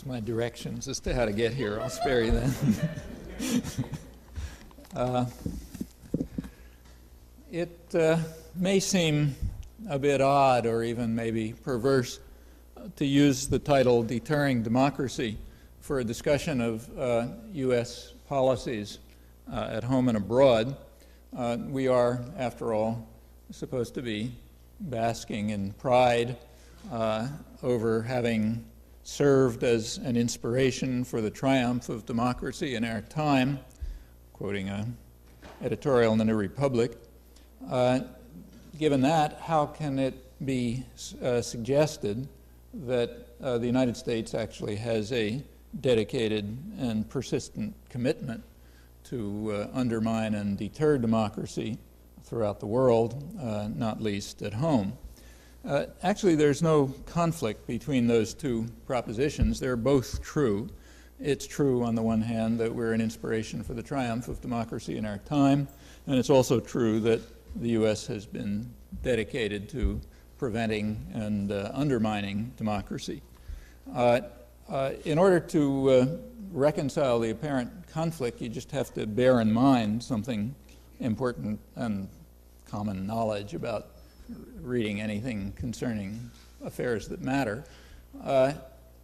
my directions as to how to get here. I'll spare you then. It may seem a bit odd or even maybe perverse to use the title Deterring Democracy for a discussion of U.S. policies at home and abroad. We are, after all, supposed to be basking in pride over having served as an inspiration for the triumph of democracy in our time, quoting an editorial in the New Republic. Given that, how can it be suggested that the United States actually has a dedicated and persistent commitment to undermine and deter democracy throughout the world, not least at home? Actually, there's no conflict between those two propositions. They're both true. It's true, on the one hand, that we're an inspiration for the triumph of democracy in our time, and it's also true that the U.S. has been dedicated to preventing and undermining democracy. In order to reconcile the apparent conflict, you just have to bear in mind something important and common knowledge about reading anything concerning affairs that matter.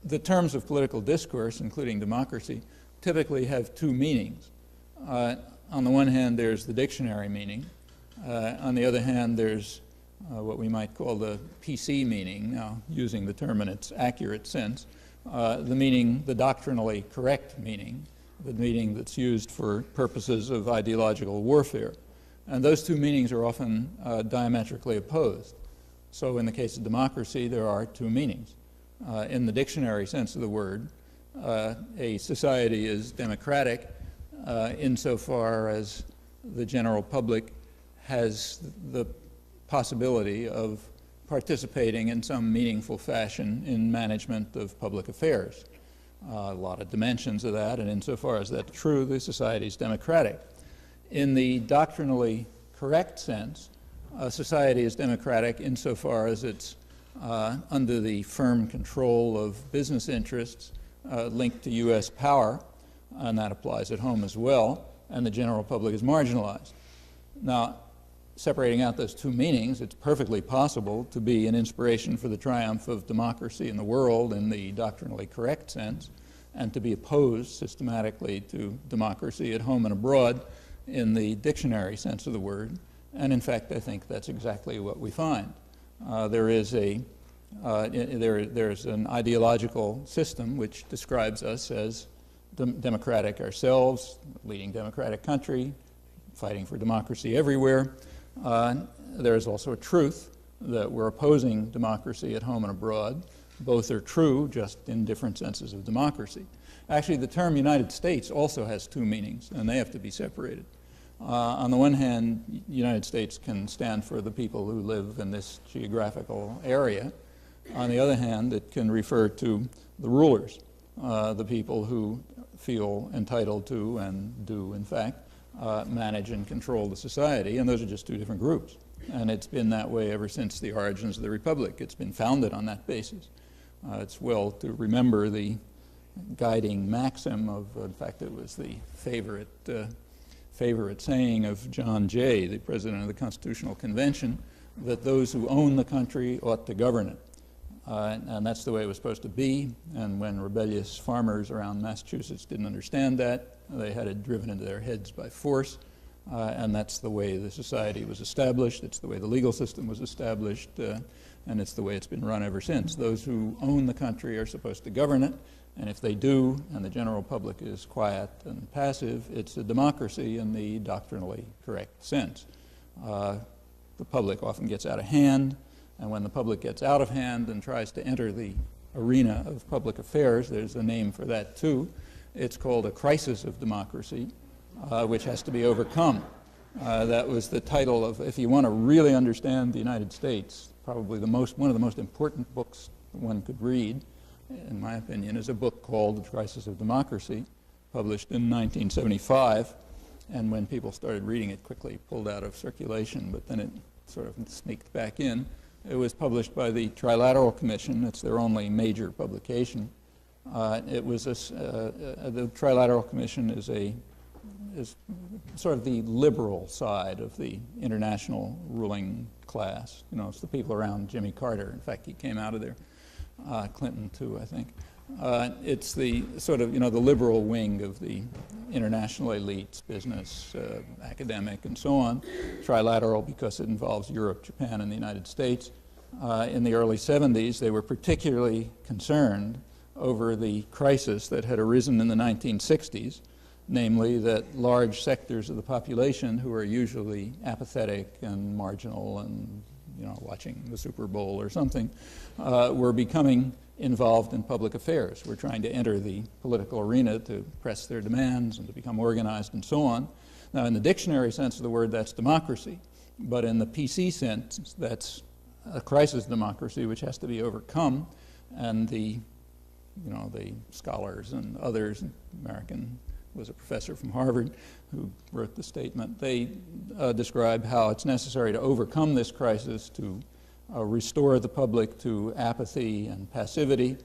The terms of political discourse, including democracy, typically have two meanings. On the one hand, there's the dictionary meaning. On the other hand, there's what we might call the PC meaning, now using the term in its accurate sense, the doctrinally correct meaning, the meaning that's used for purposes of ideological warfare. And those two meanings are often diametrically opposed. So in the case of democracy, there are two meanings. In the dictionary sense of the word, a society is democratic insofar as the general public has the possibility of participating in some meaningful fashion in management of public affairs. A lot of dimensions of that, and insofar as that's true, the society is democratic. In the doctrinally correct sense, a society is democratic insofar as it's under the firm control of business interests linked to U.S. power, and that applies at home as well, and the general public is marginalized. Now, separating out those two meanings, it's perfectly possible to be an inspiration for the triumph of democracy in the world in the doctrinally correct sense, and to be opposed systematically to democracy at home and abroad in the dictionary sense of the word. And in fact, I think that's exactly what we find. There's an ideological system which describes us as democratic ourselves, leading democratic country, fighting for democracy everywhere. There's also a truth that we're opposing democracy at home and abroad. Both are true, just in different senses of democracy. Actually, the term United States also has two meanings, and they have to be separated. On the one hand, the United States can stand for the people who live in this geographical area. On the other hand, it can refer to the rulers, the people who feel entitled to and do, in fact, manage and control the society, and those are just two different groups. And it's been that way ever since the origins of the Republic. It's been founded on that basis. It's well to remember the guiding maxim of, in fact, it was the favorite saying of John Jay, the president of the Constitutional Convention, that those who own the country ought to govern it. And that's the way it was supposed to be. And when rebellious farmers around Massachusetts didn't understand that, they had it driven into their heads by force. And that's the way the society was established. It's the way the legal system was established. And it's the way it's been run ever since. Those who own the country are supposed to govern it. And if they do, and the general public is quiet and passive, it's a democracy in the doctrinally correct sense. The public often gets out of hand. And when the public gets out of hand and tries to enter the arena of public affairs, there's a name for that too. It's called a crisis of democracy, which has to be overcome. That was the title of, if you want to really understand the United States, probably one of the most important books one could read, in my opinion, is a book called The Crisis of Democracy, published in 1975. And when people started reading it, quickly pulled out of circulation, but then it sort of sneaked back in. It was published by the Trilateral Commission. It's their only major publication. It was the Trilateral Commission is sort of the liberal side of the international ruling class. You know, it's the people around Jimmy Carter. In fact, he came out of there. Clinton too, I think. It's the sort of, you know, the liberal wing of the international elites, business, academic, and so on. Trilateral because it involves Europe, Japan, and the United States. In the early 70s, they were particularly concerned over the crisis that had arisen in the 1960s, namely that large sectors of the population who are usually apathetic and marginal and, you know, watching the Super Bowl or something, were becoming involved in public affairs. We're trying to enter the political arena to press their demands and to become organized and so on. Now, in the dictionary sense of the word, that's democracy. But in the PC sense, that's a crisis democracy which has to be overcome. And the, you know, the scholars and others, American was a professor from Harvard who wrote the statement, they describe how it's necessary to overcome this crisis to restore the public to apathy and passivity,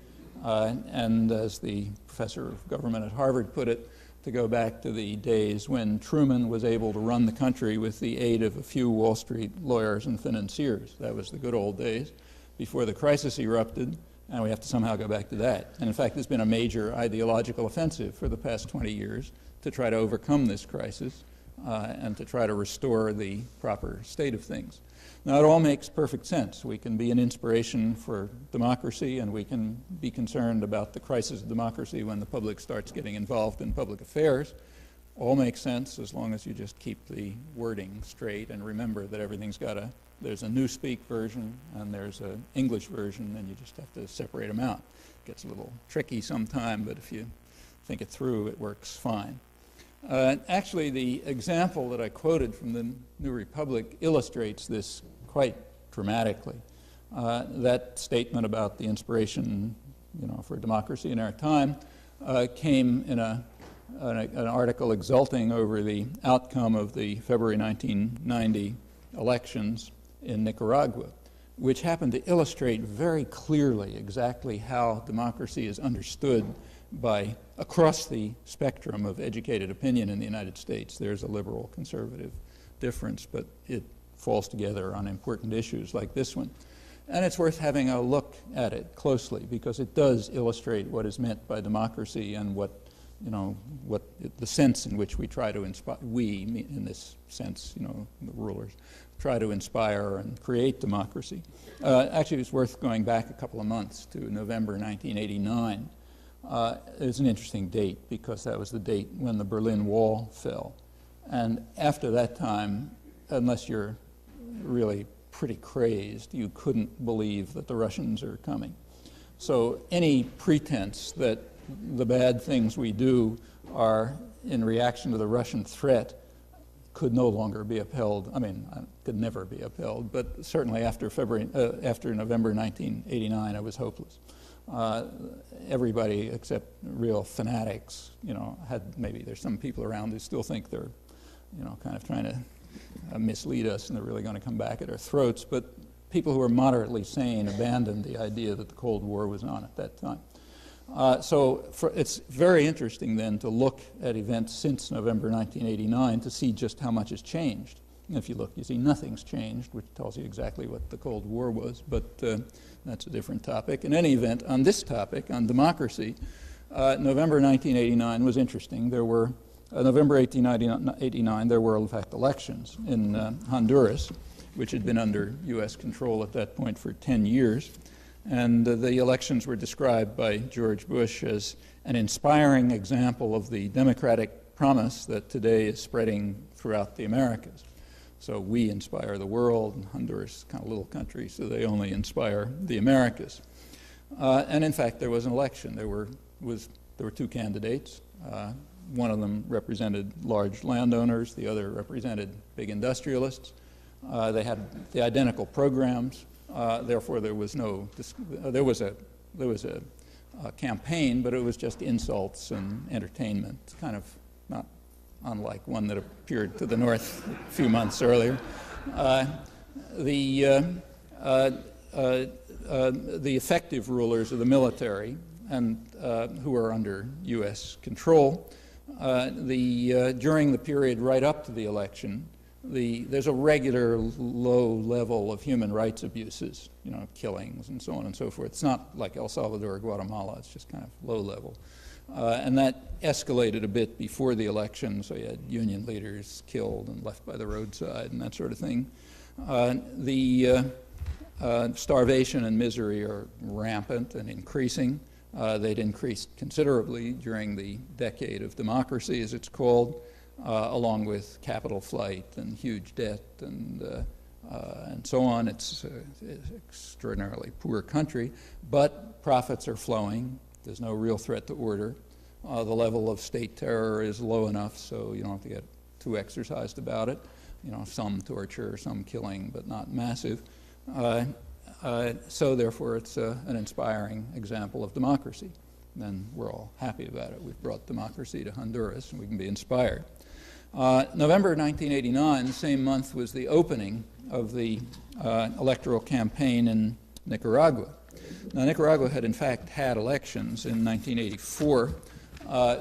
and as the professor of government at Harvard put it, to go back to the days when Truman was able to run the country with the aid of a few Wall Street lawyers and financiers. That was the good old days before the crisis erupted, and we have to somehow go back to that. And in fact, there's been a major ideological offensive for the past 20 years to try to overcome this crisis and to try to restore the proper state of things. Now, it all makes perfect sense. We can be an inspiration for democracy, and we can be concerned about the crisis of democracy when the public starts getting involved in public affairs. All makes sense as long as you just keep the wording straight and remember that everything's got a, there's a Newspeak version and there's an English version, and you just have to separate them out. It gets a little tricky sometime, but if you think it through, it works fine. Actually, the example that I quoted from the New Republic illustrates this quite dramatically. That statement about the inspiration, you know, for democracy in our time came in an article exulting over the outcome of the February 1990 elections in Nicaragua, which happened to illustrate very clearly exactly how democracy is understood by across the spectrum of educated opinion in the United States. There's a liberal conservative difference, but it falls together on important issues like this one. And it's worth having a look at it closely because it does illustrate what is meant by democracy and what, you know, what the sense in which we try to inspire, we, in this sense, you know, the rulers, try to inspire and create democracy. Actually, it's worth going back a couple of months to November 1989. It's an interesting date because that was the date when the Berlin Wall fell. And after that time, unless you're really pretty crazed, you couldn't believe that the Russians are coming. So any pretense that the bad things we do are in reaction to the Russian threat could no longer be upheld. I mean, could never be upheld, but certainly after November 1989, it was hopeless. Everybody except real fanatics, you know, maybe there's some people around who still think they're, you know, kind of trying to mislead us and they're really going to come back at our throats, but people who are moderately sane abandoned the idea that the Cold War was on at that time. It's very interesting then to look at events since November 1989 to see just how much has changed. And if you look, you see nothing's changed, which tells you exactly what the Cold War was, but that's a different topic. In any event, on this topic, on democracy, November 1989 was interesting. There were, November 1889, there were in fact elections in Honduras, which had been under U.S. control at that point for 10 years. And the elections were described by George Bush as an inspiring example of the democratic promise that today is spreading throughout the Americas. So we inspire the world, and Honduras is kind of a little country, so they only inspire the Americas. And in fact, there was an election. There were two candidates. One of them represented large landowners. The other represented big industrialists. They had the identical programs. Therefore, there was no. There was a campaign, but it was just insults and entertainment. Kind of not unlike one that appeared to the north a few months earlier. The effective rulers of the military who are under U.S. control. During the period right up to the election, there's a regular low level of human rights abuses, killings and so on and so forth. It's not like El Salvador or Guatemala, it's just kind of low level. And that escalated a bit before the election, so you had union leaders killed and left by the roadside and that sort of thing. Starvation and misery are rampant and increasing. They'd increased considerably during the decade of democracy, as it's called, along with capital flight and huge debt and so on. It's an extraordinarily poor country, but profits are flowing. There's no real threat to order. The level of state terror is low enough so you don't have to get too exercised about it. Some torture, some killing, but not massive. So therefore it's an inspiring example of democracy. And we're all happy about it. We've brought democracy to Honduras and we can be inspired. November 1989, the same month, was the opening of the electoral campaign in Nicaragua. Now, Nicaragua had in fact had elections in 1984,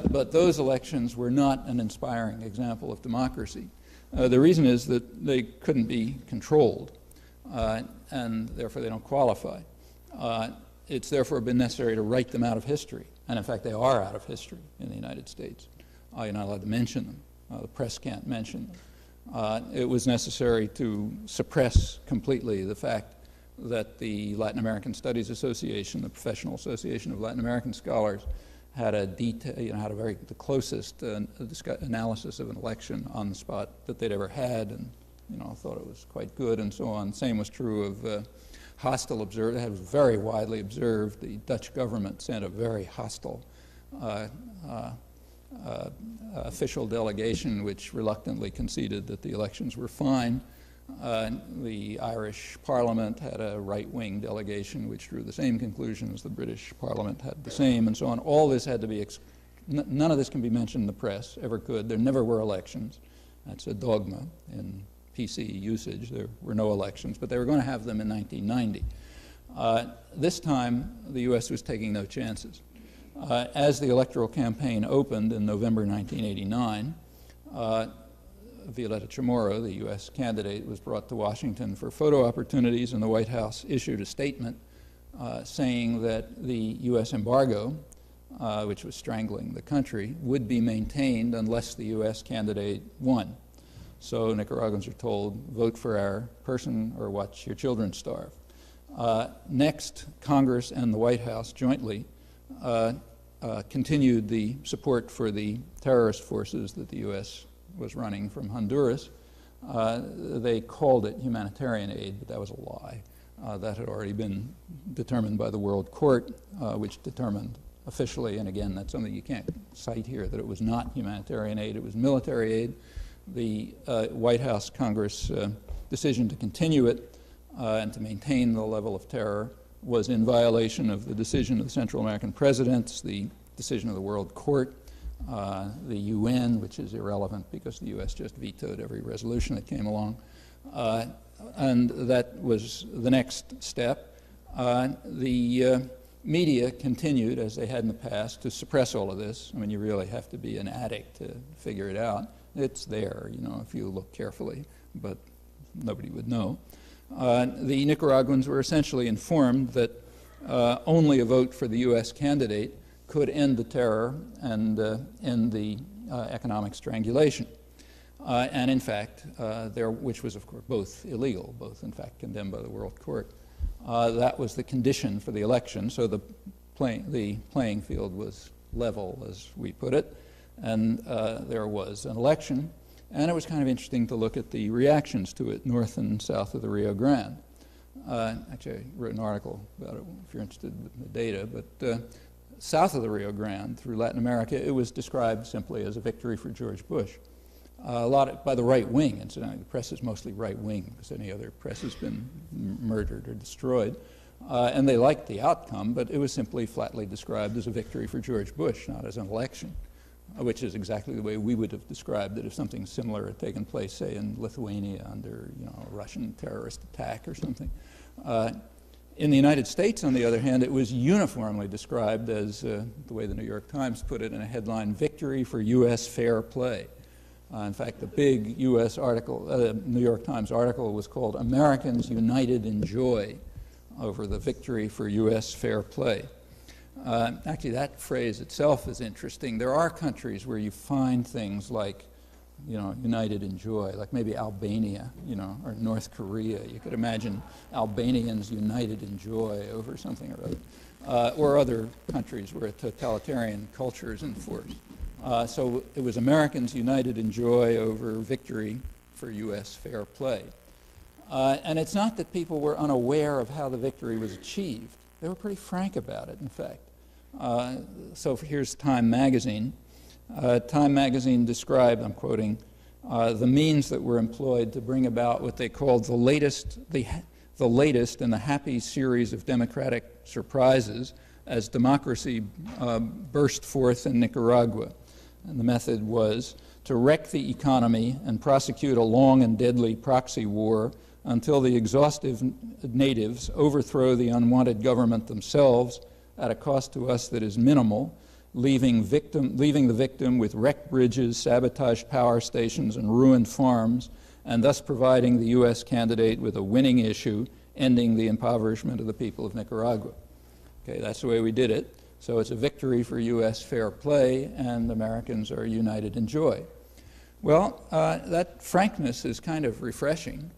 but those elections were not an inspiring example of democracy. The reason is that they couldn't be controlled, and therefore they don't qualify. It's therefore been necessary to write them out of history, and in fact they are out of history in the United States. You're not allowed to mention them. The press can't mention them. It was necessary to suppress completely the fact that the Latin American Studies Association, the Professional Association of Latin American Scholars, had the closest analysis of an election on the spot that they'd ever had, and thought it was quite good and so on. Same was true of hostile observers. It was very widely observed. The Dutch government sent a very hostile official delegation which reluctantly conceded that the elections were fine. The Irish Parliament had a right-wing delegation which drew the same conclusions. The British Parliament had the same, and so on. All this had to be, none of this can be mentioned in the press, ever could. There never were elections. That's a dogma in PC usage. There were no elections, but they were going to have them in 1990. This time, the U.S. was taking no chances. As the electoral campaign opened in November 1989, Violeta Chamorro, the U.S. candidate, was brought to Washington for photo opportunities, and the White House issued a statement saying that the U.S. embargo, which was strangling the country, would be maintained unless the U.S. candidate won. So Nicaraguans are told, vote for our person or watch your children starve. Next, Congress and the White House jointly continued the support for the terrorist forces that the U.S. was running from Honduras. They called it humanitarian aid, but that was a lie. That had already been determined by the World Court, which determined officially, and again, that's something you can't cite here, that it was not humanitarian aid, it was military aid. The White House Congress decision to continue it and to maintain the level of terror was in violation of the decision of the Central American presidents, the decision of the World Court, the UN, which is irrelevant because the U.S. just vetoed every resolution that came along. And that was the next step. The media continued, as they had in the past, to suppress all of this. I mean, you really have to be an addict to figure it out. It's there, if you look carefully, but nobody would know. The Nicaraguans were essentially informed that only a vote for the U.S. candidate could end the terror and end the economic strangulation. And in fact, which was of course both illegal, both in fact condemned by the World Court. That was the condition for the election, so the playing field was level, as we put it, and there was an election. And it was kind of interesting to look at the reactions to it, north and south of the Rio Grande. Actually, I wrote an article about it if you're interested in the data, but south of the Rio Grande, through Latin America, it was described simply as a victory for George Bush. A lot by the right wing, incidentally. The press is mostly right wing, because any other press has been murdered or destroyed. And they liked the outcome, but it was simply flatly described as a victory for George Bush, not as an election, which is exactly the way we would have described it if something similar had taken place, say, in Lithuania under a Russian terrorist attack or something. In the United States, on the other hand, it was uniformly described as, the way the New York Times put it in a headline, victory for U.S. fair play. In fact, the big U.S. article, New York Times article was called Americans United in Joy over the victory for U.S. fair play. Actually, that phrase itself is interesting. There are countries where you find things like, united in joy, like maybe Albania, or North Korea. You could imagine Albanians united in joy over something or other, or other countries where a totalitarian culture is enforced. So it was Americans united in joy over victory for U.S. fair play. And it's not that people were unaware of how the victory was achieved. They were pretty frank about it, in fact. So here's Time magazine. Time magazine described, I'm quoting, the means that were employed to bring about what they called the latest in the happy series of democratic surprises as democracy burst forth in Nicaragua. And the method was to wreck the economy and prosecute a long and deadly proxy war until the exhaustive natives overthrow the unwanted government themselves at a cost to us that is minimal, leaving the victim with wrecked bridges, sabotaged power stations, and ruined farms, and thus providing the U.S. candidate with a winning issue, ending the impoverishment of the people of Nicaragua. Okay, that's the way we did it. So it's a victory for U.S. fair play, and Americans are united in joy. Well, that frankness is kind of refreshing.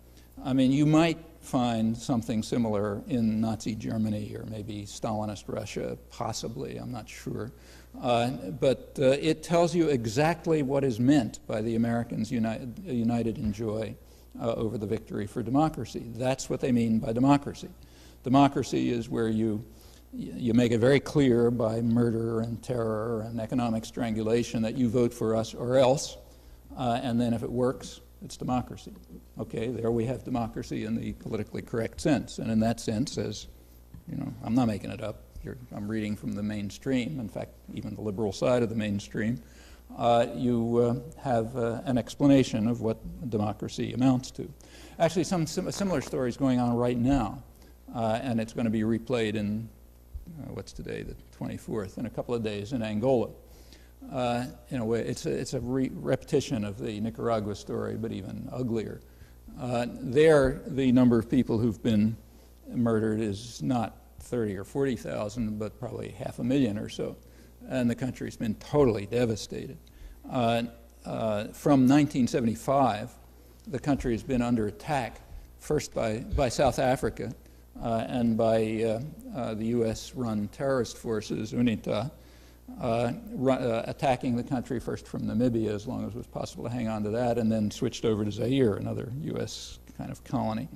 I mean, you might find something similar in Nazi Germany or maybe Stalinist Russia, possibly, I'm not sure. But it tells you exactly what is meant by the Americans united in joy over the victory for democracy. That's what they mean by democracy. Democracy is where you make it very clear by murder and terror and economic strangulation that you vote for us or else, and then if it works, it's democracy. Okay, there we have democracy in the politically correct sense. And in that sense, as I'm not making it up, I'm reading from the mainstream, in fact, even the liberal side of the mainstream, you have an explanation of what democracy amounts to. Actually, some similar story is going on right now, and it's going to be replayed in, what's today, the 24th, in a couple of days in Angola. In a way, it's a repetition of the Nicaragua story, but even uglier. There, the number of people who've been murdered is not 30 or 40,000, but probably 500,000 or so. And the country's been totally devastated. From 1975, the country has been under attack, first by South Africa and by the U.S.-run terrorist forces, UNITA, attacking the country first from Namibia, as long as it was possible to hang on to that, and then switched over to Zaire, another U.S. kind of colony.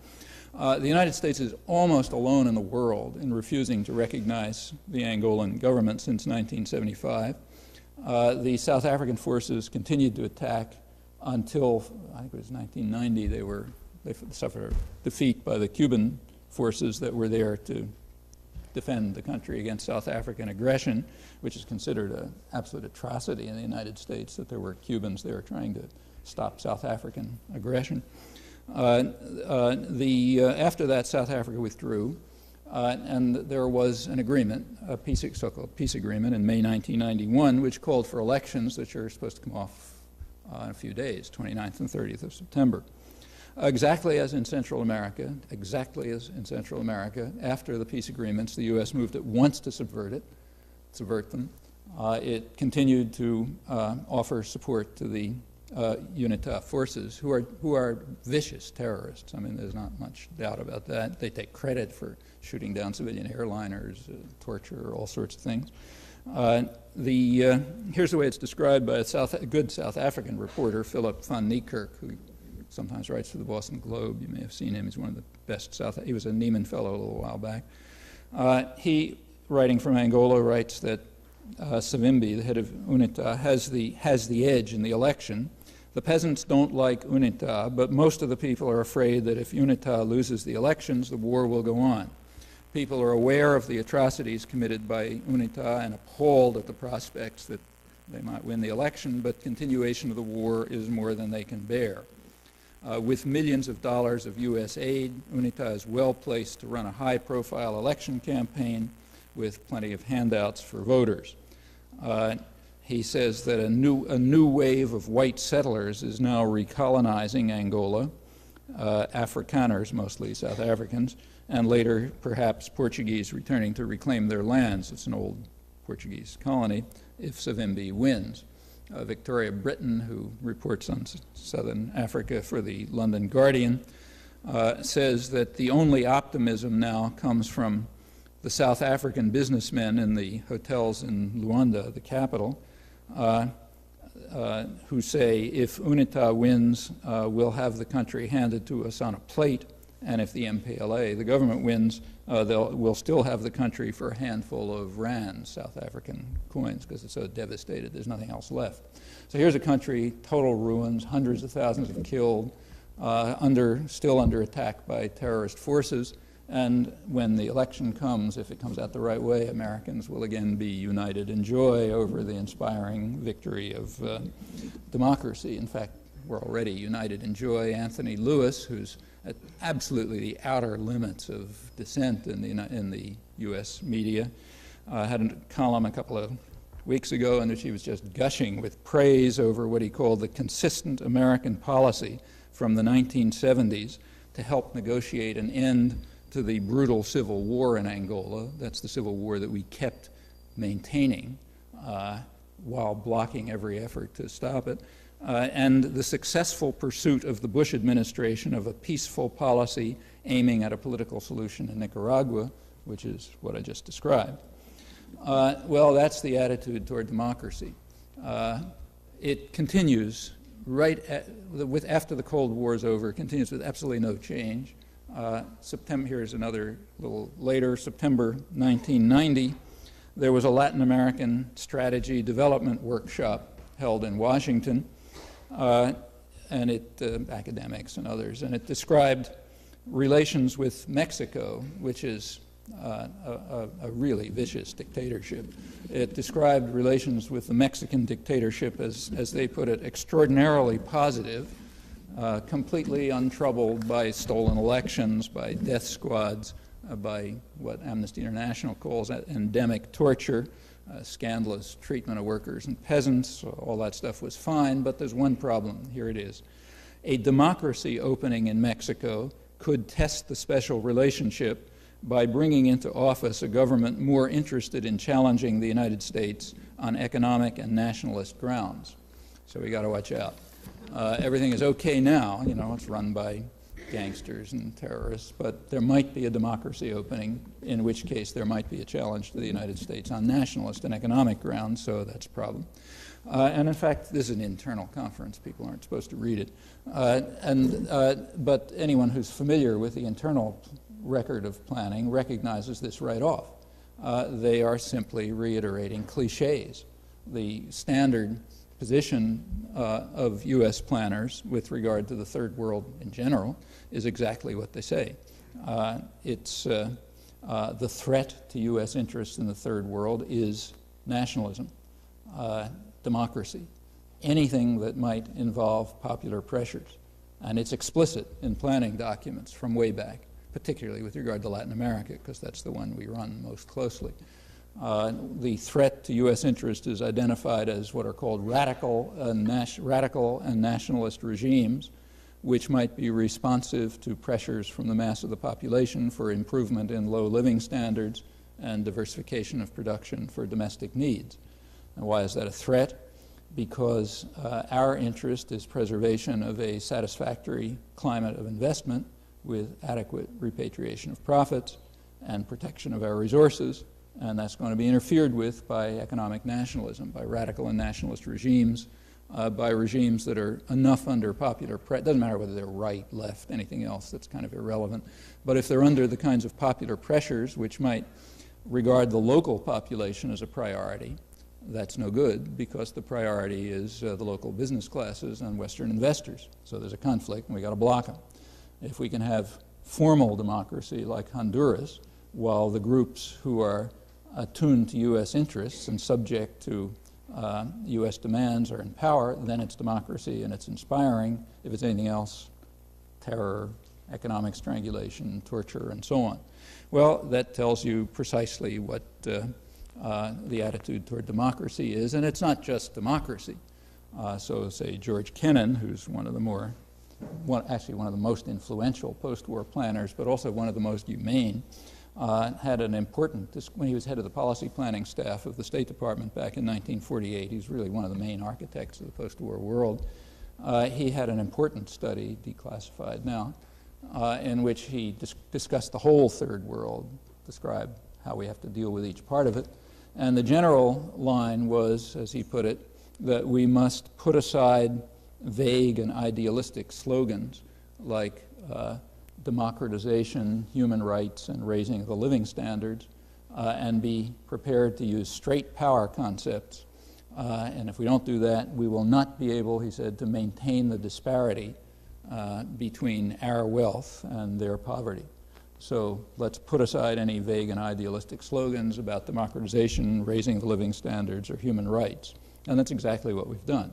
The United States is almost alone in the world in refusing to recognize the Angolan government since 1975. The South African forces continued to attack until, I think it was 1990, they suffered defeat by the Cuban forces that were there to defend the country against South African aggression, which is considered an absolute atrocity in the United States, that there were Cubans there trying to stop South African aggression. After that, South Africa withdrew, and there was an agreement, a so-called peace agreement in May 1991, which called for elections that are supposed to come off in a few days, 29th and 30th of September. Exactly as in Central America, after the peace agreements, the U.S. moved at once to subvert them. It continued to offer support to the UNITA forces, who are vicious terrorists. I mean, there's not much doubt about that. They take credit for shooting down civilian airliners, torture, all sorts of things. Here's the way it's described by a good South African reporter, Philip van Niekerk, who sometimes writes for the Boston Globe. You may have seen him. He's one of the best he was a Nieman Fellow a little while back. He, writing from Angola, writes that Savimbi, the head of UNITA, has the edge in the election. The peasants don't like UNITA, but most of the people are afraid that if UNITA loses the elections, the war will go on. People are aware of the atrocities committed by UNITA and appalled at the prospects that they might win the election, but continuation of the war is more than they can bear. With millions of dollars of U.S. aid, UNITA is well placed to run a high-profile election campaign with plenty of handouts for voters. He says that a new wave of white settlers is now recolonizing Angola, Afrikaners, mostly South Africans, and later perhaps Portuguese returning to reclaim their lands. It's an old Portuguese colony if Savimbi wins. Victoria Britton, who reports on Southern Africa for the London Guardian, says that the only optimism now comes from the South African businessmen in the hotels in Luanda, the capital, who say if UNITA wins, we'll have the country handed to us on a plate, and if the MPLA, the government, wins, we'll still have the country for a handful of rands, South African coins, because it's so devastated, there's nothing else left. So here's a country, total ruins, hundreds of thousands of killed, still under attack by terrorist forces, and when the election comes, if it comes out the right way, Americans will again be united in joy over the inspiring victory of democracy. In fact, we're already united in joy. Anthony Lewis, who's at absolutely the outer limits of dissent in the U.S. media, had a column a couple of weeks ago in which he was just gushing with praise over what he called the consistent American policy from the 1970s to help negotiate an end to the brutal civil war in Angola. That's the civil war that we kept maintaining while blocking every effort to stop it. And the successful pursuit of the Bush administration of a peaceful policy aiming at a political solution in Nicaragua, which is what I just described. Well, that's the attitude toward democracy. It continues after the Cold War is over, it continues with absolutely no change. Here's another little later, September 1990, there was a Latin American strategy development workshop held in Washington, and academics and others, and it described relations with Mexico, which is a really vicious dictatorship. It described relations with the Mexican dictatorship as they put it, extraordinarily positive, completely untroubled by stolen elections, by death squads, by what Amnesty International calls endemic torture, scandalous treatment of workers and peasants. All that stuff was fine, but there's one problem. Here it is. A democracy opening in Mexico could test the special relationship by bringing into office a government more interested in challenging the United States on economic and nationalist grounds. So we got to watch out. Everything is okay now, it's run by gangsters and terrorists, but there might be a democracy opening, in which case there might be a challenge to the United States on nationalist and economic grounds, so that's a problem. And in fact, this is an internal conference. People aren't supposed to read it. But anyone who's familiar with the internal record of planning recognizes this right off. They are simply reiterating cliches. The standard position of U.S. planners with regard to the third world in general is exactly what they say. It's the threat to U.S. interests in the third world is nationalism, democracy, anything that might involve popular pressures. And it's explicit in planning documents from way back, particularly with regard to Latin America, because that's the one we run most closely. The threat to U.S. interest is identified as what are called radical and nationalist regimes, which might be responsive to pressures from the mass of the population for improvement in low living standards and diversification of production for domestic needs. And why is that a threat? Because our interest is preservation of a satisfactory climate of investment with adequate repatriation of profits and protection of our resources, and that's going to be interfered with by economic nationalism, by radical and nationalist regimes, by regimes that are enough under popular pressure. It doesn't matter whether they're right, left, anything else, that's kind of irrelevant. But if they're under the kinds of popular pressures which might regard the local population as a priority, that's no good, because the priority is the local business classes and Western investors. So there's a conflict, and we got to block them. If we can have formal democracy like Honduras, while the groups who are attuned to U.S. interests and subject to U.S. demands are in power, then it's democracy and it's inspiring. If it's anything else, terror, economic strangulation, torture, and so on. Well, that tells you precisely what the attitude toward democracy is, and it's not just democracy. So say George Kennan, who's one of the most influential post-war planners, but also one of the most humane, had an important, when he was head of the policy planning staff of the State Department back in 1948, he was really one of the main architects of the post-war world. He had an important study, declassified now, in which he discussed the whole third world, described how we have to deal with each part of it. And the general line was, as he put it, that we must put aside vague and idealistic slogans like democratization, human rights, and raising of the living standards, and be prepared to use straight power concepts. And if we don't do that, we will not be able, he said, to maintain the disparity between our wealth and their poverty. So let's put aside any vague and idealistic slogans about democratization, raising the living standards, or human rights. And that's exactly what we've done.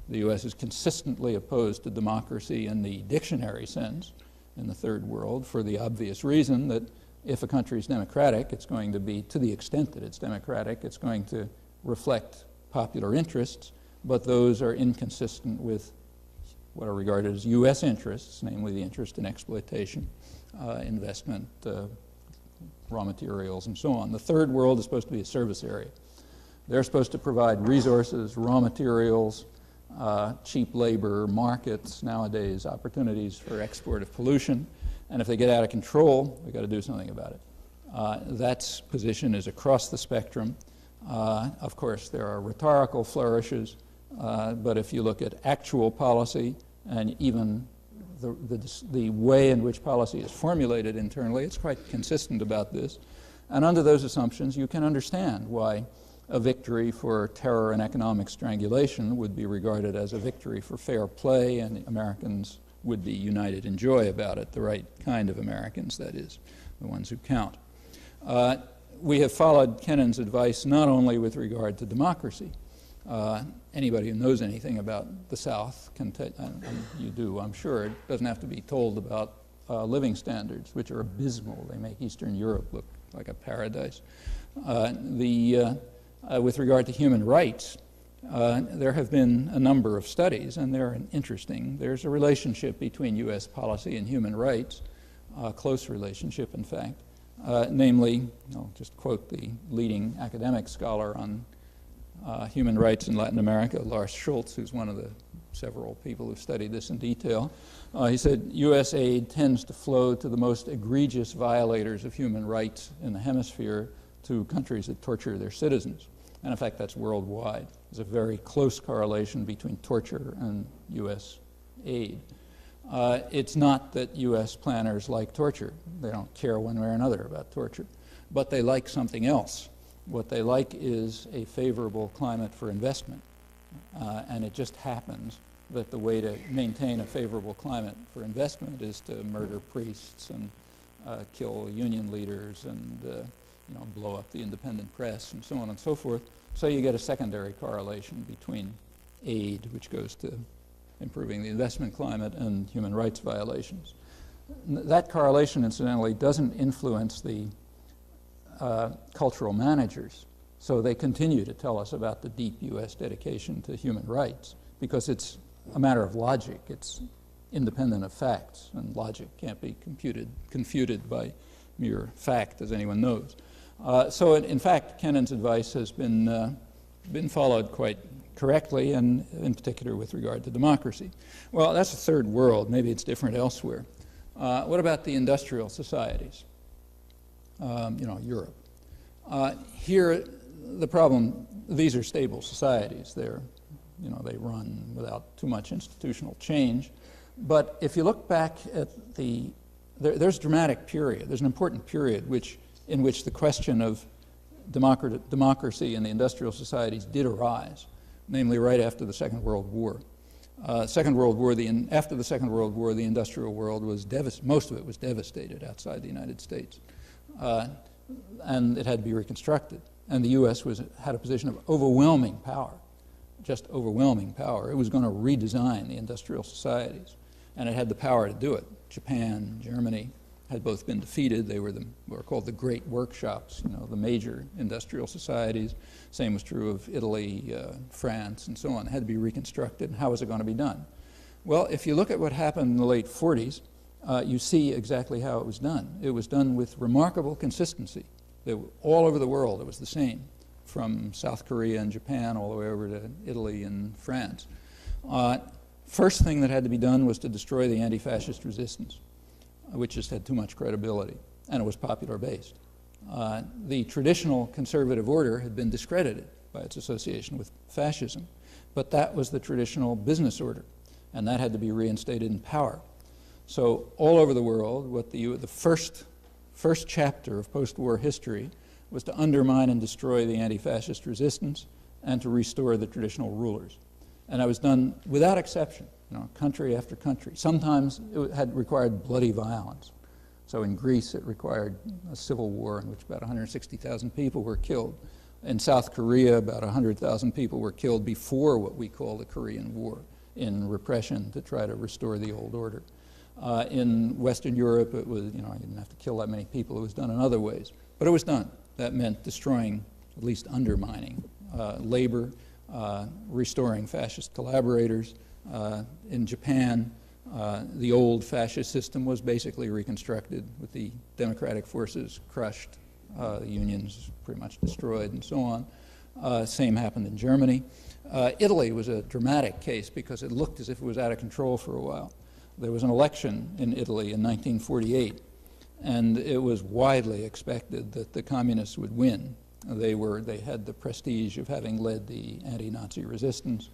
The U.S. is consistently opposed to democracy in the dictionary sense in the third world for the obvious reason that if a country is democratic, it's going to be, to the extent that it's democratic, it's going to reflect popular interests, but those are inconsistent with what are regarded as U.S. interests, namely the interest in exploitation, investment, raw materials, and so on. The third world is supposed to be a service area. They're supposed to provide resources, raw materials, cheap labor, markets, nowadays opportunities for export of pollution, and if they get out of control, we've got to do something about it. That position is across the spectrum. Of course, there are rhetorical flourishes, but if you look at actual policy and even the way in which policy is formulated internally, it's quite consistent about this. And under those assumptions, you can understand why a victory for terror and economic strangulation would be regarded as a victory for fair play, and Americans would be united in joy about it, the right kind of Americans, that is, the ones who count. We have followed Kennan's advice not only with regard to democracy. Anybody who knows anything about the South can tell, and you do, I'm sure, it doesn't have to be told about living standards, which are abysmal. They make Eastern Europe look like a paradise. With regard to human rights, there have been a number of studies, and they're interesting. There's a relationship between U.S. policy and human rights, a close relationship, in fact. Namely, I'll just quote the leading academic scholar on human rights in Latin America, Lars Schultz, who's one of the several people who've studied this in detail. He said, U.S. aid tends to flow to the most egregious violators of human rights in the hemisphere, to countries that torture their citizens. And in fact, that's worldwide. There's a very close correlation between torture and U.S. aid. It's not that U.S. planners like torture. They don't care one way or another about torture. But they like something else. What they like is a favorable climate for investment. And it just happens that the way to maintain a favorable climate for investment is to murder priests and kill union leaders and blow up the independent press and so on and so forth. So you get a secondary correlation between aid, which goes to improving the investment climate, and human rights violations. That correlation, incidentally, doesn't influence the cultural managers. So they continue to tell us about the deep U.S. dedication to human rights because it's a matter of logic. It's independent of facts, and logic can't be confuted by mere fact, as anyone knows. So in fact, Kennan's advice has been followed quite correctly, and in particular with regard to democracy. Well, that's the third world. Maybe it's different elsewhere. What about the industrial societies? Europe. Here, the problem, these are stable societies. They run without too much institutional change. But if you look back at there's a dramatic period. There's an important period in which the question of democracy in the industrial societies did arise, namely right after the Second World War. After the Second World War, the industrial world was most of it was devastated outside the United States, and it had to be reconstructed. And the U.S. had a position of overwhelming power, just overwhelming power. It was going to redesign the industrial societies. and it had the power to do it. Japan, Germany had both been defeated. They were called the Great Workshops, the major industrial societies. Same was true of Italy, France, and so on. It had to be reconstructed. And how was it going to be done? Well, if you look at what happened in the late 40s, you see exactly how it was done. It was done with remarkable consistency. All over the world it was the same, from South Korea and Japan all the way over to Italy and France. First thing that had to be done was to destroy the anti-fascist resistance, which just had too much credibility, and it was popular-based. The traditional conservative order had been discredited by its association with fascism, but that was the traditional business order, and that had to be reinstated in power. So all over the world, what the first chapter of post-war history was to undermine and destroy the anti-fascist resistance and to restore the traditional rulers. And that was done without exception, country after country. Sometimes it had required bloody violence. So in Greece, it required a civil war in which about 160,000 people were killed. In South Korea, about 100,000 people were killed before what we call the Korean War, in repression to try to restore the old order. In Western Europe, it was, you didn't have to kill that many people. It was done in other ways. But it was done. That meant destroying, at least undermining, labor, restoring fascist collaborators. In Japan, the old fascist system was basically reconstructed with the democratic forces crushed, the unions pretty much destroyed, and so on. Same happened in Germany. Italy was a dramatic case because it looked as if it was out of control for a while. There was an election in Italy in 1948, and it was widely expected that the communists would win. They had the prestige of having led the anti-Nazi resistance.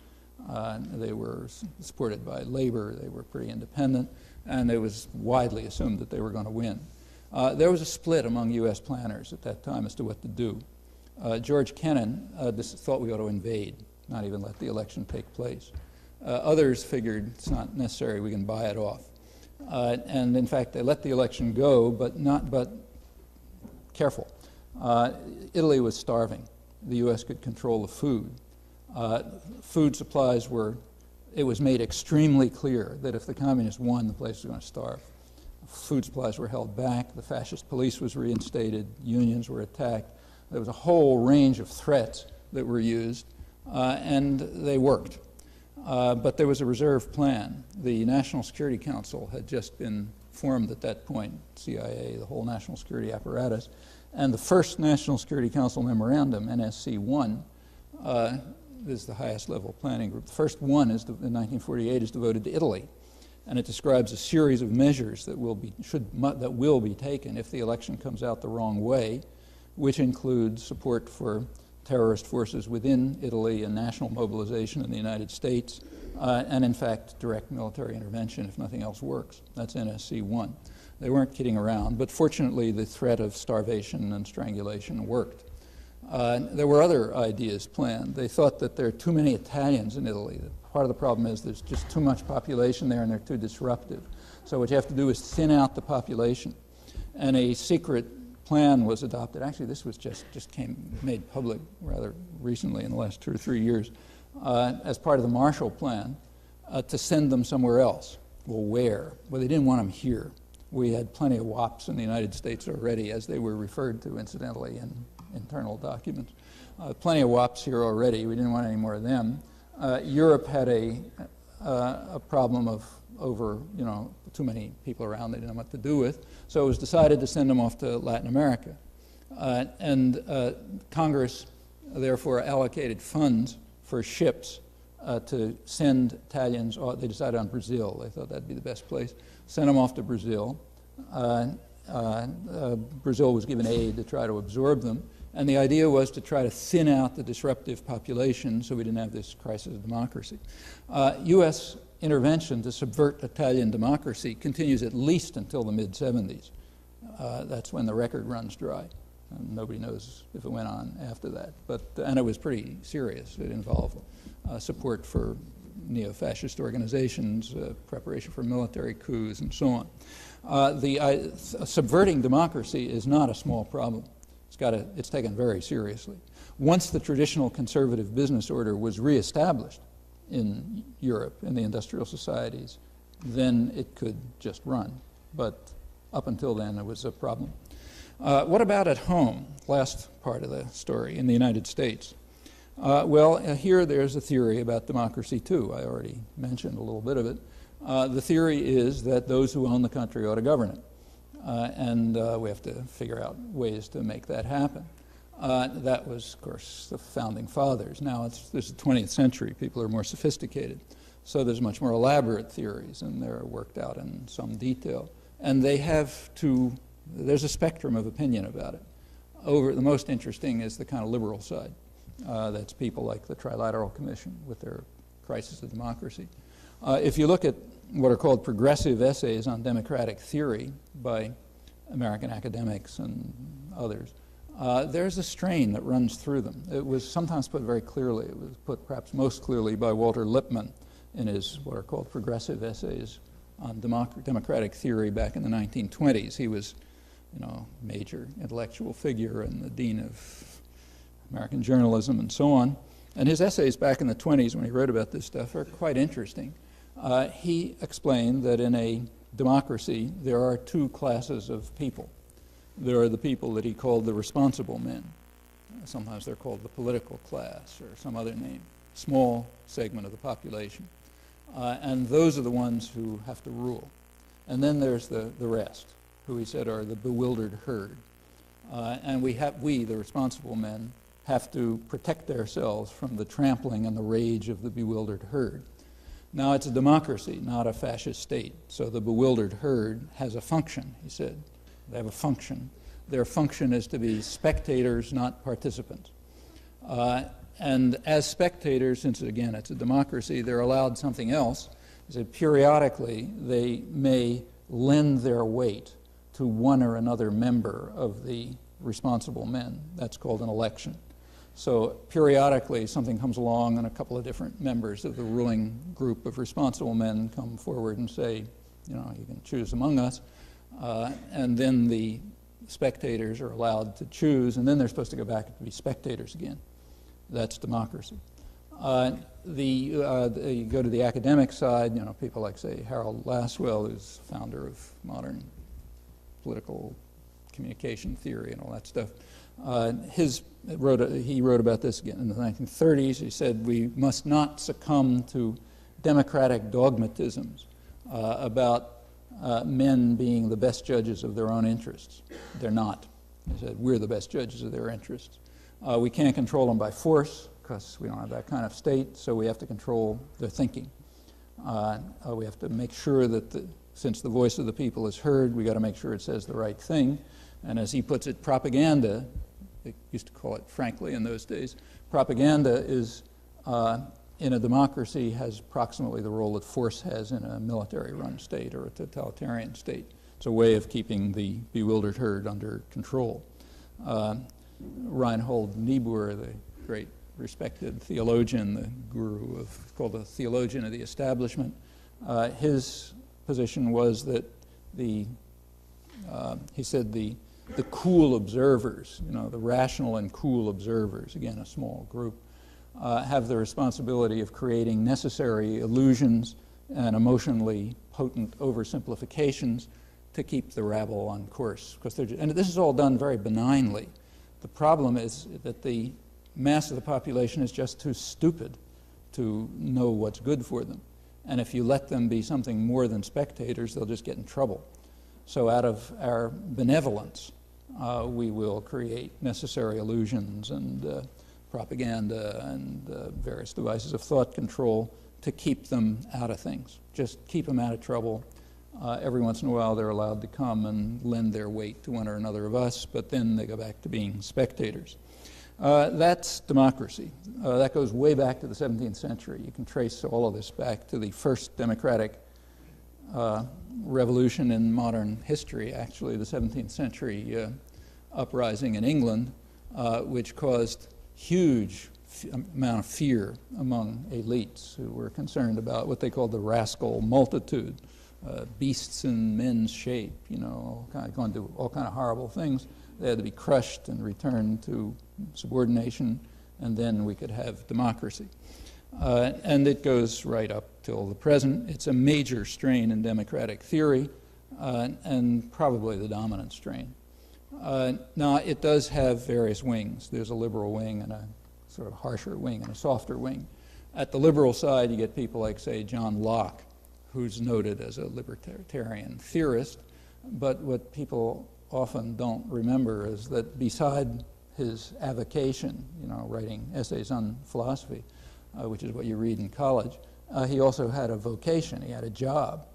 They were supported by labor. They were pretty independent, and it was widely assumed that they were going to win. There was a split among U.S. planners at that time as to what to do. George Kennan thought we ought to invade, not even let the election take place. Others figured it's not necessary, we can buy it off. And in fact, they let the election go, but careful. Italy was starving. The U.S. could control the food. Food supplies it was made extremely clear that if the communists won, the place was going to starve. Food supplies were held back, the fascist police was reinstated, unions were attacked. There was a whole range of threats that were used, and they worked. But there was a reserve plan. The National Security Council had just been formed at that point, CIA, the whole national security apparatus, and the first National Security Council memorandum, NSC-1, is the highest level planning group. The first one in 1948 is devoted to Italy, and it describes a series of measures that will be taken if the election comes out the wrong way, which includes support for terrorist forces within Italy and national mobilization in the United States, and in fact, direct military intervention if nothing else works. That's NSC-1. They weren't kidding around, but fortunately the threat of starvation and strangulation worked. There were other ideas planned. They thought that there are too many Italians in Italy. Part of the problem is there's just too much population there and they're too disruptive. So what you have to do is thin out the population. And a secret plan was adopted. Actually, this was just made public rather recently in the last 2 or 3 years as part of the Marshall Plan to send them somewhere else. Well, where? Well, they didn't want them here. We had plenty of WAPs in the United States already, as they were referred to, incidentally, in internal documents. Plenty of WAPs here already. We didn't want any more of them. Europe had a problem of too many people around they didn't know what to do with. So it was decided to send them off to Latin America. Congress, therefore, allocated funds for ships to send Italians. They decided on Brazil. They thought that'd be the best place. Sent them off to Brazil. Brazil was given aid to try to absorb them. And the idea was to try to thin out the disruptive population so we didn't have this crisis of democracy. U.S. intervention to subvert Italian democracy continues at least until the mid-'70s. That's when the record runs dry. And nobody knows if it went on after that. And it was pretty serious. It involved support for neo-fascist organizations, preparation for military coups, and so on. Subverting democracy is not a small problem. It's taken very seriously. Once the traditional conservative business order was reestablished in Europe, in the industrial societies, then it could just run. But up until then, it was a problem. What about at home? Last part of the story, in the United States. Here there's a theory about democracy too. I already mentioned a little bit of it. The theory is that those who own the country ought to govern it. And we have to figure out ways to make that happen. That was, of course, the founding fathers. Now this is the 20th century. People are more sophisticated. So there's much more elaborate theories, and they're worked out in some detail. And they have to, there's a spectrum of opinion about it. The most interesting is the kind of liberal side. That's people like the Trilateral Commission with their crisis of democracy. If you look at what are called progressive essays on democratic theory by American academics and others, there's a strain that runs through them. It was sometimes put very clearly. It was put perhaps most clearly by Walter Lippmann in his what are called progressive essays on democratic theory back in the 1920s. He was, major intellectual figure and the dean of American journalism and so on. And his essays back in the 20s when he wrote about this stuff are quite interesting. He explained that in a democracy there are two classes of people. There are the people that he called the responsible men. Sometimes they're called the political class or some other name, small segment of the population. And those are the ones who have to rule. And then there's the rest, who he said are the bewildered herd. And we, the responsible men, have to protect ourselves from the trampling and the rage of the bewildered herd. Now, it's a democracy, not a fascist state. So the bewildered herd has a function, he said. They have a function. Their function is to be spectators, not participants. And as spectators, since again it's a democracy, they're allowed something else. He said periodically they may lend their weight to one or another member of the responsible men. That's called an election. So periodically something comes along and a couple of different members of the ruling group of responsible men come forward and say, you can choose among us. And then the spectators are allowed to choose, and then they're supposed to go back to be spectators again. That's democracy. You go to the academic side, people like, say, Harold Lasswell, who's founder of modern political communication theory and all that stuff. He wrote about this again in the 1930s. He said, we must not succumb to democratic dogmatisms about men being the best judges of their own interests. They're not. He said, we're the best judges of their interests. We can't control them by force because we don't have that kind of state, so we have to control their thinking. We have to make sure that since the voice of the people is heard, we got to make sure it says the right thing. And as he puts it, propaganda, they used to call it frankly in those days, propaganda is, in a democracy, has approximately the role that force has in a military-run state or a totalitarian state. It's a way of keeping the bewildered herd under control. Reinhold Niebuhr, the great respected theologian, the guru called the theologian of the establishment, his position was that he said the cool observers, the rational and cool observers, again a small group, have the responsibility of creating necessary illusions and emotionally potent oversimplifications to keep the rabble on course. And this is all done very benignly. The problem is that the mass of the population is just too stupid to know what's good for them. And if you let them be something more than spectators, they'll just get in trouble. So out of our benevolence, we will create necessary illusions and propaganda and various devices of thought control to keep them out of things. Just keep them out of trouble. Every once in a while they're allowed to come and lend their weight to one or another of us, but then they go back to being spectators. That's democracy. That goes way back to the 17th century. You can trace all of this back to the first democratic revolution in modern history, actually, the 17th century uprising in England, which caused huge amount of fear among elites who were concerned about what they called the rascal multitude, beasts in men's shape, going to do all kind of horrible things. They had to be crushed and returned to subordination, and then we could have democracy. And it goes right up till the present. It's a major strain in democratic theory, and probably the dominant strain. Now, it does have various wings. There's a liberal wing and a sort of harsher wing and a softer wing. At the liberal side, you get people like, say, John Locke, who's noted as a libertarian theorist. But what people often don't remember is that beside his avocation, writing essays on philosophy, which is what you read in college, he also had a vocation. He had a job.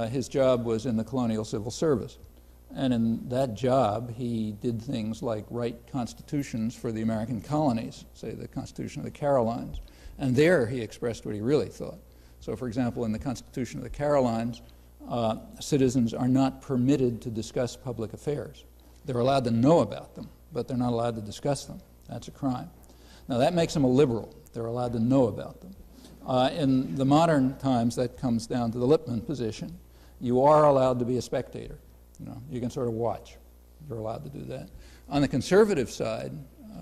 His job was in the colonial civil service. And in that job, he did things like write constitutions for the American colonies, say the Constitution of the Carolines. And there he expressed what he really thought. So, for example, in the Constitution of the Carolines, citizens are not permitted to discuss public affairs. They're allowed to know about them, but they're not allowed to discuss them. That's a crime. Now, that makes them a liberal. They're allowed to know about them. In the modern times, that comes down to the Lippmann position. You are allowed to be a spectator. You can sort of watch. You're allowed to do that. On the conservative side,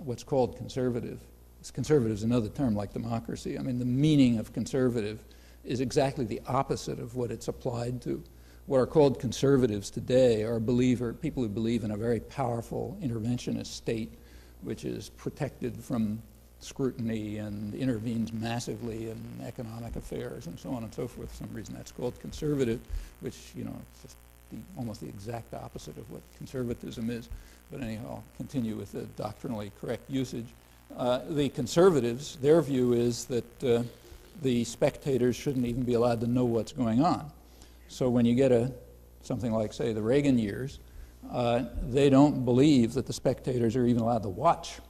what's called conservative is another term like democracy. I mean, the meaning of conservative is exactly the opposite of what it's applied to. What are called conservatives today are people who believe in a very powerful interventionist state, which is protected from scrutiny and intervenes massively in economic affairs and so on and so forth. For some reason that's called conservative, which, it's just almost the exact opposite of what conservatism is. But anyhow, I'll continue with the doctrinally correct usage. The conservatives, their view is that the spectators shouldn't even be allowed to know what's going on. So when you get something like, say, the Reagan years, they don't believe that the spectators are even allowed to watch.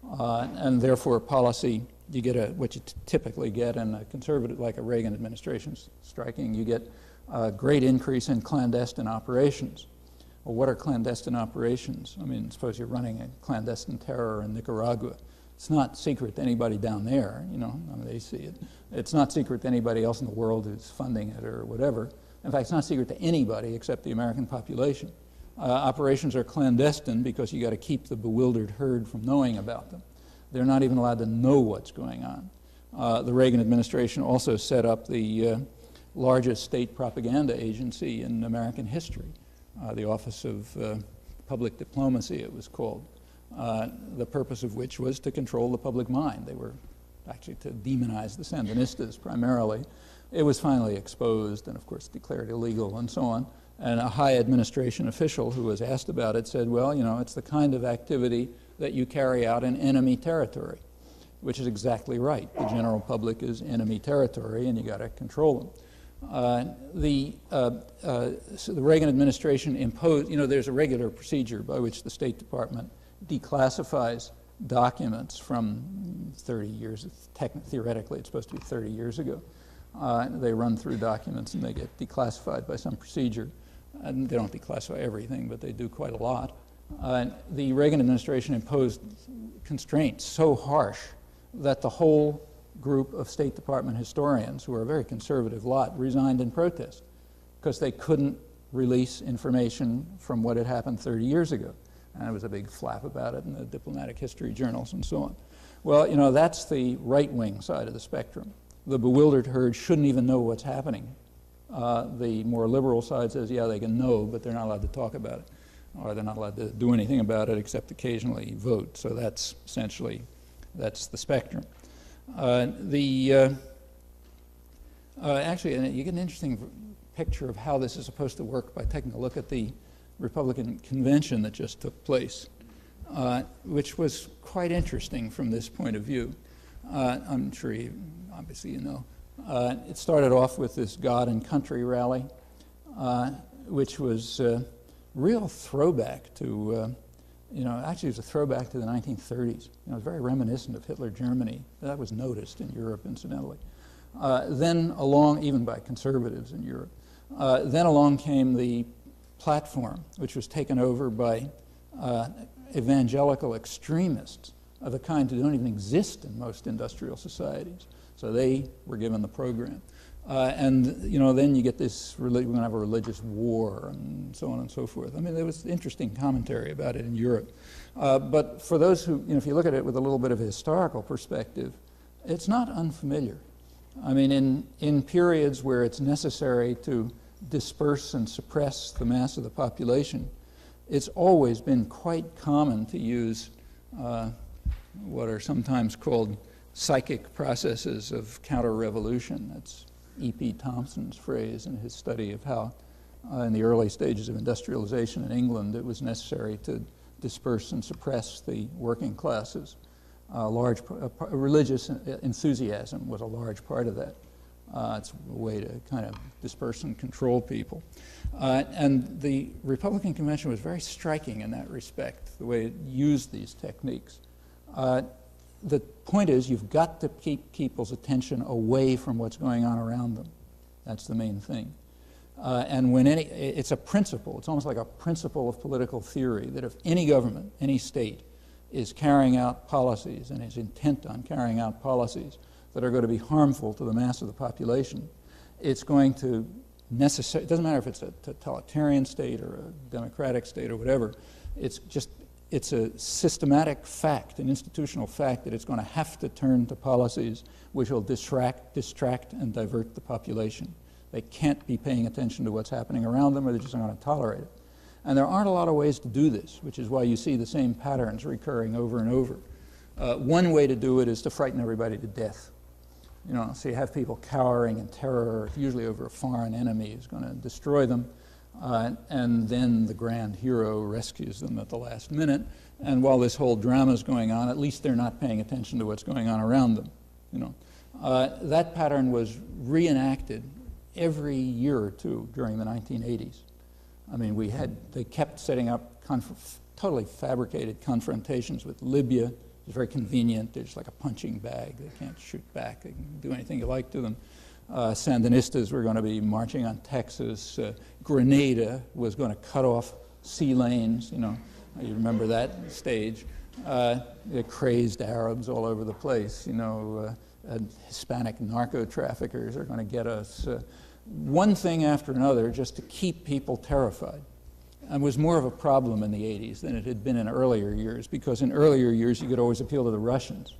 And therefore, policy, you get what you typically get in a conservative, like a Reagan administration striking, you get a great increase in clandestine operations. Well, what are clandestine operations? I mean, suppose you're running a clandestine terror in Nicaragua. It's not secret to anybody down there, I mean, they see it. It's not secret to anybody else in the world who's funding it or whatever. In fact, it's not secret to anybody except the American population. Operations are clandestine because you got to keep the bewildered herd from knowing about them. They're not even allowed to know what's going on. The Reagan administration also set up the largest state propaganda agency in American history, the Office of Public Diplomacy, it was called. The purpose of which was to control the public mind. They were actually to demonize the Sandinistas primarily. It was finally exposed and, of course, declared illegal and so on. And a high administration official who was asked about it said, well, it's the kind of activity that you carry out in enemy territory, which is exactly right. The general public is enemy territory, and you got to control them. So the Reagan administration imposed, there's a regular procedure by which the State Department declassifies documents from 30 years, theoretically it's supposed to be 30 years ago. They run through documents and they get declassified by some procedure. And they don't declassify everything, but they do quite a lot. The Reagan administration imposed constraints so harsh that the whole group of State Department historians, who are a very conservative lot, resigned in protest because they couldn't release information from what had happened 30 years ago. And there was a big flap about it in the diplomatic history journals and so on. Well, that's the right-wing side of the spectrum. The bewildered herd shouldn't even know what's happening. The more liberal side says, yeah, they can know, but they're not allowed to talk about it, or they're not allowed to do anything about it except occasionally vote. So that's essentially, that's the spectrum. Actually, you get an interesting picture of how this is supposed to work by taking a look at the Republican convention that just took place, which was quite interesting from this point of view. I'm sure obviously you know. It started off with this God and Country rally, which was a real throwback to, actually it was a throwback to the 1930s. It was very reminiscent of Hitler Germany. That was noticed in Europe, incidentally. Then along, even by conservatives in Europe, then along came the platform, which was taken over by evangelical extremists of a kind that don't even exist in most industrial societies. So they were given the program. Then you get this, we're going to have a religious war and so on and so forth. I mean, there was interesting commentary about it in Europe. But for those who, if you look at it with a little bit of a historical perspective, It's not unfamiliar. I mean, in periods where it's necessary to disperse and suppress the mass of the population, it's always been quite common to use what are sometimes called psychic processes of counter-revolution. That's E.P. Thompson's phrase in his study of how, in the early stages of industrialization in England, it was necessary to disperse and suppress the working classes. Religious enthusiasm was a large part of that. It's a way to kind of disperse and control people. And the Republican Convention was very striking in that respect, the way it used these techniques. The point is, you've got to keep people's attention away from what's going on around them. That's the main thing. And when it's a principle, it's almost like a principle of political theory, that if any government, any state, is carrying out policies and is intent on carrying out policies that are going to be harmful to the mass of the population, it's going to it doesn't matter if it's a totalitarian state or a democratic state or whatever, it's a systematic fact, an institutional fact, that it's going to have to turn to policies which will distract and divert the population. They can't be paying attention to what's happening around them, or they're just not going to tolerate it. And there aren't a lot of ways to do this, which is why you see the same patterns recurring over and over. One way to do it is to frighten everybody to death. You know, so you have people cowering in terror, usually over a foreign enemy who's going to destroy them, and then the grand hero rescues them at the last minute. And while this whole drama is going on, at least they're not paying attention to what's going on around them. You know, that pattern was reenacted every year or two during the 1980s. I mean, they kept setting up totally fabricated confrontations with Libya. It was very convenient. They're just like a punching bag. They can't shoot back. They can do anything you like to them. Sandinistas were going to be marching on Texas. Grenada was going to cut off sea lanes. You know, you remember that stage. The crazed Arabs all over the place. You know, Hispanic narco traffickers are going to get us. One thing after another, just to keep people terrified. And was more of a problem in the 80s than it had been in earlier years, because in earlier years you could always appeal to the Russians.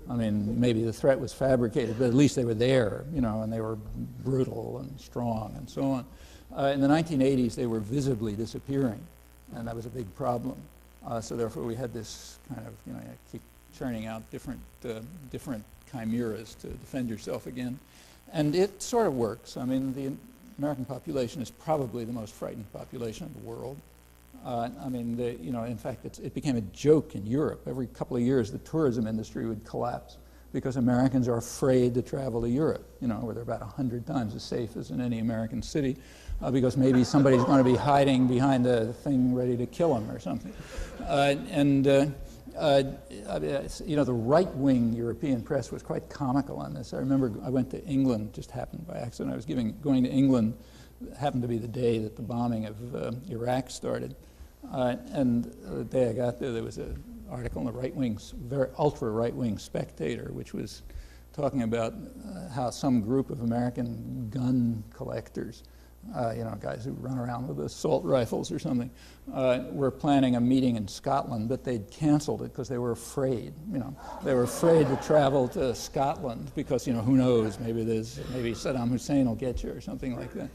I mean, maybe the threat was fabricated, but at least they were there, you know, and they were brutal and strong and so on. In the 1980s, they were visibly disappearing, and that was a big problem. So therefore, we had this kind of, you know, keep churning out different chimeras to defend yourself again. And it sort of works. I mean, the American population is probably the most frightened population in the world. I mean, you know, in fact, it became a joke in Europe. Every couple of years, the tourism industry would collapse because Americans are afraid to travel to Europe, you know, where they're about 100 times as safe as in any American city, because maybe somebody's going to be hiding behind a thing ready to kill them or something. You know, the right-wing European press was quite comical on this. I remember I went to England, just happened by accident. I was going to England, happened to be the day that the bombing of Iraq started. And the day I got there, there was an article in the right-wing, very ultra-right-wing Spectator, which was talking about how some group of American gun collectors, you know, guys who run around with assault rifles or something, were planning a meeting in Scotland, but they'd canceled it because they were afraid. You know, they were afraid to travel to Scotland because, you know, who knows? Maybe Saddam Hussein will get you or something like that.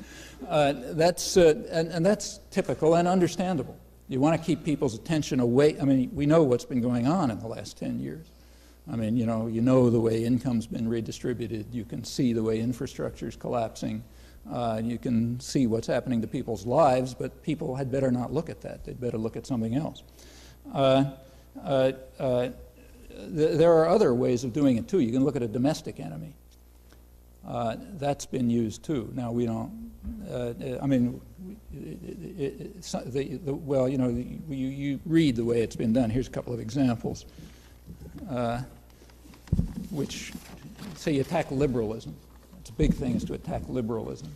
That's typical and understandable. You want to keep people's attention away. I mean, we know what's been going on in the last 10 years. I mean, you know the way income's been redistributed. You can see the way infrastructure's collapsing. You can see what's happening to people's lives, but people had better not look at that. They'd better look at something else. There are other ways of doing it, too. You can look at a domestic enemy. That's been used, too. Now, we don't, I mean, well, you know, you read the way it's been done. Here's a couple of examples, which say you attack liberalism. It's a big thing is to attack liberalism.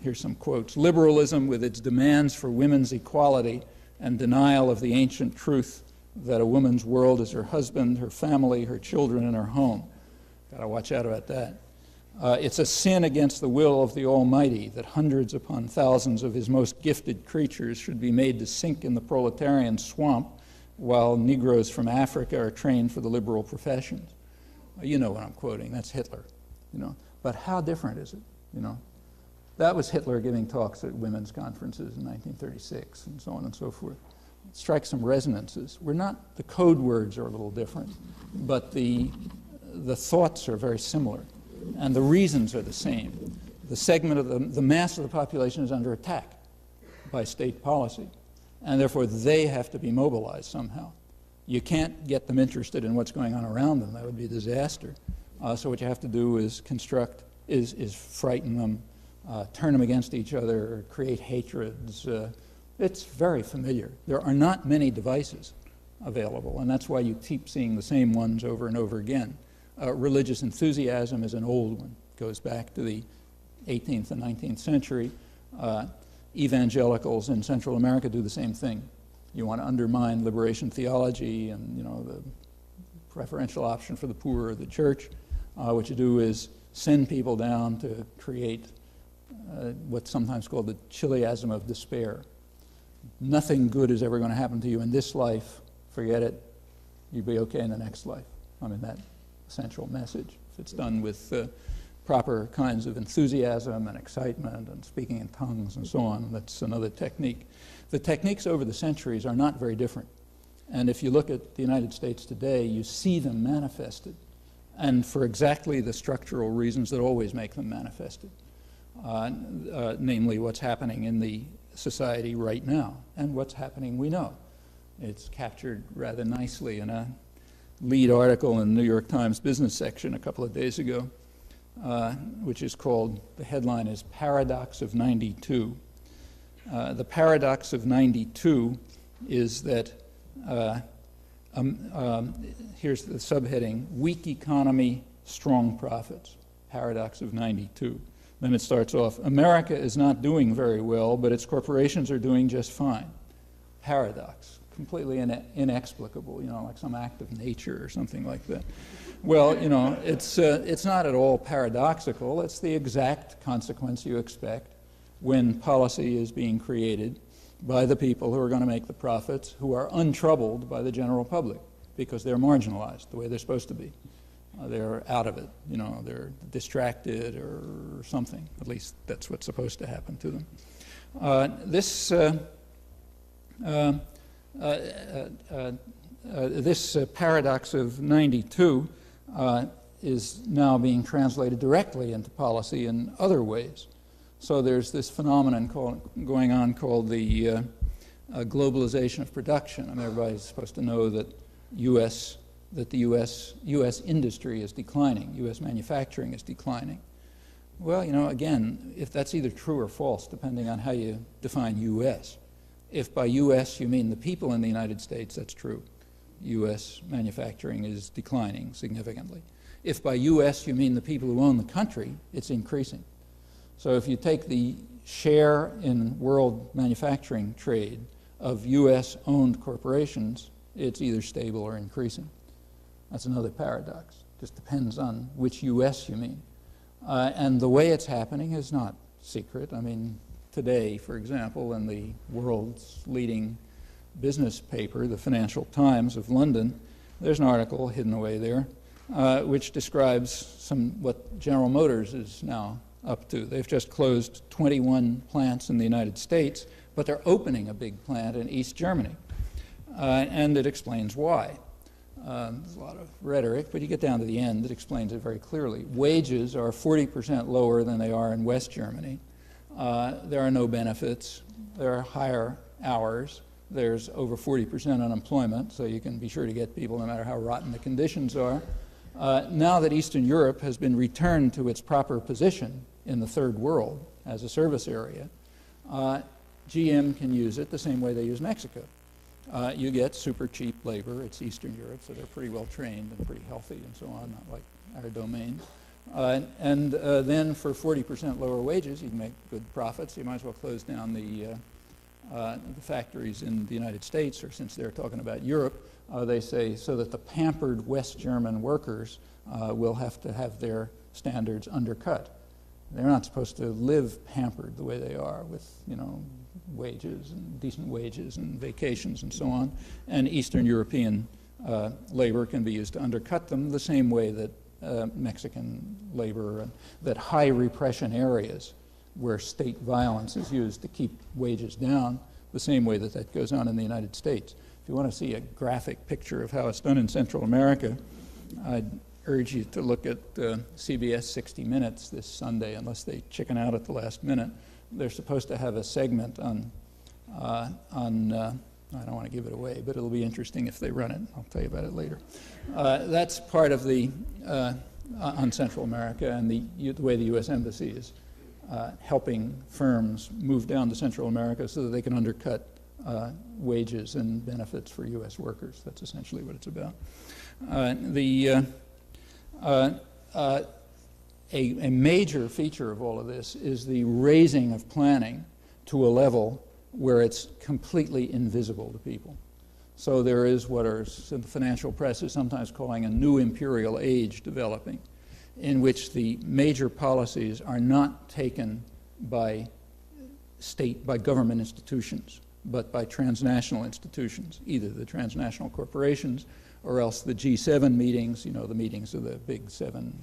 Here's some quotes. Liberalism, with its demands for women's equality and denial of the ancient truth that a woman's world is her husband, her family, her children, and her home. Got to watch out about that. It's a sin against the will of the Almighty that hundreds upon thousands of his most gifted creatures should be made to sink in the proletarian swamp while Negroes from Africa are trained for the liberal professions. You know what I'm quoting, that's Hitler, But how different is it, That was Hitler giving talks at women's conferences in 1936 and so on and so forth. It strikes some resonances. The code words are a little different, but the thoughts are very similar, and the reasons are the same. The segment of the mass of the population is under attack by state policy, and therefore they have to be mobilized somehow. You can't get them interested in what's going on around them. That would be a disaster. So what you have to do is is frighten them, turn them against each other, create hatreds. It's very familiar. There are not many devices available, and that's why you keep seeing the same ones over and over again. Religious enthusiasm is an old one. It goes back to the 18th and 19th century. Evangelicals in Central America do the same thing. You want to undermine liberation theology and the preferential option for the poor or the church. What you do is send people down to create what's sometimes called the Chileism of despair. Nothing good is ever going to happen to you in this life. Forget it. You'll be okay in the next life. That essential message. If it's done with proper kinds of enthusiasm and excitement and speaking in tongues and so on, that's another technique. The techniques over the centuries are not very different. And if you look at the United States today, you see them manifested, and for exactly the structural reasons that always make them manifested, namely what's happening in the society right now. And what's happening we know. It's captured rather nicely in a lead article in the New York Times business section a couple of days ago, which is called, the headline is Paradox of 92. The paradox of 92 is that, here's the subheading, weak economy, strong profits. Paradox of 92. Then it starts off, America is not doing very well, but its corporations are doing just fine. Paradox, completely inexplicable, like some act of nature or something like that. Well, it's not at all paradoxical. It's the exact consequence you expect when policy is being created by the people who are going to make the profits, who are untroubled by the general public because they're marginalized the way they're supposed to be. They're out of it, they're distracted or something. At least that's what's supposed to happen to them. This paradox of 92 is now being translated directly into policy in other ways. So there's this phenomenon going on called the globalization of production. Everybody's supposed to know that the U.S. industry is declining, U.S. manufacturing is declining. Well, again, if that's either true or false, depending on how you define U.S. If by U.S. you mean the people in the United States, that's true. U.S. manufacturing is declining significantly. If by U.S. you mean the people who own the country, it's increasing. So if you take the share in world manufacturing trade of U.S.-owned corporations, it's either stable or increasing. That's another paradox. Just depends on which U.S. you mean. And the way it's happening is not secret. Today, for example, in the world's leading business paper, the Financial Times of London, there's an article hidden away there, which describes what General Motors is now up to. They've just closed 21 plants in the United States, but they're opening a big plant in East Germany. And it explains why. There's a lot of rhetoric, but you get down to the end, it explains it very clearly. Wages are 40% lower than they are in West Germany. There are no benefits. There are higher hours. There's over 40% unemployment, so you can be sure to get people no matter how rotten the conditions are. Now that Eastern Europe has been returned to its proper position in the third world as a service area, GM can use it the same way they use Mexico. You get super cheap labor. It's Eastern Europe, so they're pretty well trained and pretty healthy and so on, not like our domain. And then for 40% lower wages, you can make good profits. You might as well close down the factories in the United States, or since they're talking about Europe, they say so that the pampered West German workers will have to have their standards undercut. They're not supposed to live pampered the way they are with, wages and decent wages and vacations and so on. And Eastern European labor can be used to undercut them the same way that Mexican labor, and that high repression areas where state violence is used to keep wages down, the same way that that goes on in the United States. If you want to see a graphic picture of how it's done in Central America, I'd urge you to look at CBS 60 Minutes this Sunday, unless they chicken out at the last minute. They're supposed to have a segment on I don't want to give it away, but it'll be interesting if they run it. I'll tell you about it later. That's part of the, on Central America, and the way the U.S. Embassy is helping firms move down to Central America so that they can undercut wages and benefits for U.S. workers. That's essentially what it's about. A major feature of all of this is the raising of planning to a level where it's completely invisible to people. So there is what the financial press is sometimes calling a new imperial age developing, in which the major policies are not taken by government institutions, but by transnational institutions, either the transnational corporations or else the G7 meetings, the meetings of the big 7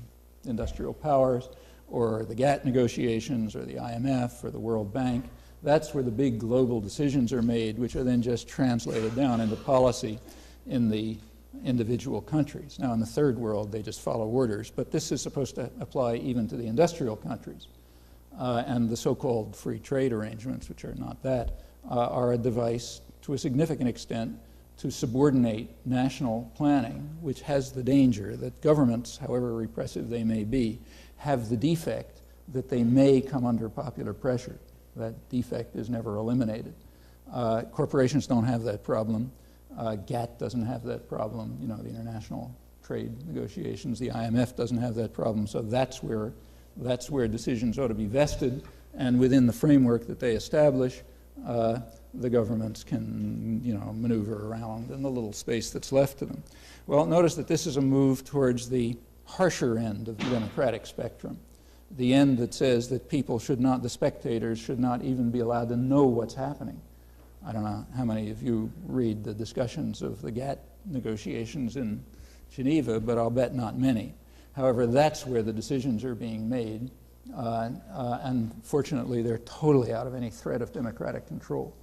industrial powers, or the GATT negotiations, or the IMF, or the World Bank. That's where the big global decisions are made, which are then just translated down into policy in the individual countries. Now, in the third world, they just follow orders, but this is supposed to apply even to the industrial countries. And the so-called free trade arrangements, which are not that, are a device, to a significant extent, to subordinate national planning, which has the danger that governments, however repressive they may be, have the defect that they may come under popular pressure. That defect is never eliminated. Corporations don't have that problem. GATT doesn't have that problem. The international trade negotiations, the IMF doesn't have that problem. So that's where decisions ought to be vested, and within the framework that they establish, the governments can, maneuver around in the little space that's left to them. Well, notice that this is a move towards the harsher end of the democratic spectrum. The end that says that people should not, the spectators should not even be allowed to know what's happening. I don't know how many of you read the discussions of the GATT negotiations in Geneva, but I'll bet not many. However, that's where the decisions are being made, and fortunately they're totally out of any threat of democratic control.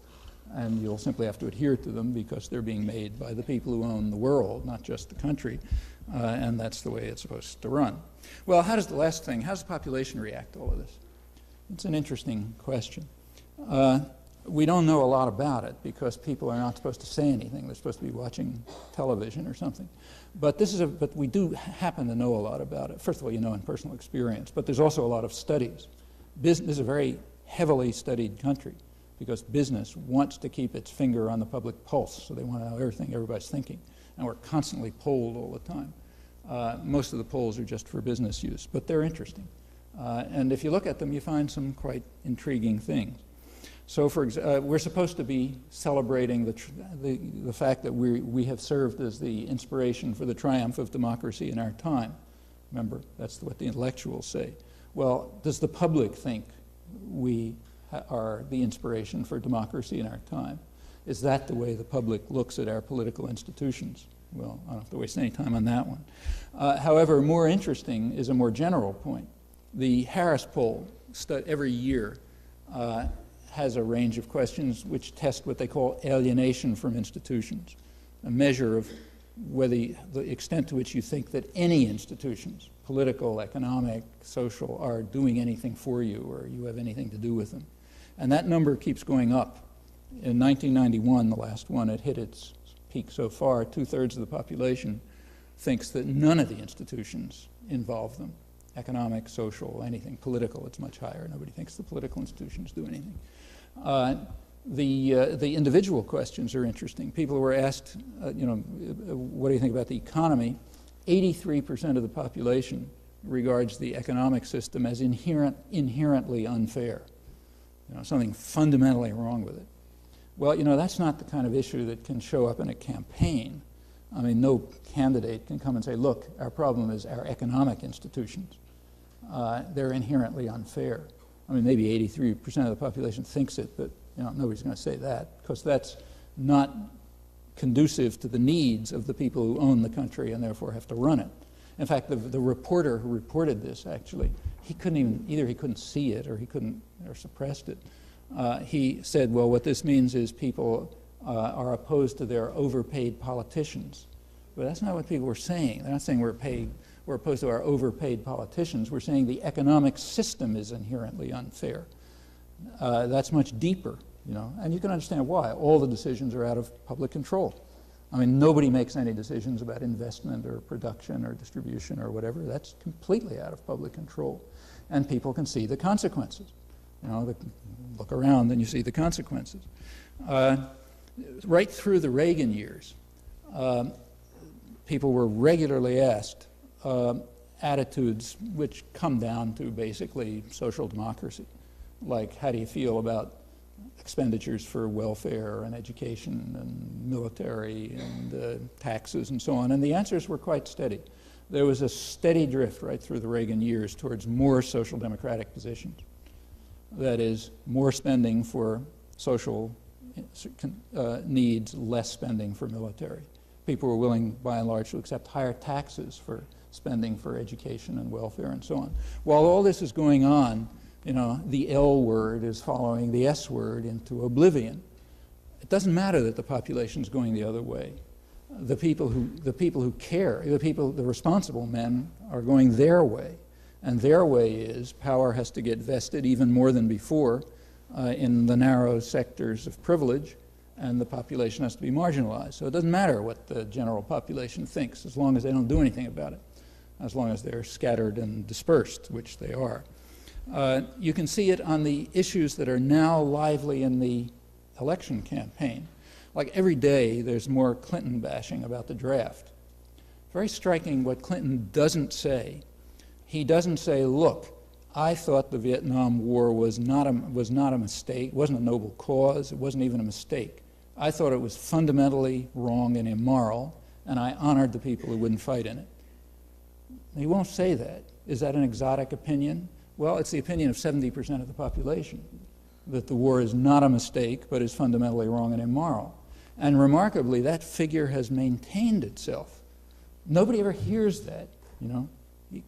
And you'll simply have to adhere to them because they're being made by the people who own the world, not just the country, and that's the way it's supposed to run. Well, how does the population react to all of this? It's an interesting question. We don't know a lot about it because people are not supposed to say anything. They're supposed to be watching television or something. But we do happen to know a lot about it. First of all, in personal experience, but there's also a lot of studies. This is a very heavily studied country because business wants to keep its finger on the public pulse, so they want to know everything everybody's thinking. And we're constantly polled all the time. Most of the polls are just for business use, but they're interesting. And if you look at them, you find some quite intriguing things. So, we're supposed to be celebrating the fact that we have served as the inspiration for the triumph of democracy in our time. Remember, that's what the intellectuals say. Well, does the public think we are the inspiration for democracy in our time? Is that the way the public looks at our political institutions? Well, I don't have to waste any time on that one. However, more interesting is a more general point. The Harris poll every year has a range of questions which test what they call alienation from institutions, a measure of whether the extent to which you think that any institutions, political, economic, social, are doing anything for you or you have anything to do with them. And that number keeps going up. In 1991, the last one, it hit its peak so far. 2/3 of the population thinks that none of the institutions involve them. Economic, social, anything. Political, it's much higher. Nobody thinks the political institutions do anything. The individual questions are interesting. People were asked, what do you think about the economy? 83% of the population regards the economic system as inherently unfair. Something fundamentally wrong with it. Well, that's not the kind of issue that can show up in a campaign. I mean, no candidate can come and say, look, our problem is our economic institutions. They're inherently unfair. I mean, maybe 83% of the population thinks it, but nobody's going to say that because that's not conducive to the needs of the people who own the country and therefore have to run it. In fact, the reporter who reported this, actually, he couldn't see it or or suppressed it. He said, well, what this means is people are opposed to their overpaid politicians. But that's not what people were saying. They're not saying we're opposed to our overpaid politicians. We're saying the economic system is inherently unfair. That's much deeper, and you can understand why. All the decisions are out of public control. I mean, nobody makes any decisions about investment or production or distribution or whatever. That's completely out of public control. And people can see the consequences. Look around and you see the consequences. Right through the Reagan years, people were regularly asked attitudes which come down to basically social democracy, like how do you feel about expenditures for welfare and education and military and taxes and so on, and the answers were quite steady. There was a steady drift right through the Reagan years towards more social democratic positions. That is, more spending for social needs, less spending for military. People were willing, by and large, to accept higher taxes for spending for education and welfare and so on. While all this is going on, the L word is following the S word into oblivion. It doesn't matter that the population is going the other way. The people who care, the responsible men, are going their way. And their way is power has to get vested even more than before in the narrow sectors of privilege, and the population has to be marginalized. So it doesn't matter what the general population thinks, as long as they don't do anything about it, as long as they're scattered and dispersed, which they are. You can see it on the issues that are now lively in the election campaign. Like every day, there's more Clinton bashing about the draft. Very striking what Clinton doesn't say. He doesn't say, look, I thought the Vietnam War was not a mistake, it wasn't a noble cause, it wasn't even a mistake. I thought it was fundamentally wrong and immoral, and I honored the people who wouldn't fight in it. He won't say that. Is that an exotic opinion? Well, it's the opinion of 70% of the population, that the war is not a mistake, but is fundamentally wrong and immoral. And remarkably, that figure has maintained itself. Nobody ever hears that,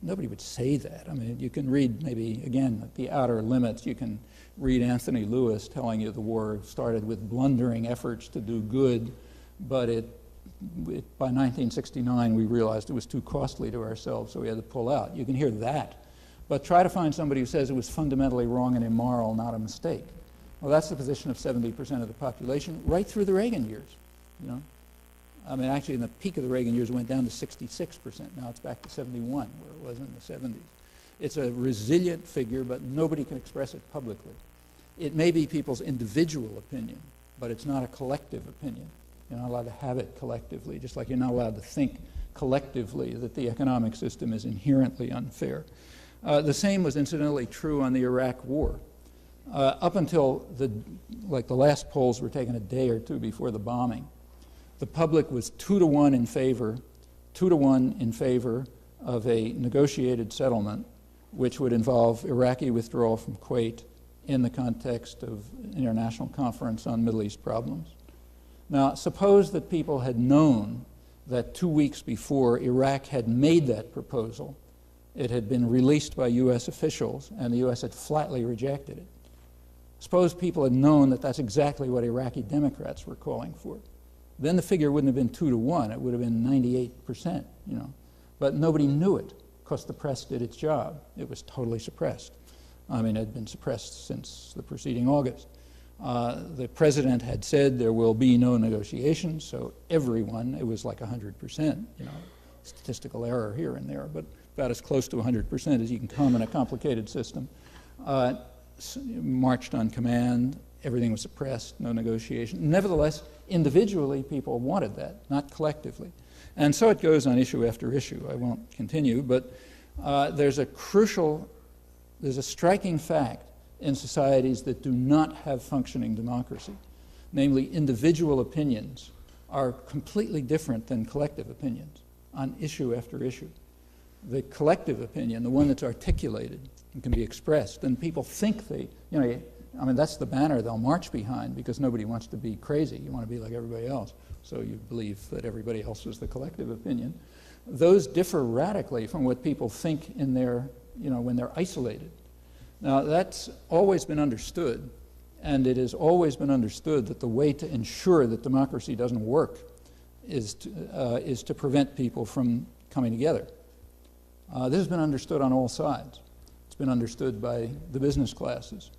Nobody would say that. I mean, you can read maybe, again, The Outer Limits. You can read Anthony Lewis telling you the war started with blundering efforts to do good, but by 1969 we realized it was too costly to ourselves, so we had to pull out. You can hear that. But try to find somebody who says it was fundamentally wrong and immoral, not a mistake. Well, that's the position of 70% of the population right through the Reagan years, I mean, actually, in the peak of the Reagan years, it went down to 66%. Now it's back to 71, where it was in the 70s. It's a resilient figure, but nobody can express it publicly. It may be people's individual opinion, but it's not a collective opinion. You're not allowed to have it collectively, just like you're not allowed to think collectively that the economic system is inherently unfair. The same was incidentally true on the Iraq War. Up until the last polls were taken a day or two before the bombing, the public was 2-to-1 in favor, 2-to-1 in favor of a negotiated settlement, which would involve Iraqi withdrawal from Kuwait in the context of international conference on Middle East problems. Now, suppose that people had known that 2 weeks before Iraq had made that proposal, it had been released by U.S. officials, and the U.S. had flatly rejected it. Suppose people had known that that's exactly what Iraqi Democrats were calling for. Then the figure wouldn't have been 2-to-1, it would have been 98%, But nobody knew it, because the press did its job. It was totally suppressed. I mean, it had been suppressed since the preceding August. The president had said there will be no negotiations, so everyone, it was like 100%, statistical error here and there, but about as close to 100% as you can come in a complicated system, marched on command. Everything was suppressed, no negotiation. Nevertheless, individually, people wanted that, not collectively. And so it goes on issue after issue. I won't continue, but there's a striking fact in societies that do not have functioning democracy. Namely, individual opinions are completely different than collective opinions on issue after issue. The collective opinion, the one that's articulated and can be expressed, and people think that's the banner they'll march behind because nobody wants to be crazy. You want to be like everybody else. So you believe that everybody else is the collective opinion. those differ radically from what people think in their, when they're isolated. Now, that's always been understood, and it has always been understood that the way to ensure that democracy doesn't work is to prevent people from coming together. This has been understood on all sides. It's been understood by the business classes.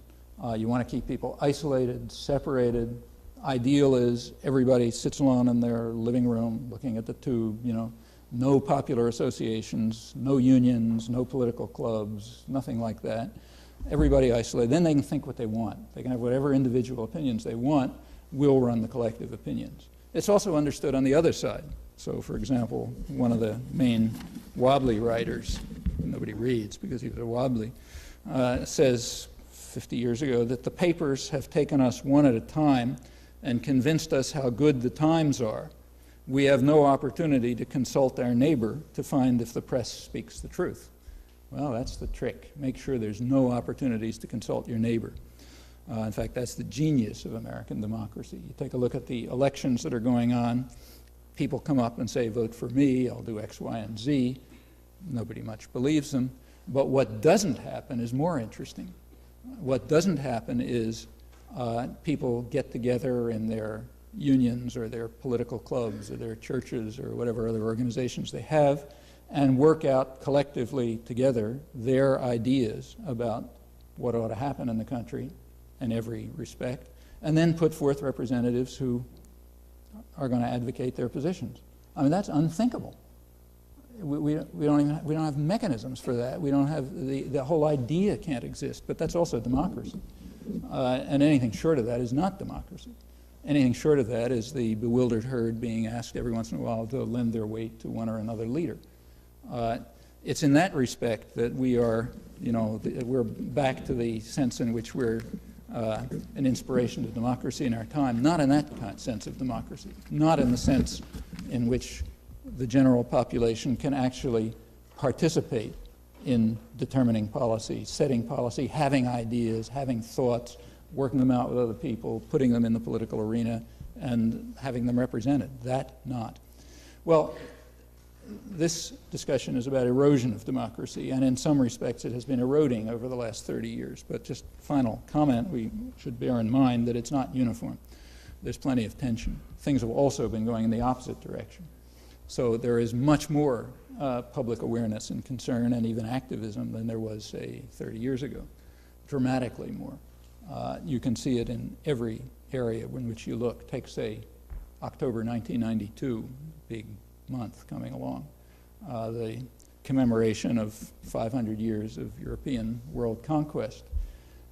You want to keep people isolated, separated. Ideal is everybody sits alone in their living room looking at the tube, no popular associations, no unions, no political clubs, nothing like that. Everybody isolated. Then they can think what they want. They can have whatever individual opinions they want. We'll run the collective opinions. It's also understood on the other side. So, for example, one of the main Wobbly writers, nobody reads because he was a Wobbly, says 50 years ago that the papers have taken us one at a time and convinced us how good the times are. We have no opportunity to consult our neighbor to find if the press speaks the truth. Well, that's the trick. Make sure there's no opportunities to consult your neighbor. In fact, that's the genius of American democracy. You take a look at the elections that are going on. People come up and say, vote for me, I'll do X, Y, and Z. Nobody much believes them. But what doesn't happen is more interesting. What doesn't happen is people get together in their unions or their political clubs or their churches or whatever other organizations they have and work out collectively together their ideas about what ought to happen in the country in every respect, and then put forth representatives who are going to advocate their positions. I mean, that's unthinkable. We don't have mechanisms for that. We don't have the whole idea can't exist, but that's also democracy. And anything short of that is not democracy. Anything short of that is the bewildered herd being asked every once in a while to lend their weight to one or another leader. It's in that respect that we are, we're back to the sense in which we're an inspiration to democracy in our time, not in that kind of sense of democracy, not in the sense in which the general population can actually participate in determining policy, setting policy, having ideas, having thoughts, working them out with other people, putting them in the political arena, and having them represented. That not. Well, this discussion is about erosion of democracy, and in some respects it has been eroding over the last 30 years. But just final comment, we should bear in mind that it's not uniform. There's plenty of tension. Things have also been going in the opposite direction. So there is much more public awareness and concern and even activism than there was, say, 30 years ago, dramatically more. You can see it in every area in which you look. Take, say, October 1992, big month coming along, the commemoration of 500 years of European world conquest.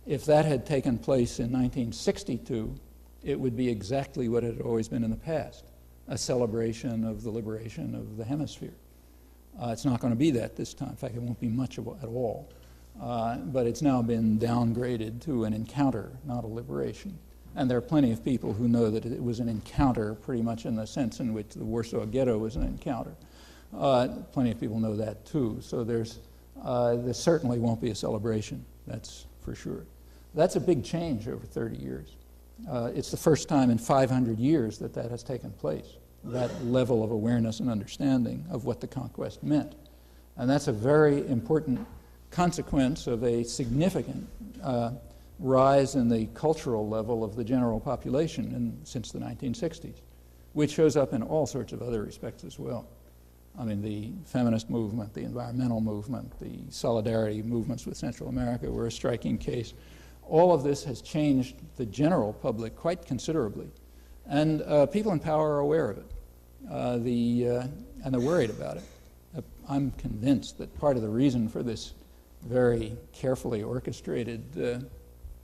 If that had taken place in 1962, it would be exactly what it had always been in the past, a celebration of the liberation of the hemisphere. It's not going to be that this time. In fact, it won't be much of at all. But it's now been downgraded to an encounter, not a liberation. And there are plenty of people who know that it was an encounter pretty much in the sense in which the Warsaw Ghetto was an encounter. Plenty of people know that too. So there certainly won't be a celebration, that's for sure. That's a big change over 30 years. It's the first time in 500 years that that has taken place, that level of awareness and understanding of what the conquest meant. And that's a very important consequence of a significant rise in the cultural level of the general population since the 1960s, which shows up in all sorts of other respects as well. I mean, the feminist movement, the environmental movement, the solidarity movements with Central America were a striking case. All of this has changed the general public quite considerably, and people in power are aware of it, and they're worried about it. I'm convinced that part of the reason for this very carefully orchestrated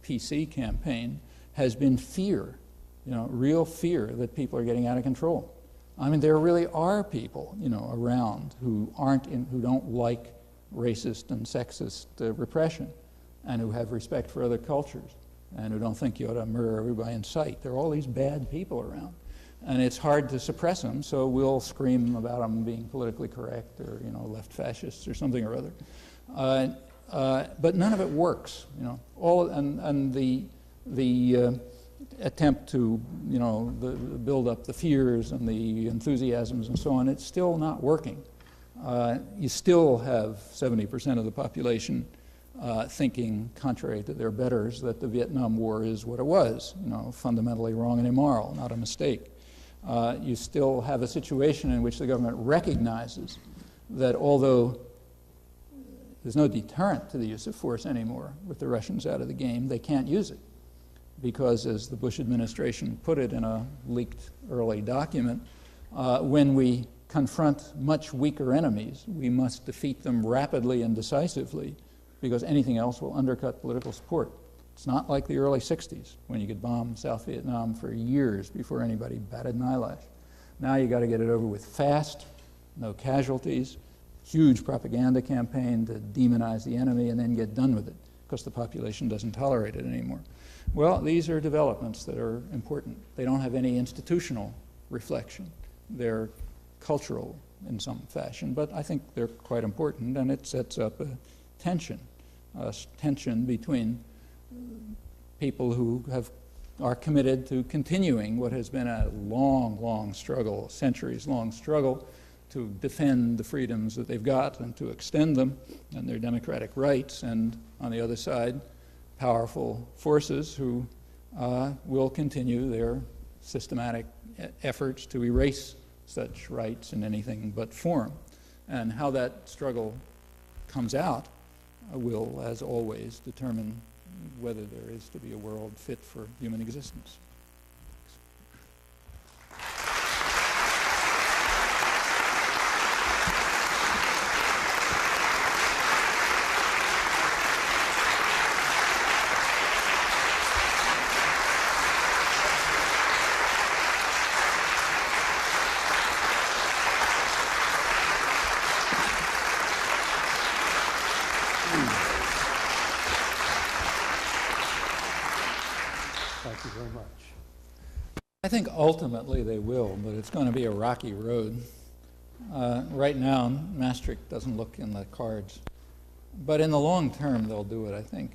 PC campaign has been fear, real fear that people are getting out of control. I mean, there really are people, around who who don't like racist and sexist repression, and who have respect for other cultures, and who don't think you ought to murder everybody in sight. There are all these bad people around, and it's hard to suppress them. So we'll scream about them being politically correct, or left fascists or something or other. But none of it works, and the attempt to, build up the fears and the enthusiasms and so on, it's still not working. you still have 70% of the population thinking, contrary to their betters, that the Vietnam War is what it was, fundamentally wrong and immoral, not a mistake. You still have a situation in which the government recognizes that although there's no deterrent to the use of force anymore with the Russians out of the game, they can't use it. Because, as the Bush administration put it in a leaked early document, when we confront much weaker enemies, we must defeat them rapidly and decisively, because anything else will undercut political support. It's not like the early 60s, when you could bomb South Vietnam for years before anybody batted an eyelash. Now you got to get it over with fast, no casualties, huge propaganda campaign to demonize the enemy, and then get done with it, because the population doesn't tolerate it anymore. Well, these are developments that are important. They don't have any institutional reflection. They're cultural in some fashion, but I think they're quite important, and it sets up a tension between people who are committed to continuing what has been a long, long struggle, centuries-long struggle, to defend the freedoms that they've got and to extend them and their democratic rights, and on the other side, powerful forces who will continue their systematic efforts to erase such rights in anything but form. And how that struggle comes out will, as always, determine whether there is to be a world fit for human existence. Thank you very much. I think ultimately they will, but it's going to be a rocky road. Right now, Maastricht doesn't look in the cards. But in the long term, they'll do it, I think,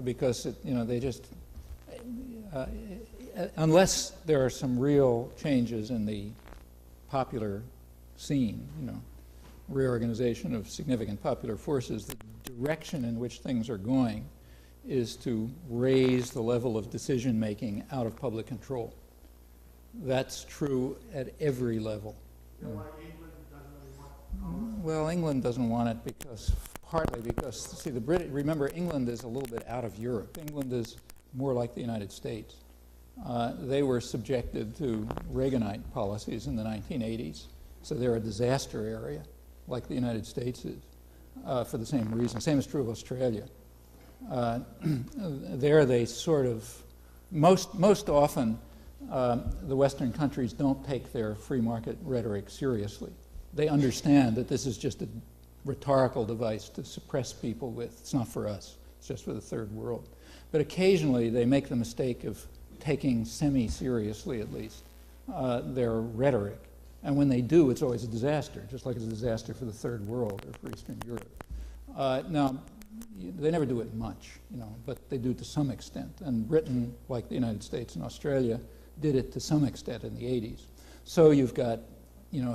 because they just, unless there are some real changes in the popular scene, reorganization of significant popular forces, the direction in which things are going is to raise the level of decision-making out of public control. That's true at every level. Why England doesn't really want Well, England doesn't want it partly because, see, the British, remember, England is a little bit out of Europe. England is more like the United States. They were subjected to Reaganite policies in the 1980s, so they're a disaster area, like the United States is, for the same reason. Same is true of Australia. There they sort of, most often, the Western countries don't take their free market rhetoric seriously. They understand that this is just a rhetorical device to suppress people with. It's not for us. It's just for the third world. But occasionally they make the mistake of taking semi-seriously, at least, their rhetoric. And when they do, it's always a disaster, just like it's a disaster for the third world or for Eastern Europe. Now, they never do it much, but they do to some extent. And Britain, like the United States and Australia, did it to some extent in the 80s. So you've got,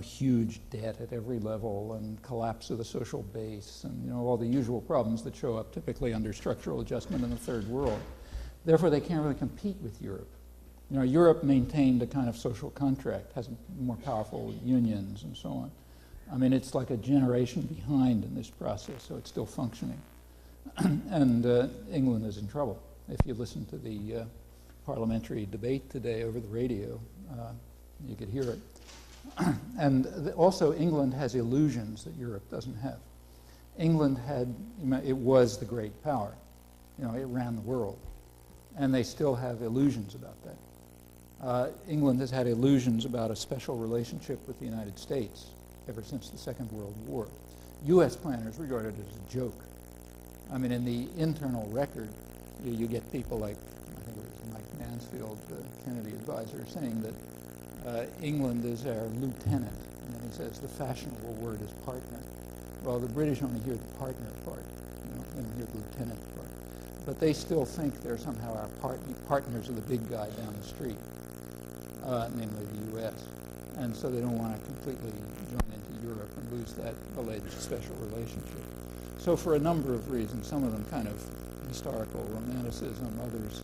huge debt at every level and collapse of the social base and, all the usual problems that show up typically under structural adjustment in the third world. Therefore, they can't really compete with Europe. Europe maintained a kind of social contract, has more powerful unions and so on. I mean, it's like a generation behind in this process, so it's still functioning. And England is in trouble. If you listen to the parliamentary debate today over the radio, you could hear it. And also England has illusions that Europe doesn't have. England it was the great power. It ran the world. And they still have illusions about that. England has had illusions about a special relationship with the United States ever since the Second World War. U.S. planners regard it as a joke. I mean, in the internal record, you get people like, I think it was Mike Mansfield, the Kennedy advisor, saying that England is our lieutenant. And then he says the fashionable word is partner. Well, the British only hear the partner part, they don't hear the lieutenant part. But they still think they're somehow our partners of the big guy down the street, namely the U.S. and so they don't want to completely join into Europe and lose that alleged special relationship. So for a number of reasons, some of them kind of historical romanticism, others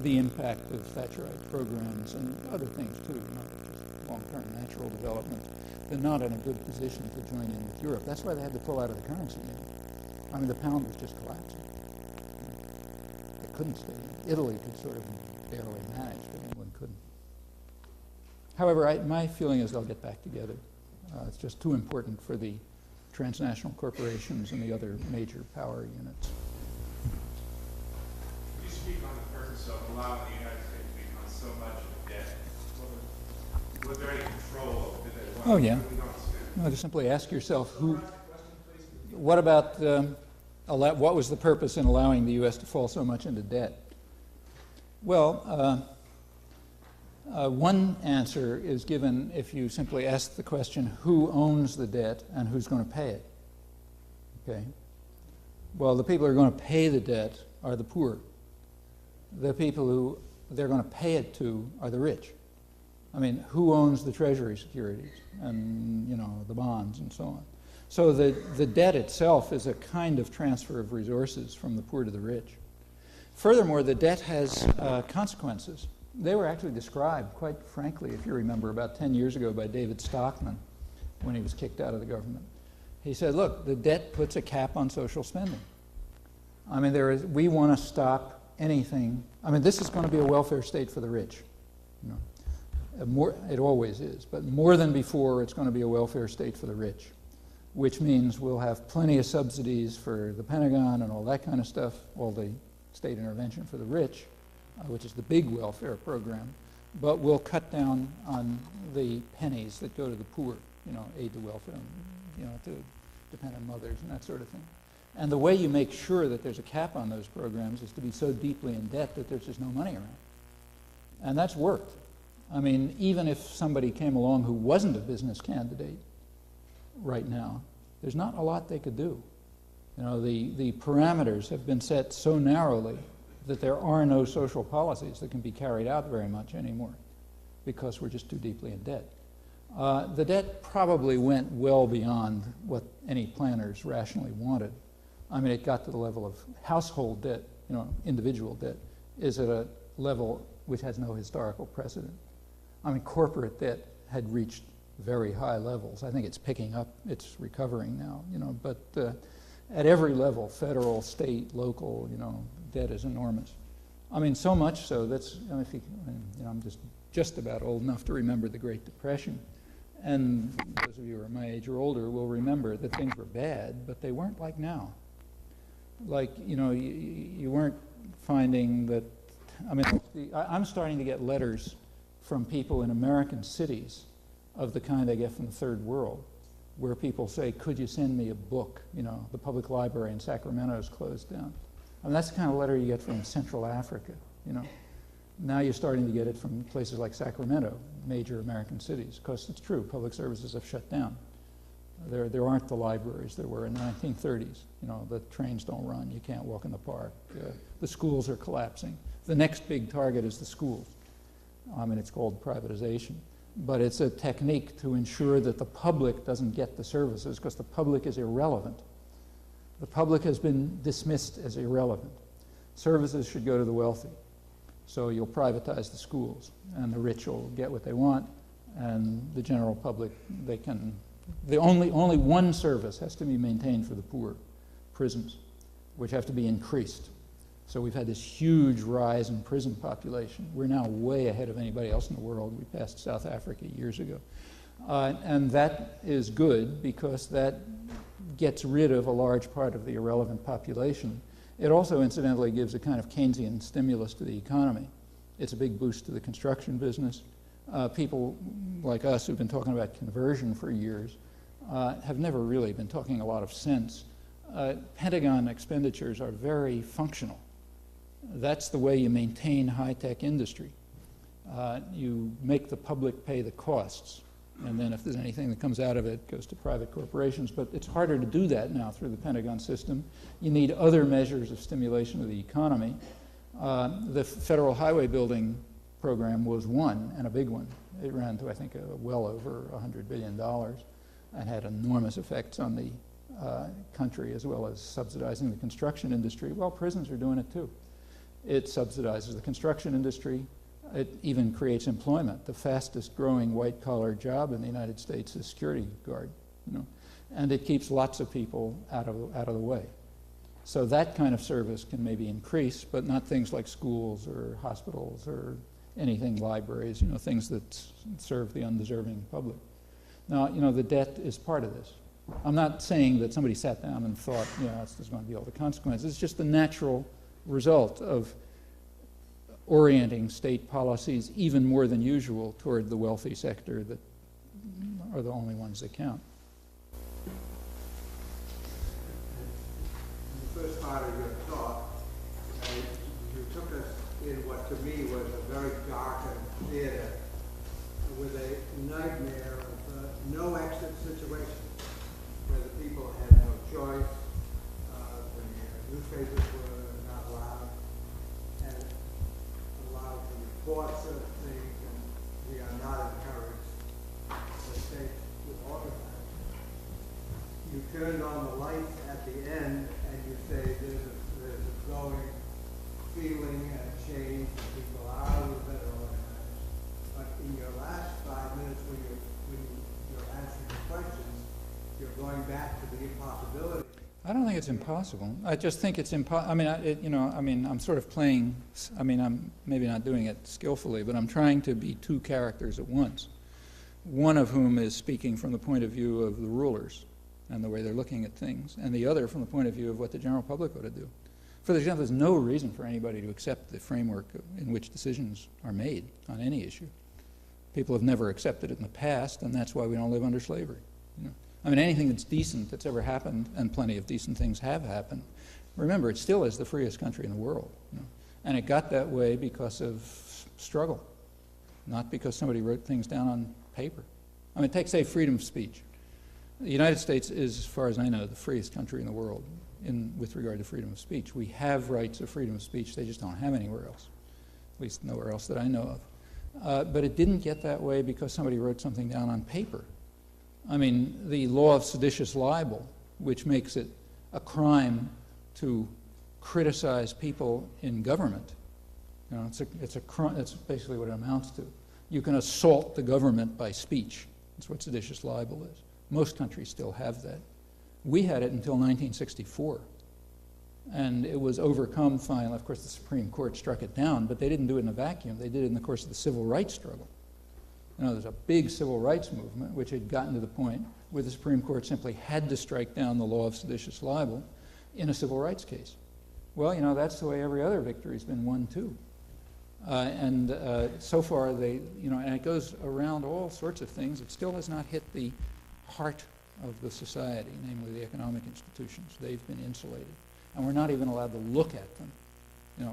the impact of Thatcherite programs and other things too, just long-term natural development. They're not in a good position to join in with Europe. That's why they had to pull out of the currency union. I mean, the pound was just collapsing. They couldn't stay in. Italy could sort of barely manage, but England couldn't. However, my feeling is they'll get back together. It's just too important for the transnational corporations and the other major power units. Could you speak on the purpose of allowing the United States to become so much of a debt? Was there any control over it? Oh, yeah. No, just simply ask yourself what about, what was the purpose in allowing the U.S. to fall so much into debt? Well, one answer is given if you simply ask the question, who owns the debt and who's going to pay it? Okay. Well, the people who are going to pay the debt are the poor. The people who they're going to pay it to are the rich. I mean, who owns the treasury securities and, you know, the bonds and so on? So the debt itself is a kind of transfer of resources from the poor to the rich. Furthermore, the debt has consequences. They were actually described, quite frankly, if you remember, about 10 years ago by David Stockman when he was kicked out of the government. He said, look, the debt puts a cap on social spending. I mean, we want to stop anything. I mean, this is going to be a welfare state for the rich. You know, it always is, but more than before, it's going to be a welfare state for the rich, which means we'll have plenty of subsidies for the Pentagon and all that kind of stuff, all the state intervention for the rich, which is the big welfare program, but we'll cut down on the pennies that go to the poor, you know, aid to welfare, you know, to dependent mothers and that sort of thing. And the way you make sure that there's a cap on those programs is to be so deeply in debt that there's just no money around. And that's worked. I mean, even if somebody came along who wasn't a business candidate right now, there's not a lot they could do. You know, the parameters have been set so narrowly that there are no social policies that can be carried out very much anymore because we're just too deeply in debt. The debt probably went well beyond what any planners rationally wanted. I mean, it got to the level of household debt, you know, individual debt, is at a level which has no historical precedent. I mean, corporate debt had reached very high levels. I think it's picking up, it's recovering now, you know, but at every level, federal, state, local, you know, debt is enormous. I mean, so much so that's, you know, you know, I'm just about old enough to remember the Great Depression. And those of you who are my age or older will remember that things were bad, but they weren't like now. Like, you know, you weren't finding that, I mean, I'm starting to get letters from people in American cities of the kind I get from the third world, where people say, could you send me a book? You know, the public library in Sacramento is closed down. I mean, that's the kind of letter you get from Central Africa, you know. Now you're starting to get it from places like Sacramento, major American cities, because it's true, public services have shut down. There aren't the libraries there were in the 1930s. You know, the trains don't run, you can't walk in the park. The schools are collapsing. The next big target is the schools. I mean, it's called privatization. But it's a technique to ensure that the public doesn't get the services because the public is irrelevant. The public has been dismissed as irrelevant. Services should go to the wealthy. So you'll privatize the schools, and the rich will get what they want, and the general public, they can... only one service has to be maintained for the poor, prisons, which have to be increased. So we've had this huge rise in prison population. We're now way ahead of anybody else in the world. We passed South Africa years ago. And that is good because that gets rid of a large part of the irrelevant population. It also, incidentally, gives a kind of Keynesian stimulus to the economy. It's a big boost to the construction business. People like us who've been talking about conversion for years have never really been talking a lot of sense. Pentagon expenditures are very functional. That's the way you maintain high-tech industry. You make the public pay the costs, and then if there's anything that comes out of it, it goes to private corporations. But it's harder to do that now through the Pentagon system. You need other measures of stimulation of the economy. The federal highway building program was one, and a big one. It ran to, I think, well over $100 billion and had enormous effects on the country, as well as subsidizing the construction industry. Well, prisons are doing it too. It subsidizes the construction industry. It even creates employment. The fastest growing white-collar job in the United States is security guard, and it keeps lots of people out of the way. So that kind of service can maybe increase, but not things like schools or hospitals or anything, libraries, things that serve the undeserving public. Now, the debt is part of this. I'm not saying that somebody sat down and thought, this is going to be all the consequences. It's just the natural result of orienting state policies even more than usual toward the wealthy sector that are the only ones that count. In the first part of your talk, you took us in what to me was a very darkened theater with a nightmare of no exit situation, where the people had no choice, the newspapers were not allowed, and allowed to report certain things, and we are not encouraged the state to organize. You turned on the lights at the end, and you say there's a growing feeling and a change, and people are a little better organized. But in your last 5 minutes, when you're answering the questions, you're going back to the impossibility. I don't think it's impossible. I just think it's impossible. I'm sort of playing. I'm maybe not doing it skillfully, but I'm trying to be two characters at once. One of whom is speaking from the point of view of the rulers and the way they're looking at things, and the other from the point of view of what the general public ought to do. For example, there's no reason for anybody to accept the framework in which decisions are made on any issue. People have never accepted it in the past, and that's why we don't live under slavery. Anything that's decent that's ever happened, and plenty of decent things have happened, remember, it still is the freest country in the world. And it got that way because of struggle, not because somebody wrote things down on paper. Take, say, freedom of speech. The United States is, as far as I know, the freest country in the world with regard to freedom of speech. We have rights of freedom of speech, they just don't have anywhere else, at least nowhere else that I know of. But it didn't get that way because somebody wrote something down on paper. The law of seditious libel, which makes it a crime to criticize people in government, it's a crime. That's basically what it amounts to. You can assault the government by speech. That's what seditious libel is. Most countries still have that. We had it until 1964, and it was overcome finally. Of course, the Supreme Court struck it down, but they didn't do it in a vacuum. They did it in the course of the civil rights struggle. There's a big civil rights movement which had gotten to the point where the Supreme Court simply had to strike down the law of seditious libel in a civil rights case. Well, that's the way every other victory's been won too. So far, and it goes around all sorts of things. It still has not hit the heart of the society, namely the economic institutions. They've been insulated. And we're not even allowed to look at them.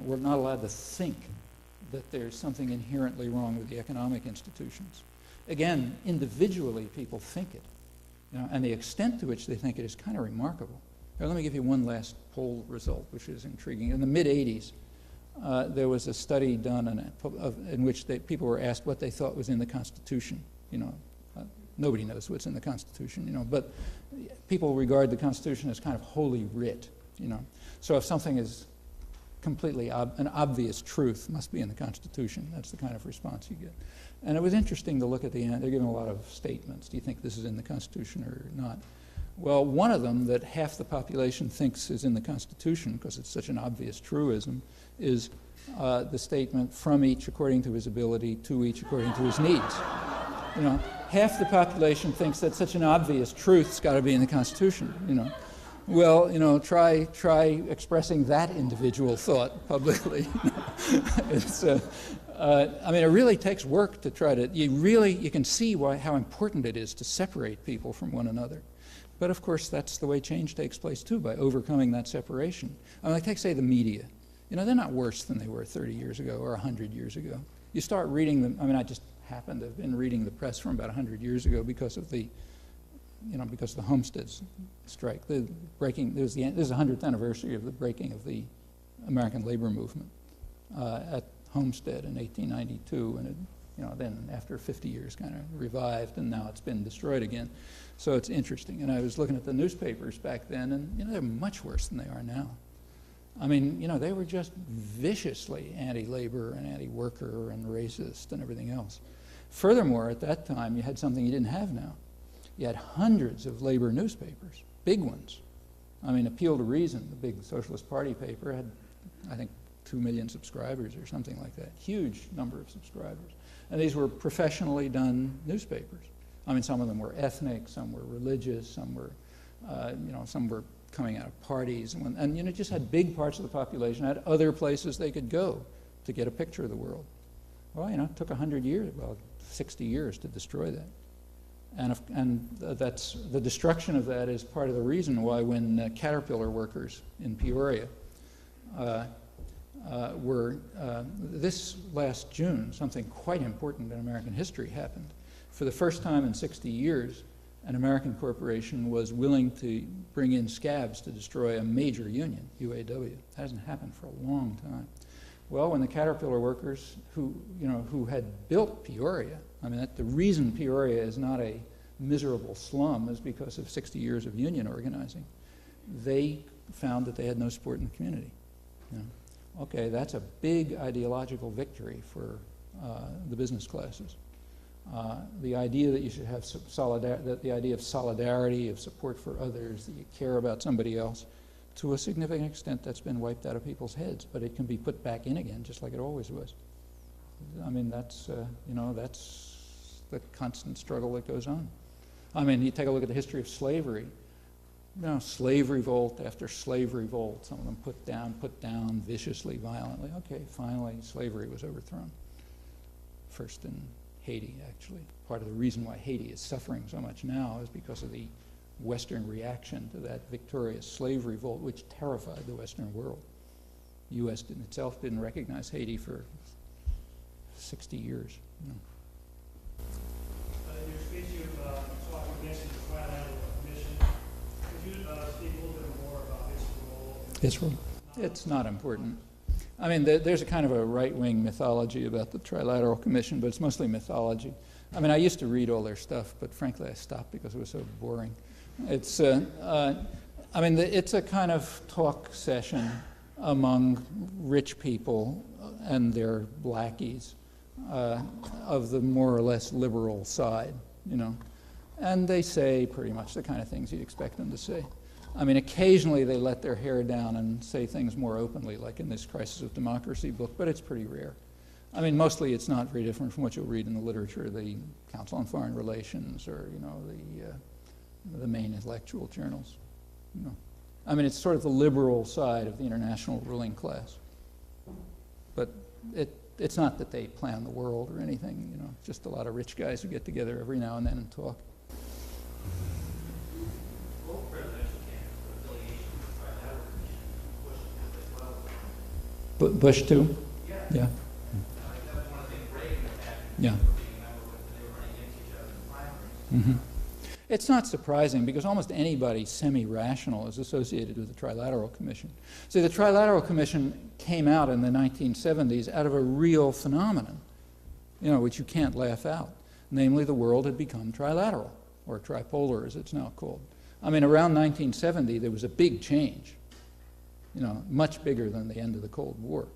We're not allowed to think that there's something inherently wrong with the economic institutions. Again, individually, people think it. And the extent to which they think it is kind of remarkable. Now, let me give you one last poll result, which is intriguing. In the mid-'80s, there was a study done in which people were asked what they thought was in the Constitution. Nobody knows what's in the Constitution, but people regard the Constitution as kind of holy writ, So if something is completely an obvious truth, must be in the Constitution, that's the kind of response you get. And it was interesting to look at the end. They're giving a lot of statements. Do you think this is in the Constitution or not? Well, one of them that half the population thinks is in the Constitution, because it's such an obvious truism, is the statement, from each according to his ability, to each according to his needs. Half the population thinks that such an obvious truth's got to be in the Constitution, Well, try expressing that individual thought publicly. It really takes work to try to, you can see how important it is to separate people from one another. But of course, that's the way change takes place too, by overcoming that separation. Take, say, the media. They're not worse than they were 30 years ago or 100 years ago. You start reading them, I just happened to have been reading the press from about 100 years ago because of the Homestead strike. This is the 100th anniversary of the breaking of the American labor movement at homestead in 1892, and it, then after 50 years kind of revived, and now it's been destroyed again. So it's interesting. And I was looking at the newspapers back then, and they're much worse than they are now. I mean, they were just viciously anti-labor and anti-worker and racist and everything else. Furthermore, at that time, you had something you didn't have now. You had hundreds of labor newspapers, big ones. I mean, Appeal to Reason, the big Socialist Party paper, had, I think, 2 million subscribers or something like that. Huge number of subscribers. And these were professionally done newspapers. I mean, some of them were ethnic, some were religious, some were, some were coming out of parties. And just had big parts of the population, had other places they could go to get a picture of the world. Well, it took 100 years, well, 60 years to destroy that. And that's, the destruction of that is part of the reason why when Caterpillar workers in Peoria this last June, something quite important in American history happened. For the first time in 60 years, an American corporation was willing to bring in scabs to destroy a major union, UAW. That hasn't happened for a long time. Well, when the Caterpillar workers who had built Peoria, I mean, the reason Peoria is not a miserable slum is because of 60 years of union organizing. They found that they had no support in the community. Okay, that's a big ideological victory for the business classes. The idea that you should have the idea of solidarity, of support for others, that you care about somebody else, to a significant extent that's been wiped out of people's heads, but it can be put back in again just like it always was. I mean, that's the constant struggle that goes on. I mean, you take a look at the history of slavery. Slave revolt after slave revolt, some of them put down viciously, violently. Okay, finally slavery was overthrown. First in Haiti, actually. Part of the reason why Haiti is suffering so much now is because of the Western reaction to that victorious slave revolt, which terrified the Western world. The U.S. itself didn't recognize Haiti for 60 years. In your speech, you mentioned the Trilateral Commission. Could you speak a little bit more about its role? Its role? It's not important. I mean, there's a kind of a right-wing mythology about the Trilateral Commission, but it's mostly mythology. I mean, I used to read all their stuff, but frankly I stopped because it was so boring. It's, I mean, it's a kind of talk session among rich people and their blackies of the more or less liberal side, And they say pretty much the kind of things you'd expect them to say. I mean, occasionally they let their hair down and say things more openly, like in this Crisis of Democracy book, but it's pretty rare. I mean, mostly it's not very different from what you'll read in the literature, the Council on Foreign Relations, or the main intellectual journals. I mean, it's sort of the liberal side of the international ruling class. But it's not that they plan the world or anything. Just a lot of rich guys who get together every now and then and talk. Bush too? Yeah. Yeah. Mm-hmm. It's not surprising because almost anybody semi-rational is associated with the Trilateral Commission. See, the Trilateral Commission came out in the 1970s out of a real phenomenon, which you can't laugh out. Namely, the world had become trilateral, or tripolar as it's now called. I mean, around 1970, there was a big change, much bigger than the end of the Cold War.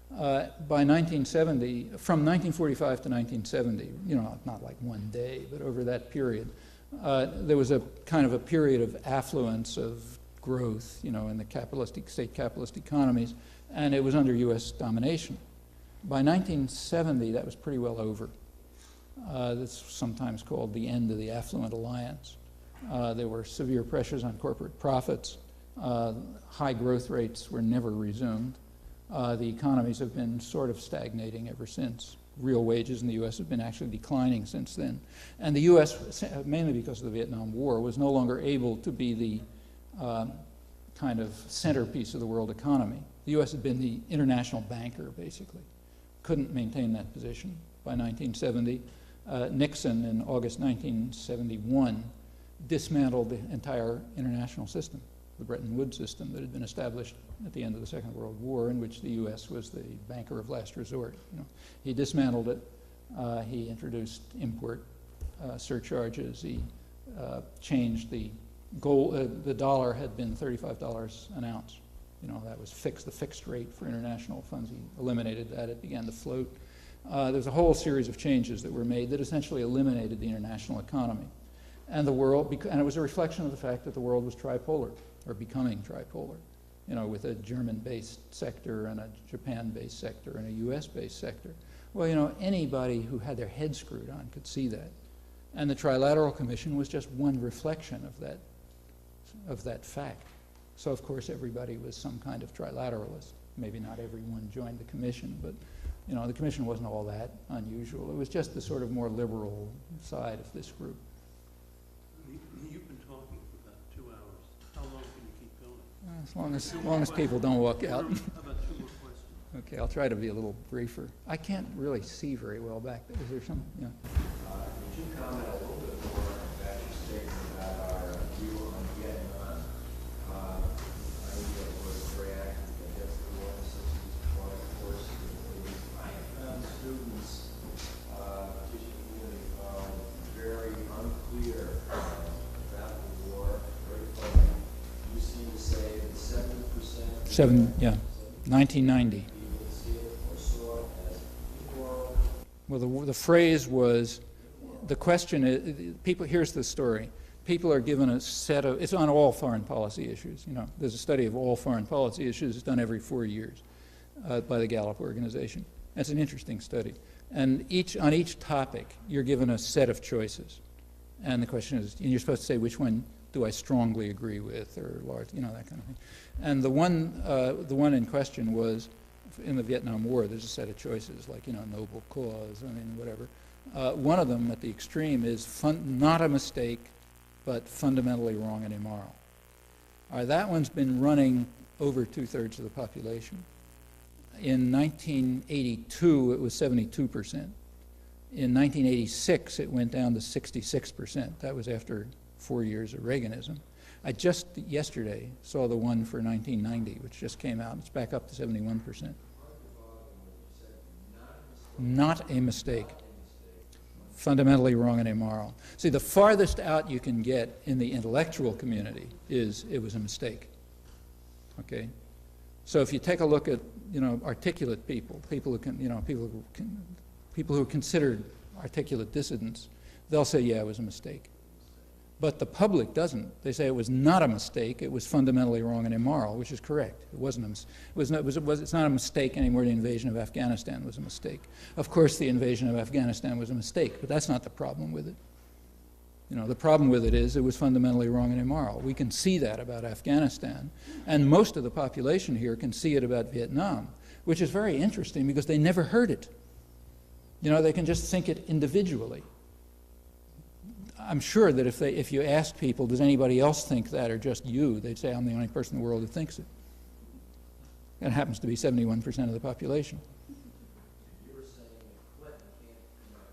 By 1970, from 1945 to 1970, not like one day, but over that period, there was a kind of a period of affluence, of growth, in the state capitalist economies, and it was under U.S. domination. By 1970, that was pretty well over. That's sometimes called the end of the affluent alliance. There were severe pressures on corporate profits. High growth rates were never resumed. The economies have been sort of stagnating ever since. Real wages in the U.S. have been actually declining since then. And the U.S., mainly because of the Vietnam War, was no longer able to be the kind of centerpiece of the world economy. The U.S. had been the international banker, basically. Couldn't maintain that position. By 1970, Nixon, in August 1971, dismantled the entire international system. the Bretton Woods system that had been established at the end of the Second World War, in which the U.S. was the banker of last resort. He dismantled it. He introduced import surcharges. He changed the gold. The dollar had been $35 an ounce. That was the fixed rate for international funds. He eliminated that. It began to float. There's a whole series of changes that were made that essentially eliminated the international economy. And the world, and it was a reflection of the fact that the world was tripolar, or becoming tripolar, with a German-based sector and a Japan-based sector and a U.S.-based sector. Well, anybody who had their head screwed on could see that. And the Trilateral Commission was just one reflection of that fact. So, of course, everybody was some kind of trilateralist. Maybe not everyone joined the commission, but the commission wasn't all that unusual. It was just the sort of more liberal side of this group. You've been talking for about 2 hours. How long can you keep going? As long as people don't walk out. How about 2 more questions? Okay, I'll try to be a little briefer. I can't really see very well back there. Is there some? Yeah. Would you comment a little bit more about your statement about our view on Vietnam? I think that was very active against the war in the 60s, but of course, I have found students, teaching community, very unclear about the war, very funny. You seem to say that 70%. 1990. Well, the phrase was, the question is, people, here's the story. People are given a set of, it's on all foreign policy issues. There's a study of all foreign policy issues. It's done every 4 years by the Gallup organization. That's an interesting study. And on each topic, you're given a set of choices. And the question is, and you're supposed to say which one do I strongly agree with, or large, that kind of thing. And the one in question was, in the Vietnam War, there's a set of choices, like, noble cause, whatever. One of them at the extreme is not a mistake, but fundamentally wrong and immoral. That one's been running over 2/3 of the population. In 1982, it was 72%. In 1986, it went down to 66%. That was after 4 years of Reaganism. I just yesterday saw the one for 1990, which just came out. It's back up to 71%. Not a mistake. Fundamentally wrong and immoral. See, the farthest out you can get in the intellectual community is it was a mistake. Okay? So if you take a look at, articulate people who are considered articulate dissidents, they'll say, yeah, it was a mistake. But the public doesn't. They say it was not a mistake. It was fundamentally wrong and immoral, which is correct. It wasn't. It's not a mistake anymore. The invasion of Afghanistan was a mistake. Of course, the invasion of Afghanistan was a mistake, but that's not the problem with it. The problem with it is it was fundamentally wrong and immoral. We can see that about Afghanistan, and most of the population here can see it about Vietnam, which is very interesting because they never heard it. They can just think it individually. I'm sure that if you asked people, does anybody else think that, or just you, they'd say, I'm the only person in the world who thinks it. And it happens to be 71% of the population. You were saying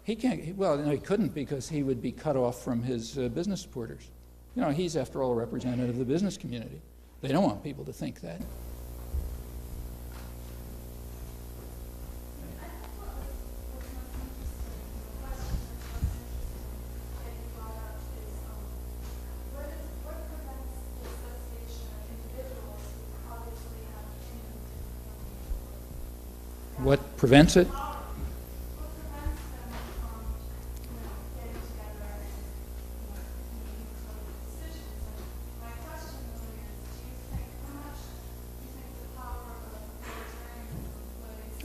He can't, well, no, he couldn't, because he would be cut off from his business supporters. He's, after all, a representative of the business community. They don't want people to think that. What prevents it?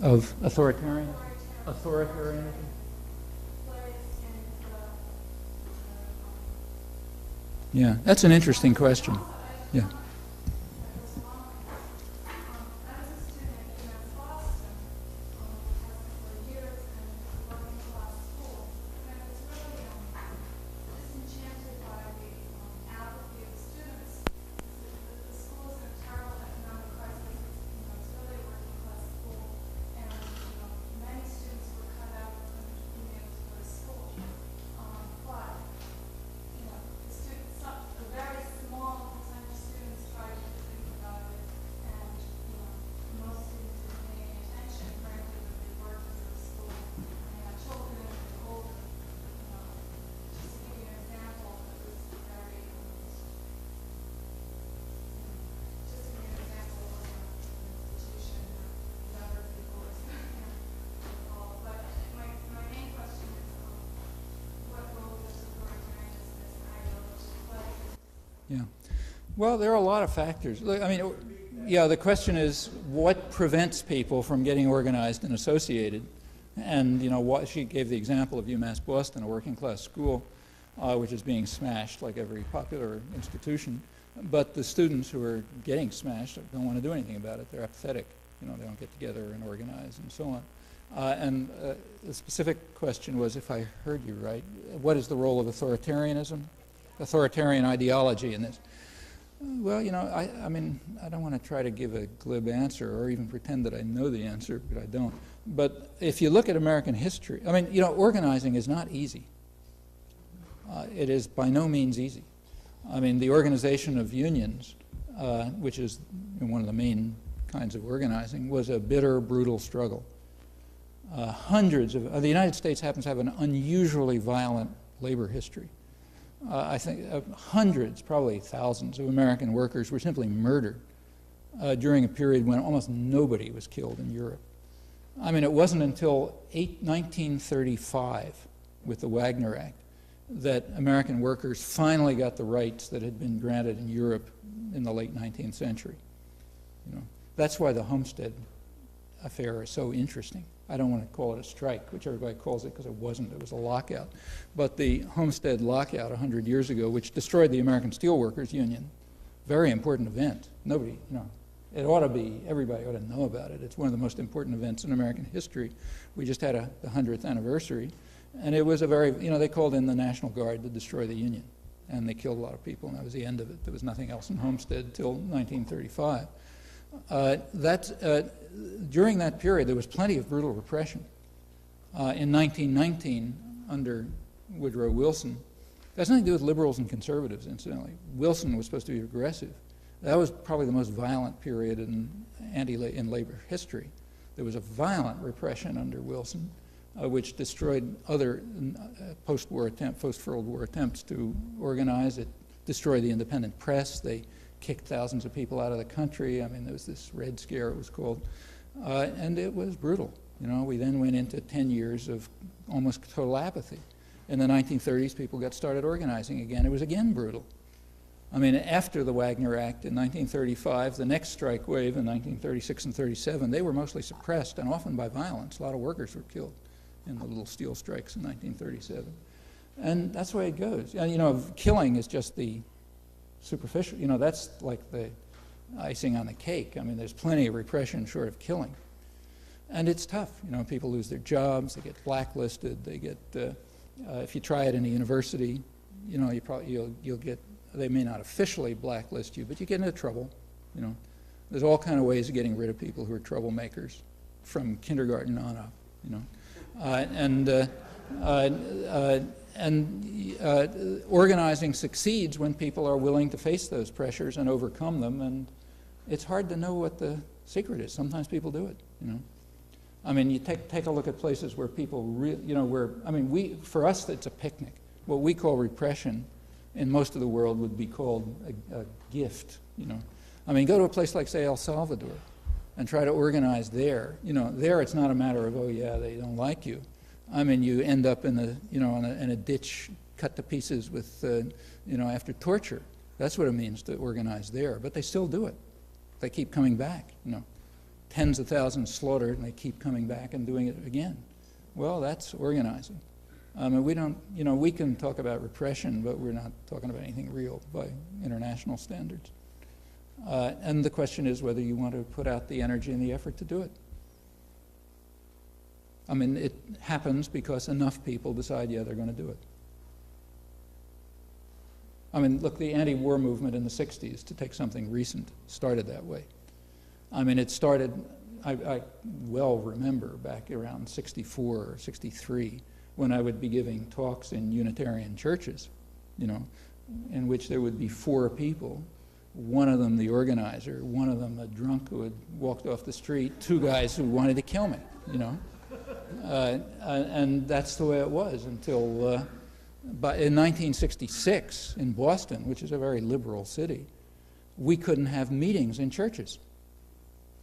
Of authoritarianism? Yeah, that's an interesting question. Yeah. Yeah. Well, there are a lot of factors. Look, I mean, yeah, the question is what prevents people from getting organized and associated? And, you know, what, she gave the example of UMass Boston, a working class school, which is being smashed like every popular institution. But the students who are getting smashed don't want to do anything about it. They're apathetic. You know, they don't get together and organize and so on. And the specific question was, if I heard you right, what is the role of authoritarianism, authoritarian ideology in this? Well, you know, I mean, I don't want to try to give a glib answer or even pretend that I know the answer, but I don't. But if you look at American history, I mean, you know, organizing is not easy. It is by no means easy. I mean, the organization of unions, which is one of the main kinds of organizing, was a bitter, brutal struggle. Hundreds of, the United States happens to have an unusually violent labor history. I think hundreds, probably thousands of American workers were simply murdered during a period when almost nobody was killed in Europe. I mean, it wasn't until 1935 with the Wagner Act that American workers finally got the rights that had been granted in Europe in the late 19th century. You know, that's why the Homestead affair is so interesting. I don't want to call it a strike, which everybody calls it, because it wasn't. It was a lockout. But the Homestead lockout 100 years ago, which destroyed the American Steelworkers Union, very important event. Nobody, you know, it ought to be, everybody ought to know about it. It's one of the most important events in American history. We just had the 100th anniversary, and it was a very, you know, they called in the National Guard to destroy the Union, and they killed a lot of people, and that was the end of it. There was nothing else in Homestead until 1935. During that period, there was plenty of brutal repression. In 1919, under Woodrow Wilson, that has nothing to do with liberals and conservatives, incidentally. Wilson was supposed to be progressive. That was probably the most violent period in labor history. There was a violent repression under Wilson, which destroyed other post-World War attempts to organize. It destroyed the independent press. They kicked thousands of people out of the country. I mean, there was this Red Scare, it was called, and it was brutal. You know, we then went into 10 years of almost total apathy. In the 1930s, people got started organizing again. It was again brutal. I mean, after the Wagner Act in 1935, the next strike wave in 1936 and 37, they were mostly suppressed and often by violence. A lot of workers were killed in the little steel strikes in 1937. And that's the way it goes. And, you know, killing is just the superficial, you know, that's like the icing on the cake. I mean, there's plenty of repression short of killing. And it's tough. You know, people lose their jobs, they get blacklisted, they get, if you try it in a university, you know, you'll get, they may not officially blacklist you, but you get into trouble, you know. There's all kind of ways of getting rid of people who are troublemakers from kindergarten on up, you know. Organizing succeeds when people are willing to face those pressures and overcome them, and it's hard to know what the secret is. Sometimes people do it, you know. I mean, you take a look at places where people you know, for us it's a picnic. What we call repression in most of the world would be called a gift, you know. I mean, go to a place like, say, El Salvador and try to organize there. You know, there it's not a matter of, oh yeah, they don't like you. I mean, you end up in a ditch, cut to pieces with, you know, after torture. That's what it means to organize there. But they still do it. They keep coming back, you know. Tens of thousands slaughtered, and they keep coming back and doing it again. Well, that's organizing. I mean, we don't, you know, we can talk about repression, but we're not talking about anything real by international standards. And the question is whether you want to put out the energy and the effort to do it. I mean, it happens because enough people decide, yeah, they're going to do it. I mean, look, the anti-war movement in the 60s, to take something recent, started that way. I mean, it started, I well remember back around 64 or 63, when I would be giving talks in Unitarian churches, you know, in which there would be 4 people, one of them the organizer, one of them a drunk who had walked off the street, 2 guys who wanted to kill me, you know. And that's the way it was until, but in 1966 in Boston, which is a very liberal city, we couldn't have meetings in churches.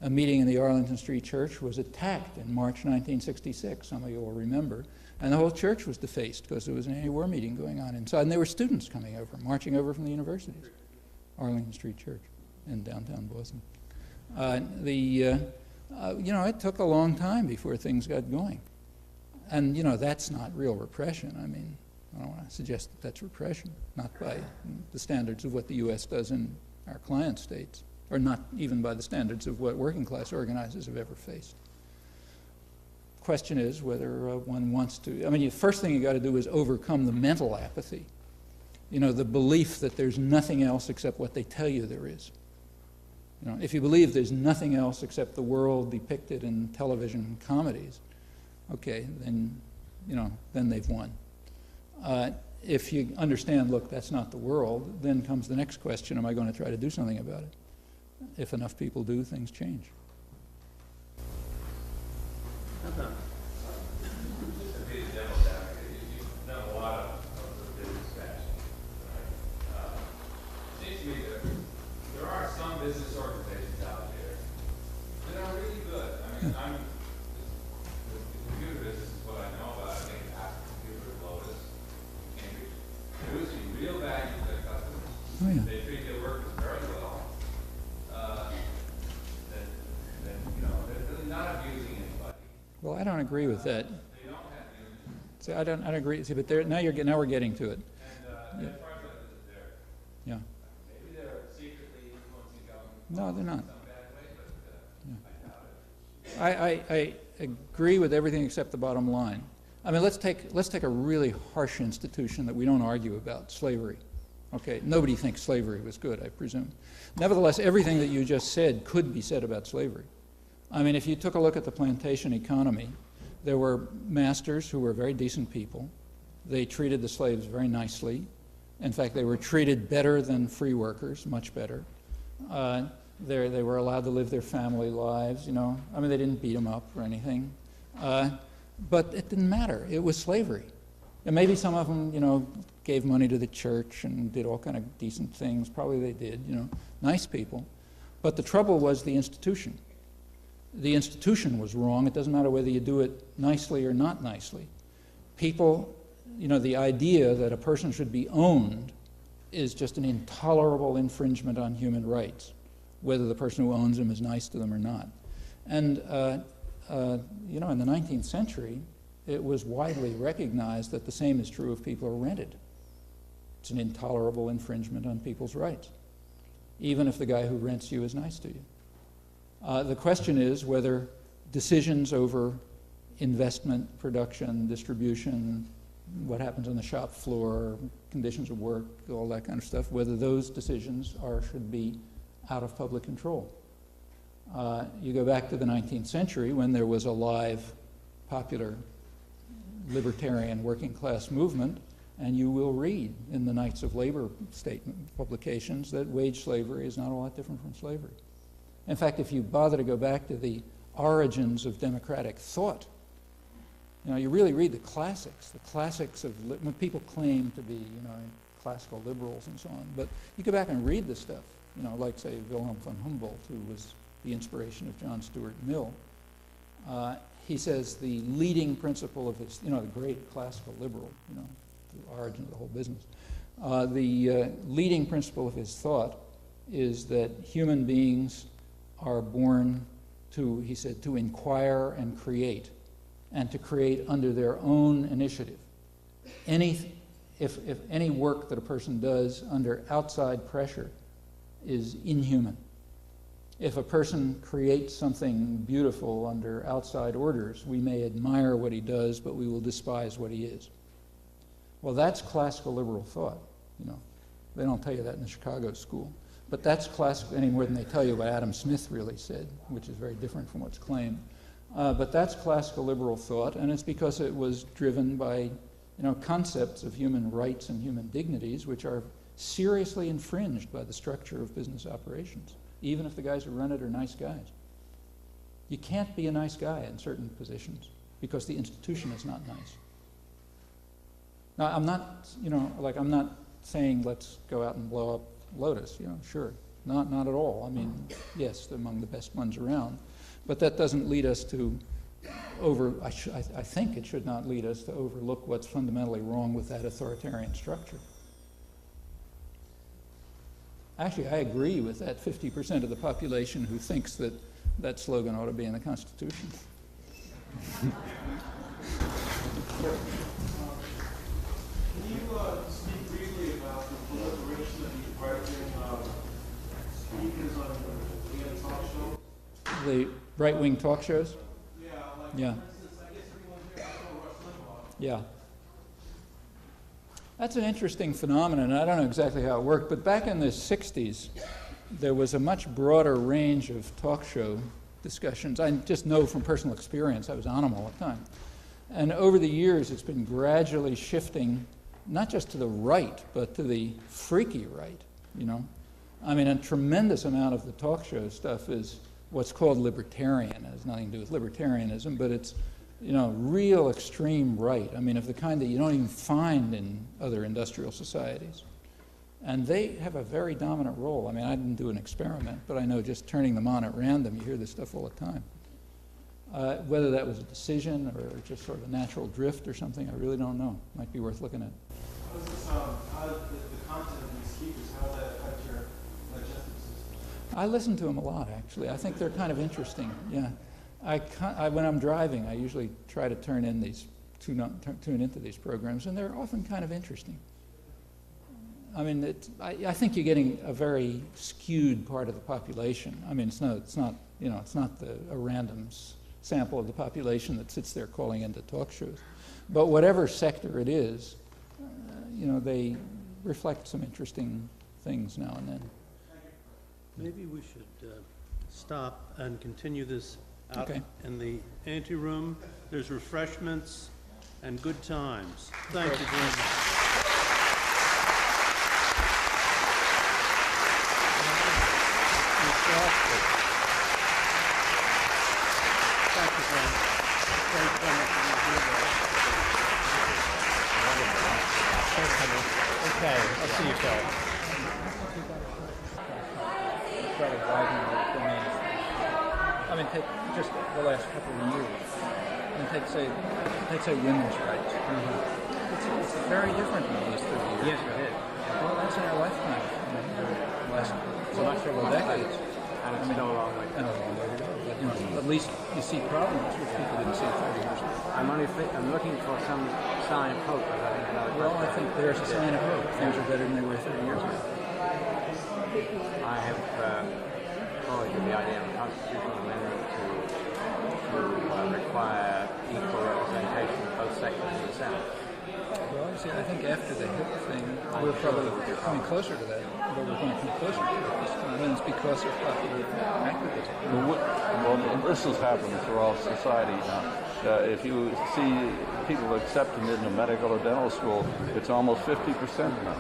A meeting in the Arlington Street Church was attacked in March 1966, some of you will remember, and the whole church was defaced because there was an anti-war meeting going on inside, and there were students coming over, marching over from the universities. Arlington Street Church in downtown Boston. It took a long time before things got going. And, that's not real repression. I mean, I don't want to suggest that that's repression, not by the standards of what the U.S. does in our client states, or not even by the standards of what working class organizers have ever faced. Question is whether one wants to, the first thing you got to do is overcome the mental apathy. The belief that there's nothing else except what they tell you there is. If you believe there's nothing else except the world depicted in television comedies, okay, then they've won. If you understand, look, that's not the world, then comes the next question, am I going to try to do something about it? If enough people do, things change. How about To be the devil's advocate, you've done a lot of the business bashing, right? It seems to me that there are some business organizations out there that are really good. The computer business is what I know about. I think Apple Computer, Lotus, Cambridge, producing real value to their customers. Oh, yeah. They treat their workers very well. They're really not abusing anybody. Well, I don't agree with that. They don't have unions. See, I don't agree. See, but now we're getting to it. And Yeah. as far as they're, Yeah. maybe they're secretly influencing government No, they're not. in some bad way, but I doubt it. I agree with everything except the bottom line. Let's take a really harsh institution that we don't argue about, slavery. Okay, nobody thinks slavery was good, I presume. Nevertheless, everything that you just said could be said about slavery. If you took a look at the plantation economy, there were masters who were very decent people. They treated the slaves very nicely. In fact, they were treated better than free workers, much better. They were allowed to live their family lives, they didn't beat them up or anything. But it didn't matter. It was slavery. And maybe some of them, gave money to the church and did all kind of decent things. Probably they did, nice people. But the trouble was the institution. The institution was wrong. It doesn't matter whether you do it nicely or not nicely. People, the idea that a person should be owned is just an intolerable infringement on human rights, whether the person who owns them is nice to them or not. And, in the 19th century, it was widely recognized that the same is true if people are rented. It's an intolerable infringement on people's rights, even if the guy who rents you is nice to you. The question is whether decisions over investment, production, distribution, what happens on the shop floor, conditions of work, all that kind of stuff, whether those decisions should be out of public control. You go back to the 19th century when there was a live, popular, libertarian working class movement, and you will read in the Knights of Labor statement publications that wage slavery is not a lot different from slavery. In fact, if you bother to go back to the origins of democratic thought, you really read the classics of when people claim to be, classical liberals and so on. But you go back and read the stuff, like, say, Wilhelm von Humboldt, who was the inspiration of John Stuart Mill. He says the leading principle of his, the great classical liberal, the origin of the whole business. The leading principle of his thought is that human beings are born to, he said, to inquire and create, and to create under their own initiative. If any work that a person does under outside pressure is inhuman. If a person creates something beautiful under outside orders, we may admire what he does, but we will despise what he is. Well, that's classical liberal thought. They don't tell you that in the Chicago school. But that's classical any more than they tell you what Adam Smith really said, which is very different from what's claimed. But that's classical liberal thought, and it's because it was driven by concepts of human rights and human dignities which are seriously infringed by the structure of business operations, even if the guys who run it are nice guys. You can't be a nice guy in certain positions because the institution is not nice. Now, I'm not, I'm not saying let's go out and blow up Lotus, sure. Not at all. Yes, among the best ones around. But that doesn't lead us to I think it should not lead us to overlook what's fundamentally wrong with that authoritarian structure. Actually, I agree with that 50% of the population who thinks that that slogan ought to be in the Constitution. Can you speak briefly about the proliferation of these right-wing speakers on the talk show? The right-wing talk shows? Yeah, like Yeah. for instance, I guess everyone here knows Rush Limbaugh. Yeah. That's an interesting phenomenon. I don't know exactly how it worked, but back in the 60s, there was a much broader range of talk show discussions. I just know from personal experience. I was on them all the time. And over the years, it's been gradually shifting, not just to the right, but to the freaky right, you know. I mean, a tremendous amount of the talk show stuff is what's called libertarian. It has nothing to do with libertarianism, but it's, you know, real extreme right. I mean, of the kind that you don't even find in other industrial societies. And they have a very dominant role. I mean, I didn't do an experiment, but I know just turning them on at random, you hear this stuff all the time. Whether that was a decision or just sort of a natural drift or something, I really don't know. Might be worth looking at. How does this, how does the content of these speakers, how does that affect your digestive system? I listen to them a lot, actually. I think they're kind of interesting, yeah. When I'm driving, I usually try to tune into these programs, and they're often kind of interesting. I mean, I think you're getting a very skewed part of the population. I mean, it's not a random sample of the population that sits there calling into talk shows. But whatever sector it is, you know, they reflect some interesting things now and then. Maybe we should stop and continue this out Okay. in the anteroom. There's refreshments and good times. Thank you very much. Thank you very much. Very kind of you to do that. Okay, I'll see you, Phil. I mean, take just the last couple of years. And take say women's rights. It's very different than it was 30 years Yes, ago. it is. Well, that's in our lifetime. The last several decades. And it's still a long way. And a long way to go. But, you know, at least you see problems which people didn't see 30 years ago. I'm looking for some sign of hope. Well, I think there's a sign of hope. Things are better than they were 30 years ago. I have toyed with the idea of a constitutional amendment to require equal representation of both sectors in the Senate. Well, you see, I think after the HIP thing, we're probably coming closer to that, but we're going to come closer to it this time, and it's because of popular activism. Well, this has happened throughout society now. If you see people accepted into medical or dental school, it's almost 50% now.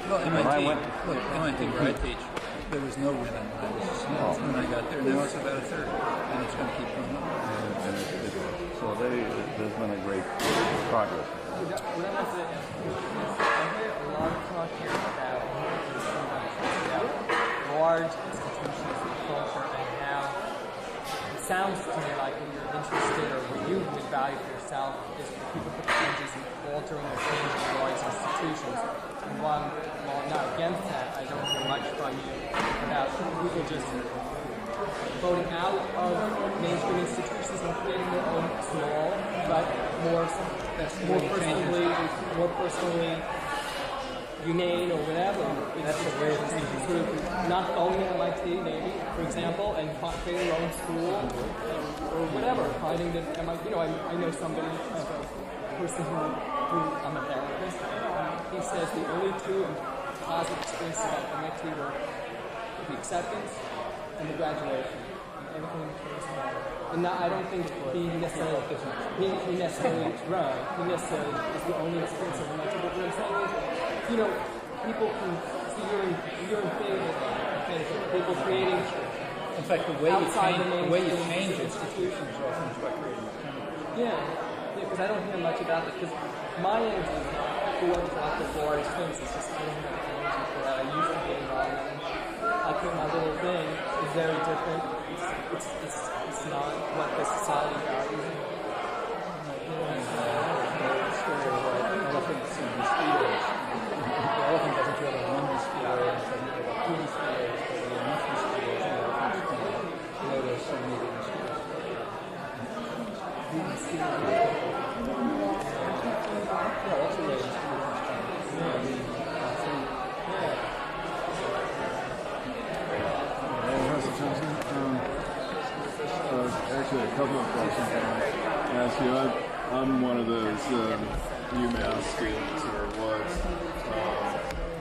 Well, When I went- MIT where I teach, there was no women when I got there. Now it's about a third, and it's going to keep going up. So there's been a great progress. I hear a lot of talk here about large institutions of culture and how it sounds to me like what you're interested or what you would value for yourself is for people to put changes in altering or changing large institutions. And while I'm not against that, I don't hear much from you about people just voting out of mainstream institutions and creating their own small, but more personally humane or whatever. That's a way of thinking. Sort of not going to MIT, maybe, for example, and creating their own school or whatever. Finding that MIT, I know somebody, a person who I'm a therapist. He says the only two positive experiences at MIT were the acceptance and the graduation. Everything was better. And I don't think he necessarily is the only experience of MIT. But what I'm saying is, people can see you're in favor of people creating. In fact, the way you change institutions often is by creating alternatives. Yeah, because I don't hear much about it. Because my energy for the large things is just I don't have the energy for that. I used to be involved in. I think my little thing is very different. It's not what the society values. Elephants and mosquitoes. The elephant doesn't feel like one mosquito, it doesn't feel like two mosquitoes. couple of questions I want to ask you. I'm one of those UMass students, or was,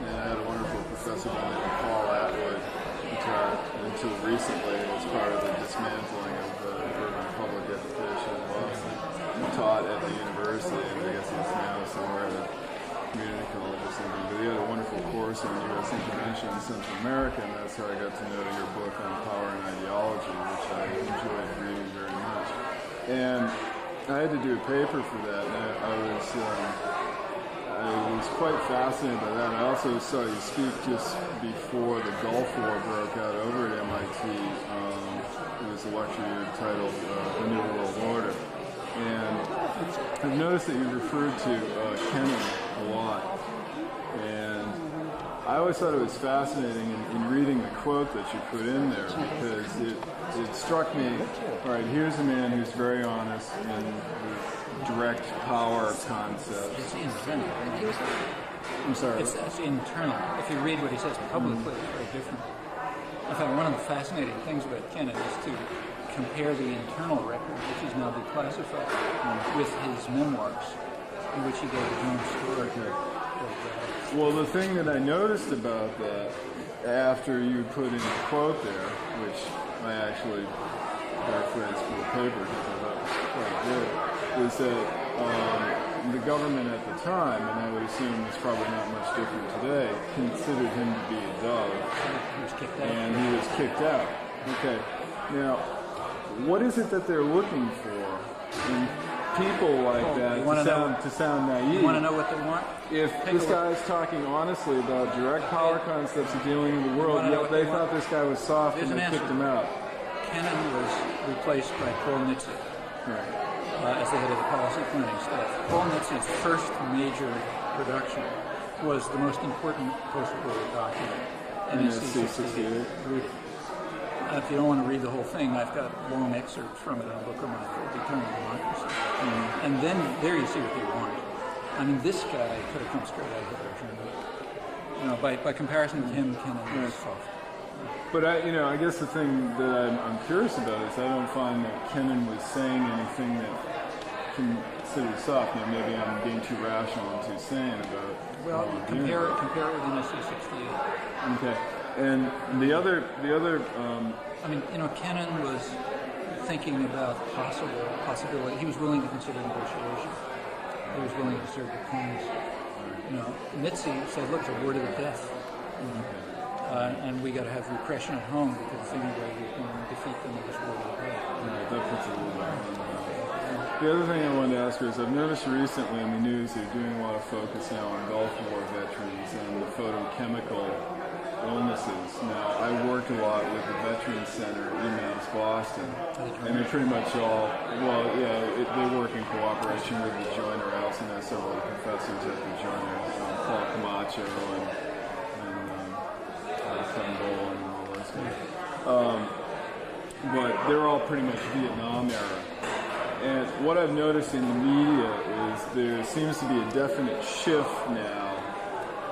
and I had a wonderful professor by the name of Paul Atwood, until recently was part of the dismantling of urban public education in Boston. He taught at the university, and I guess he's now somewhere at a community college or something. But he had a wonderful course on U.S. intervention in Central America, and that's how I got to know your book on power and ideology, which I enjoyed reading very much. And I had to do a paper for that, and I was quite fascinated by that. I also saw you speak just before the Gulf War broke out over at MIT. It was a lecture you titled The New World Order. And I've noticed that you referred to Kennan a lot. And I always thought it was fascinating in reading the quote that you put in there, because it struck me, all right, here's a man who's very honest in the direct power concept. It's internal. I'm sorry. It's internal. If you read what he says publicly, it's very different. In fact, one of the fascinating things about Kennan is to compare the internal record, which is now declassified, with his memoirs, in which he gave his own story. Well, the thing that I noticed about that, after you put in the quote there, which I actually paraphrased for the paper because I thought it was quite good, was that the government at the time, and I would assume it's probably not much different today, considered him to be a dove. He was kicked out. And he was kicked out. Okay. Now, what is it that they're looking for in people like that to sound naive? You want to know what they want? If this guy's talking honestly about direct power concepts of dealing in the world, yet they thought this guy was soft and they kicked him out. Kennan was replaced by Paul Nitze as the head of the policy planning staff. Paul Nitze's first major production was the most important post-war document, NSC 68. If you don't want to read the whole thing, I've got long excerpts from it in a book of mine called Deterring Democracy. And then there you see what they want. I mean, this guy could have come straight out of Hitler Germany. You know, by comparison to him, Kennan was soft. But I guess the thing that I'm curious about is I don't find that Kennan was saying anything that considered soft. You know, maybe I'm being too rational and too sane about. Well, compare it with NSC 68. Okay. And the other. I mean, Kennan was thinking about possibility. He was willing to consider negotiation. He was willing to serve diplomacy. Nitze said, "Look, it's a war to the death, and we got to have repression at home because the only way we can defeat them is war to the death." That puts it a little bit. The other thing I wanted to ask you is I've noticed recently in the news they're doing a lot of focus now on Gulf War veterans and the photochemical illnesses. Now, I worked a lot with the Veterans Center at UMass Boston, and they're pretty much all, they work in cooperation with the Joiner. I also know several of the professors at the Joiner, Paul Camacho and Turnbull and all those guys. But they're all pretty much Vietnam era. And what I've noticed in the media is there seems to be a definite shift now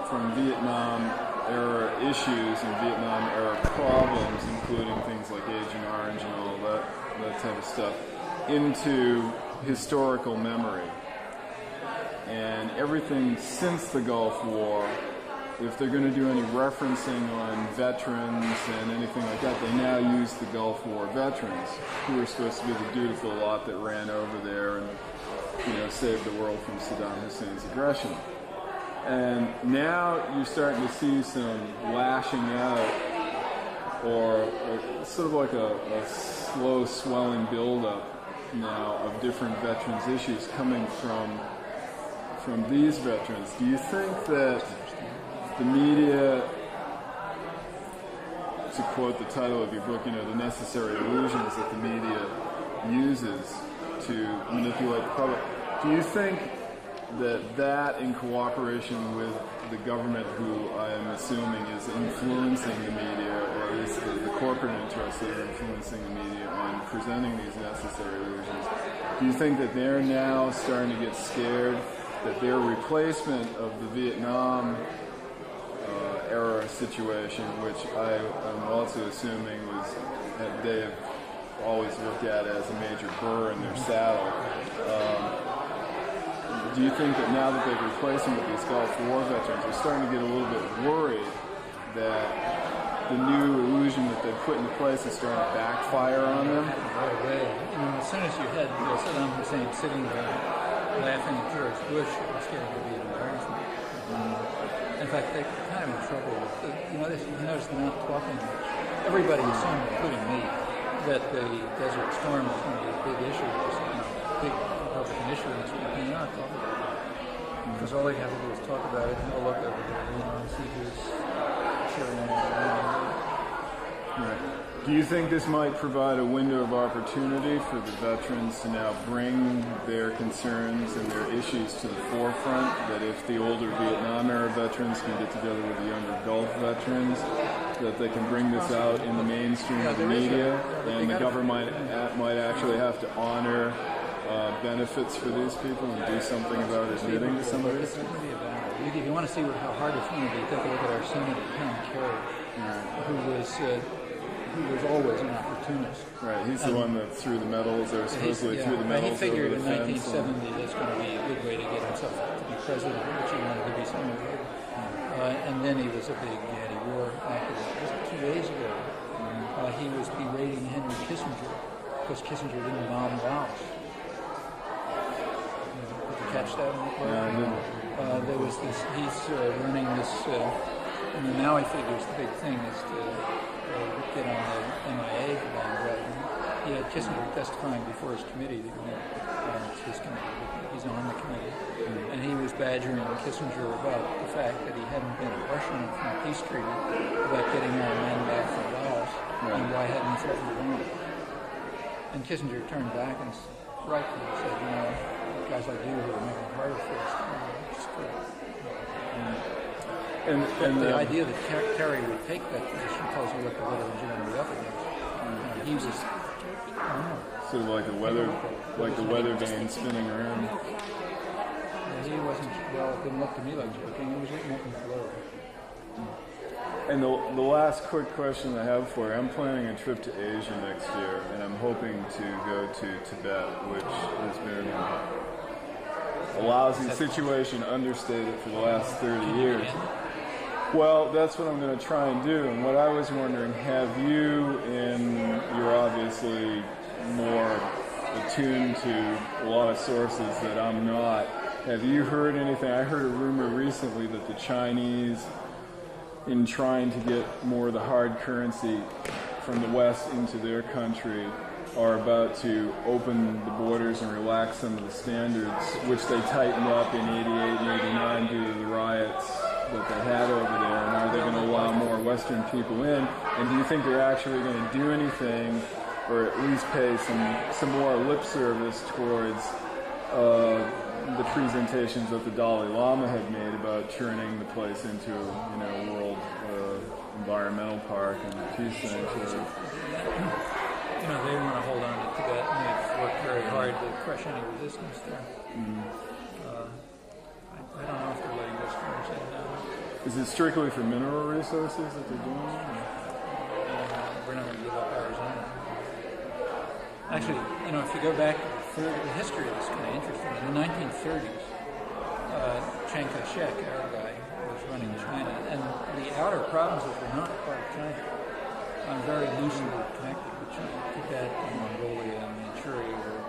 from Vietnam era issues and Vietnam era problems, including things like Agent Orange and all that type of stuff, into historical memory. And everything since the Gulf War, if they're going to do any referencing on veterans and anything like that, they now use the Gulf War veterans, who were supposed to be the dutiful lot that ran over there and, saved the world from Saddam Hussein's aggression. And now you're starting to see some lashing out, or sort of like a slow swelling buildup now of different veterans issues coming from these veterans. Do you think that the media, to quote the title of your book, the necessary illusions that the media uses to manipulate the public, do you think that in cooperation with the government, who I am assuming is influencing the media, or at least the corporate interests that are influencing the media on presenting these necessary illusions, do you think that they're now starting to get scared that their replacement of the Vietnam era situation, which I am also assuming was, they have always looked at as a major burr in their saddle. Do you think that now that they've replaced them with these Gulf War veterans, they're starting to get a little bit worried that the new illusion that they've put into place is starting to backfire on them? Right away. As soon as you had Saddam Hussein sitting there laughing at George Bush, it was getting to be an embarrassment. In fact, they're kind of in trouble with this. They're not talking much. Everybody assumed, including me, that the Desert Storm was going to be a big issue, big Republican issue in this week. They're not talking about it. Because all they have to do is talk about it and go look over there, and see who's cheering on. Right. Do you think this might provide a window of opportunity for the veterans to now bring their concerns and their issues to the forefront? That if the older Vietnam-era veterans can get together with the younger Gulf veterans, that they can bring this out in the mainstream of the media, and the government might actually have to honor benefits for these people and do something about admitting to some of this? If you want to see how hard it's going to be, take a look at our Senator Tom Kerry, who was always an opportunist. Right, he's the one that threw the medals, or supposedly threw the medals over the fence. He figured in 1970 that's going to be a good way to get himself to be president, which he wanted to be somewhere later. And then he was a big anti-war activist. Just 2 days ago, he was berating Henry Kissinger because Kissinger didn't bomb Laos. Did you catch that? Yeah, I didn't. There was this. He's running this. Now he figures the big thing is to get on the MIA bandwagon. He had Kissinger testifying before his committee. It's his committee. He's on the committee, and he was badgering Kissinger about the fact that he hadn't been a Russian from a peace treaty about getting our men back from Laos, and why hadn't he threatened to bomb it? And Kissinger turned back and rightly said, guys like you who are making it harder for us. And the idea that Kerry would take that position tells you what the weather engine on the up against. He was sort of like the weather vane spinning around. He wasn't. Well, it didn't look to me like joking. It was looking up in the floor. And the last quick question I have for you, I'm planning a trip to Asia next year, and I'm hoping to go to Tibet, which has been a lousy situation, understated, for the last 30 years. Well, that's what I'm going to try and do. And what I was wondering, have you, and you're obviously more attuned to a lot of sources that I'm not, have you heard anything? I heard a rumor recently that the Chinese, in trying to get more of the hard currency from the West into their country, are about to open the borders and relax some of the standards, which they tightened up in 88 and 89 due to the riots that they had over there. And are they going to allow more Western people in? And do you think they're actually going to do anything, or at least pay some more lip service towards the presentations that the Dalai Lama had made about turning the place into a world environmental park and peace sanctuary? They want to hold on to Tibet, and they've worked very hard to crush any resistance there. I don't know if they're letting Westerners in now. Is it strictly for mineral resources that they're doing? We're not going to give up Arizona. Actually, if you go back to the history of this, kind of interesting. In the 1930s, Chiang Kai-shek, our guy, was running China, and the outer provinces were not part of China. I'm very loosely connected with China. Tibet and Mongolia and Manchuria were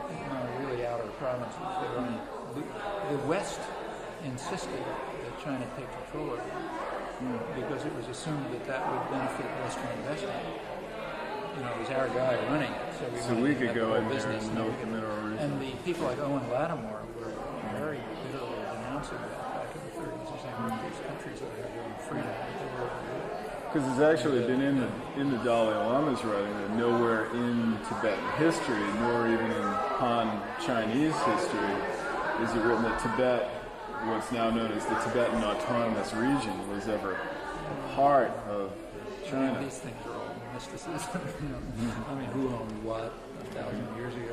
really outer provinces. The West insisted that China take control of them because it was assumed that would benefit Western investment. It was our guy running it, so we could go in there business and milk the mineral resources. And the people like Owen Lattimore were very bitterly denouncing that back in the 30s, saying these countries that have their own freedom. Because it's actually been in the Dalai Lama's writing that nowhere in Tibetan history, nor even in Han Chinese history, is it written that Tibet, what's now known as the Tibetan Autonomous Region, was ever part of China. These things are all mysticism. I mean, who owned what 1,000 years ago?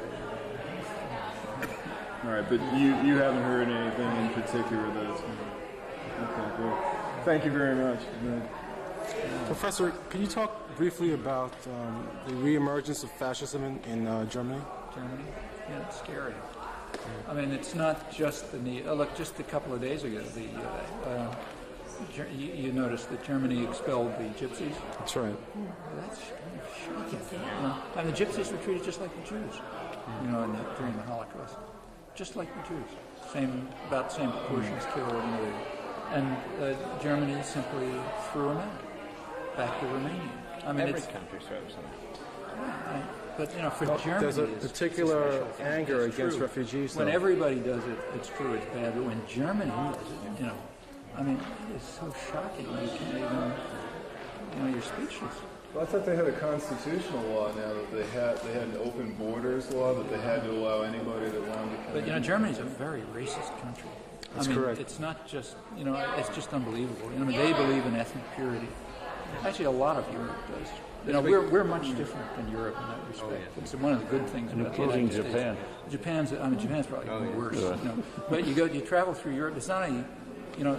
All right, but you haven't heard anything in particular that it's... Okay, good. Thank you very much. Professor, can you talk briefly about the reemergence of fascism in Germany? Germany? Yeah, it's scary. I mean, it's not just look, just a couple of days ago, you noticed that Germany expelled the gypsies. That's right. That's shocking. And the gypsies were treated just like the Jews, during the Holocaust. Just like the Jews. About the same proportions killed. And Germany simply threw them out, back to Romania. I mean, every country throws them. But for Germany, there's a particular anger against refugees. When everybody does it, it's true, it's bad. But when Germany does it, I mean, it is so shocking. You can't even, you're speechless. Well, I thought they had a constitutional law now that they had an open borders law that they had to allow anybody that wanted to come in. But Germany's a very racist country. That's correct. It's not just it's just unbelievable. They believe in ethnic purity. Actually, a lot of Europe does. We're much different than Europe in that respect. It's one of the good things about the United States. Japan. Japan's probably worse. But you travel through Europe. It's not only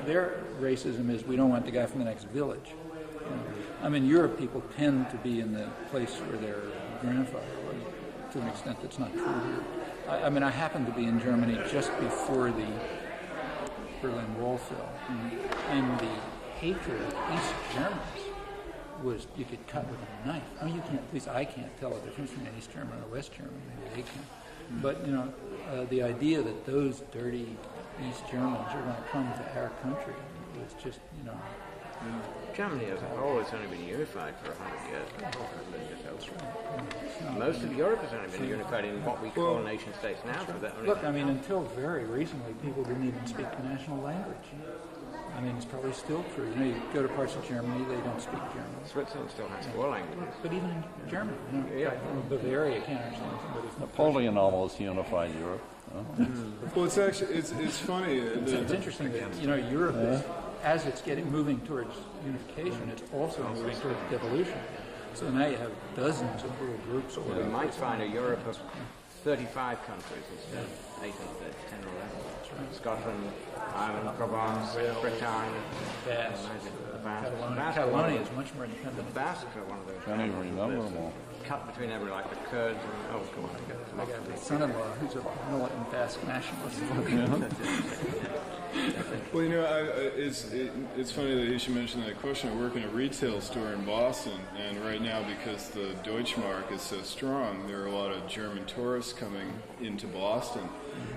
their racism is we don't want the guy from the next village. Europe people tend to be in the place where their grandfather was, to an extent that's not true here. I happened to be in Germany just before the Berlin Wall fell, and the hatred of East Germans was you could cut with a knife. You can't. At least I can't tell the difference between an East German and a West German. Maybe they can. But the idea that those dirty East Germans are going to come to our country was just Germany as a whole has only been unified for 100 years. Most of Europe has only been unified in what we call nation states now. For that only. Look, until very recently, people didn't even speak the national language. It's probably still true. You go to parts of Germany, they don't speak German. Switzerland still has four languages. But even in Germany, in Bavaria can't understand somebody. Napoleon almost unified Europe. Well, it's actually it's funny. It's interesting that Europe is, as it's moving towards unification, it's also moving towards devolution. So now you have dozens of little groups. We might find a Europe of 35 countries instead of 8 or 10 or 11. Scotland, Ireland, Provence, Bretagne, Basque. Catalonia is much more independent. The Basques are one of those. Can't even remember them all. Cut between every, like the Kurds and, come on. I got a son-in-law who's a militant Basque nationalist. Well, it's funny that you should mention that question. I work in a retail store in Boston, and right now, because the Deutschmark is so strong, there are a lot of German tourists coming into Boston.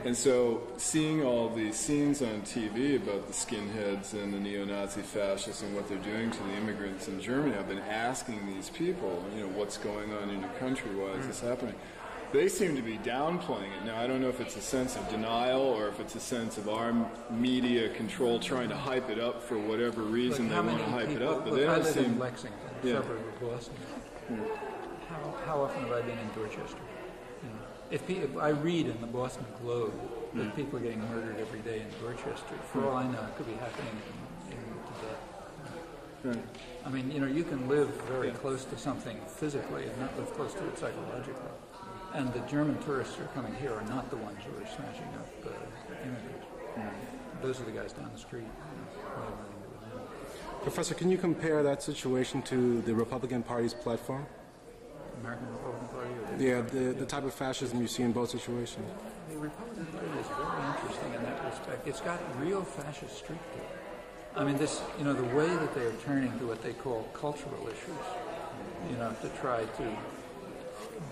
And so seeing all these scenes on TV about the skinheads and the neo-Nazi fascists and what they're doing to the immigrants in Germany, I've been asking these people, what's going on in your country? Why is this happening? They seem to be downplaying it. Now, I don't know if it's a sense of denial or if it's a sense of our media control trying to hype it up for whatever reason they want to hype it up. But they don't seem. In Lexington, suburb of Boston. How often have I been in Dorchester? If I read in the Boston Globe that people are getting murdered every day in Dorchester, for all I know, it could be happening in Tibet. You can live very close to something physically and not live close to it psychologically. And the German tourists who are coming here are not the ones who are smashing up immigrants. Those are the guys down the street. Professor, can you compare that situation to the Republican Party's platform? American Republican Party? The type of fascism you see in both situations. The Republican Party is very interesting in that respect. It's got real fascist streak to it. The way that they are turning to what they call cultural issues, to try to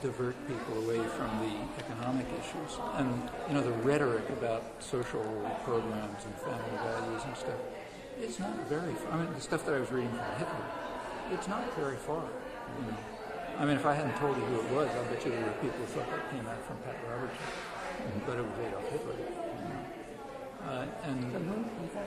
divert people away from the economic issues. And, the rhetoric about social programs and family values and stuff, it's not very far. The stuff that I was reading from Hitler, it's not very far. If I hadn't told you who it was, I'll bet you there were people who thought that came out from Pat Robertson. But it was Adolf Hitler.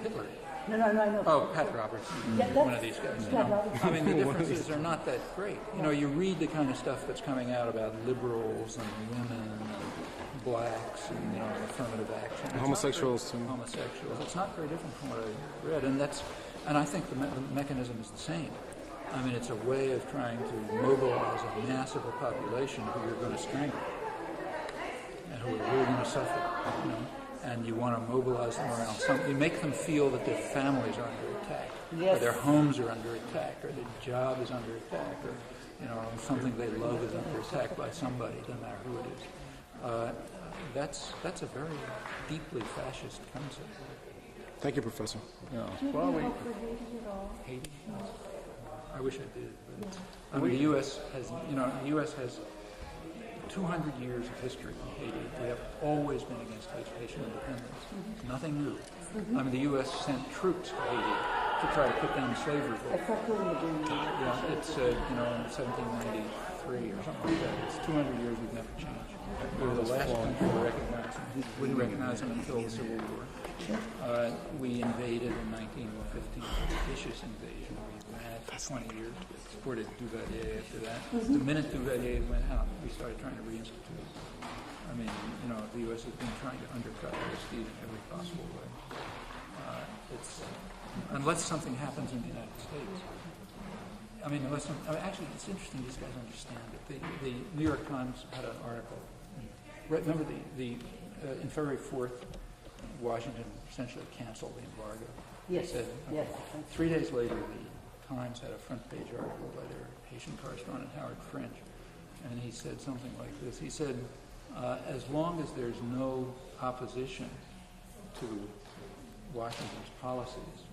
Hitler. No, I know. Oh, Pat Robertson, one of these guys. The differences are not that great. You read the kind of stuff that's coming out about liberals and women and blacks and, affirmative action. Homosexuals. Homosexuals. It's not very different from what I read. And I think the mechanism is the same. It's a way of trying to mobilize a mass of a population who you're going to strangle and who are really going to suffer. and you want to mobilize them around something. You make them feel that their families are under attack, Yes. or their homes are under attack, or their job is under attack, or something they love is under attack by somebody, doesn't matter who it is. That's a very deeply fascist concept. Thank you, Professor. Yeah. Do you Well, hope for Haiti at all? Haiti? I wish I did. But, I mean, the U.S. has, the U.S. has 200 years of history in Haiti. We have always been against Haitian independence. Nothing new. I mean, the U.S. sent troops to Haiti to try to put down the slavery vote. Yeah, it's, in 1793 or something like that. It's 200 years we've never changed. We were the last country to recognize them. We wouldn't recognize them until the Civil War. We invaded in 1915, a vicious invasion. We ran it for 20 years, supported Duvalier after that. The minute Duvalier went out, we started trying to reinstitute it. I mean, the U.S. has been trying to undercut Aristide in every possible way. Unless something happens in the United States. Actually, it's interesting these guys understand it. The New York Times had an article. Remember, in February 4th, Washington essentially canceled the embargo. Yes. Said, yes. 3 days later, the Times had a front-page article by their Haitian correspondent, Howard French, and he said something like this. He said, as long as there's no opposition to Washington's policies,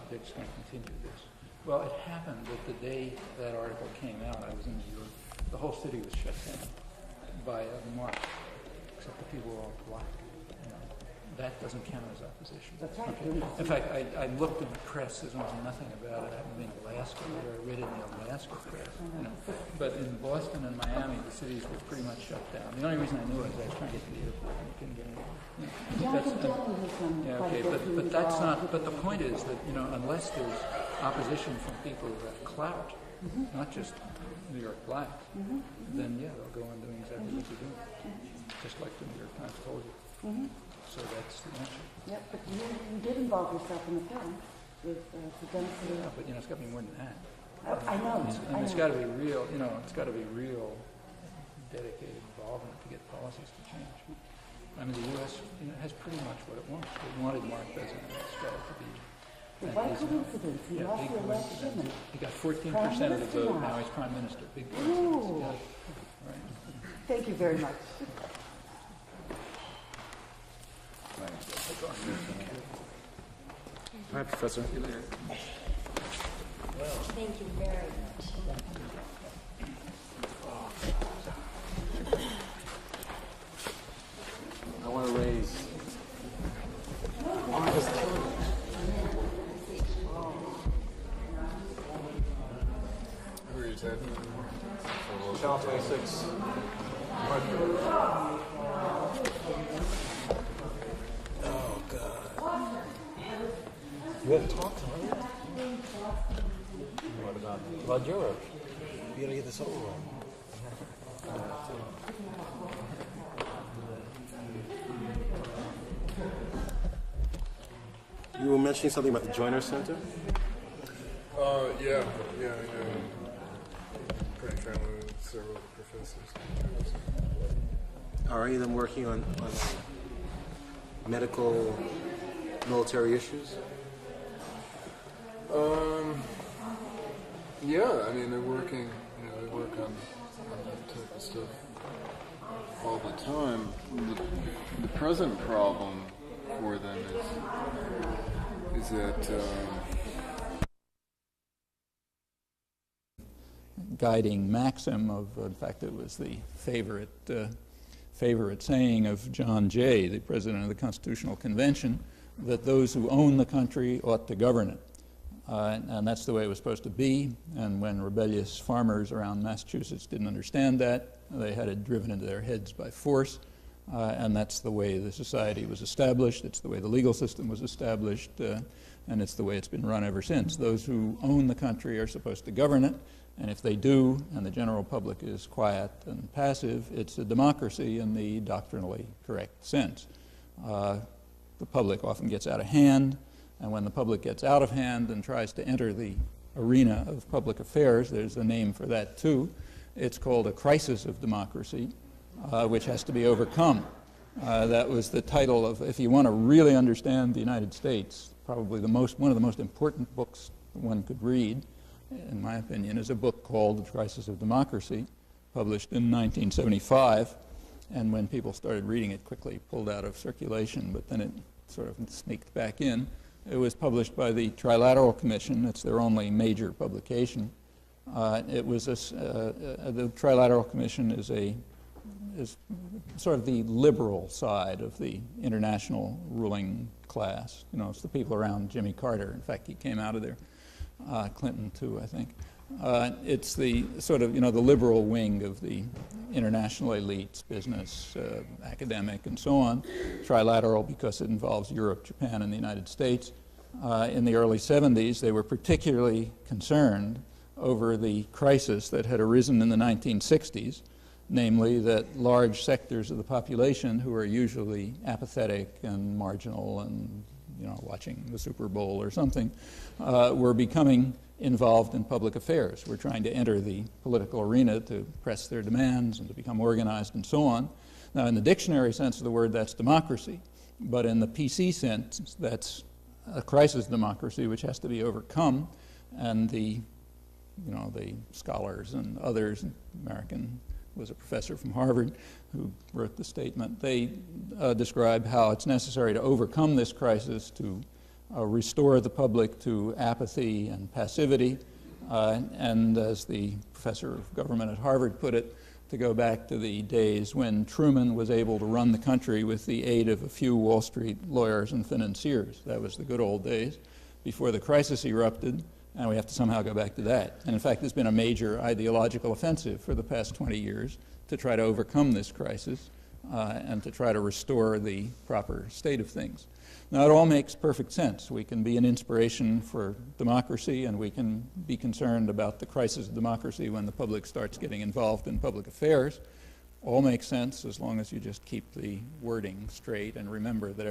they're just going to continue this. Well, it happened that the day that article came out, I was in New York, the whole city was shut down by a march, except the people were all black. That doesn't count as opposition. That's right. Okay. In fact, I looked in the press. There's almost nothing about it. I haven't been in Alaska, but I read it in the Alaska press. But in Boston and Miami, the cities were pretty much shut down. The only reason I knew it was I was trying to get to the airport and couldn't get in. But that's not. But the point is that unless there's opposition from people who have clout, not just New York blacks, then they'll go on doing exactly what they're doing, just like the New York Times told you. So that's the answer. Yep, but you did involve yourself in the film with Fidelity. Yeah, but it's got to be more than that. I know. It's got to be real. It's got to be real, dedicated involvement to get policies to change. I mean, the U.S. has pretty much what it wants. It wanted Mark President to be. What coincidence? He lost the election. He got 14% of the vote. Now he's prime minister. Big coincidence. Yeah. Right. Thank you very much. Hi, Professor. Thank you very much. I want to raise. Who are you taking? Channel 26. Oh, God. You haven't talked to him yet? What about Europe? You gotta get this over with. You were mentioning something about the Joyner Center? Yeah. Pretty friendly with several professors. Are any of them working on medical, military issues? Yeah, I mean, they're working, they work on that type of stuff all the time. The present problem for them is that guiding maxim of, in fact, it was the favorite saying of John Jay, the president of the Constitutional Convention, that those who own the country ought to govern it. And that's the way it was supposed to be. And when rebellious farmers around Massachusetts didn't understand that, they had it driven into their heads by force. And that's the way the society was established. It's the way the legal system was established. And it's the way it's been run ever since. Those who own the country are supposed to govern it. And if they do, and the general public is quiet and passive, it's a democracy in the doctrinally correct sense. The public often gets out of hand. And when the public gets out of hand and tries to enter the arena of public affairs, there's a name for that too. It's called a crisis of democracy, which has to be overcome. That was the title of, if you want to really understand the United States, probably one of the most important books one could read, in my opinion, is a book called The Crisis of Democracy, published in 1975. And when people started reading it, quickly pulled out of circulation, but then it sort of sneaked back in. It was published by the Trilateral Commission. It's their only major publication. The Trilateral Commission is sort of the liberal side of the international ruling class. You know, it's the people around Jimmy Carter. In fact, he came out of there. Clinton too, I think. It's the sort of, the liberal wing of the international elites, business, academic, and so on. Trilateral because it involves Europe, Japan, and the United States. In the early 70s, they were particularly concerned over the crisis that had arisen in the 1960s, namely that large sectors of the population who are usually apathetic and marginal and watching the Super Bowl or something, were becoming involved in public affairs. We're trying to enter the political arena to press their demands and to become organized and so on. Now, in the dictionary sense of the word, that's democracy. But in the PC sense, that's a crisis democracy which has to be overcome. And the scholars and others, American was a professor from Harvard who wrote the statement, they describe how it's necessary to overcome this crisis, to restore the public to apathy and passivity, and as the professor of government at Harvard put it, to go back to the days when Truman was able to run the country with the aid of a few Wall Street lawyers and financiers. That was the good old days before the crisis erupted, and we have to somehow go back to that. And in fact, there's been a major ideological offensive for the past 20 years to try to overcome this crisis and to try to restore the proper state of things. Now, it all makes perfect sense. We can be an inspiration for democracy, and we can be concerned about the crisis of democracy when the public starts getting involved in public affairs. All makes sense as long as you just keep the wording straight and remember that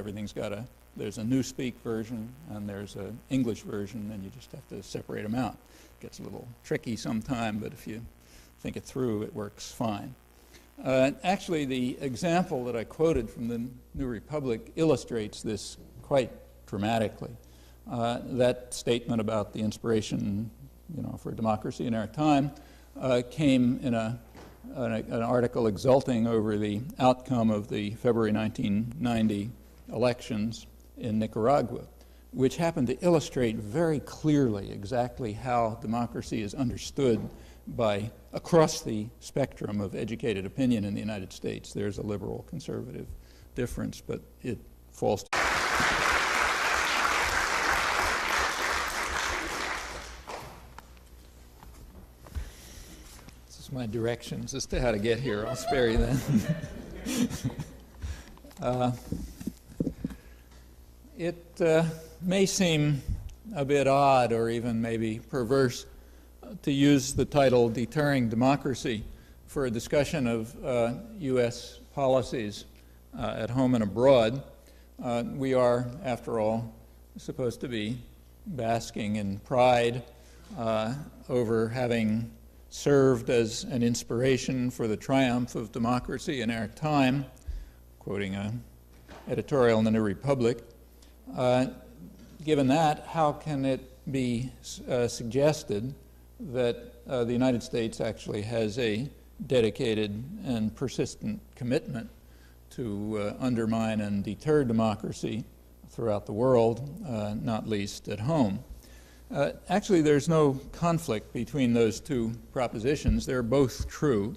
there's a Newspeak version and there's an English version, and you just have to separate them out. It gets a little tricky sometime, but if you think it through, it works fine. Actually, the example that I quoted from the New Republic illustrates this quite dramatically. That statement about the inspiration, for democracy in our time came in an article exulting over the outcome of the February 1990 elections in Nicaragua, which happened to illustrate very clearly exactly how democracy is understood by across the spectrum of educated opinion in the United States. There's a liberal conservative difference, but it falls to this is my directions as to how to get here. I'll spare you then. It may seem a bit odd or even maybe perverse to use the title Deterring Democracy for a discussion of U.S. policies at home and abroad. We are, after all, supposed to be basking in pride over having served as an inspiration for the triumph of democracy in our time, quoting an editorial in the New Republic. Given that, how can it be suggested that the United States actually has a dedicated and persistent commitment to undermine and deter democracy throughout the world, not least at home? Actually, there's no conflict between those two propositions. They're both true.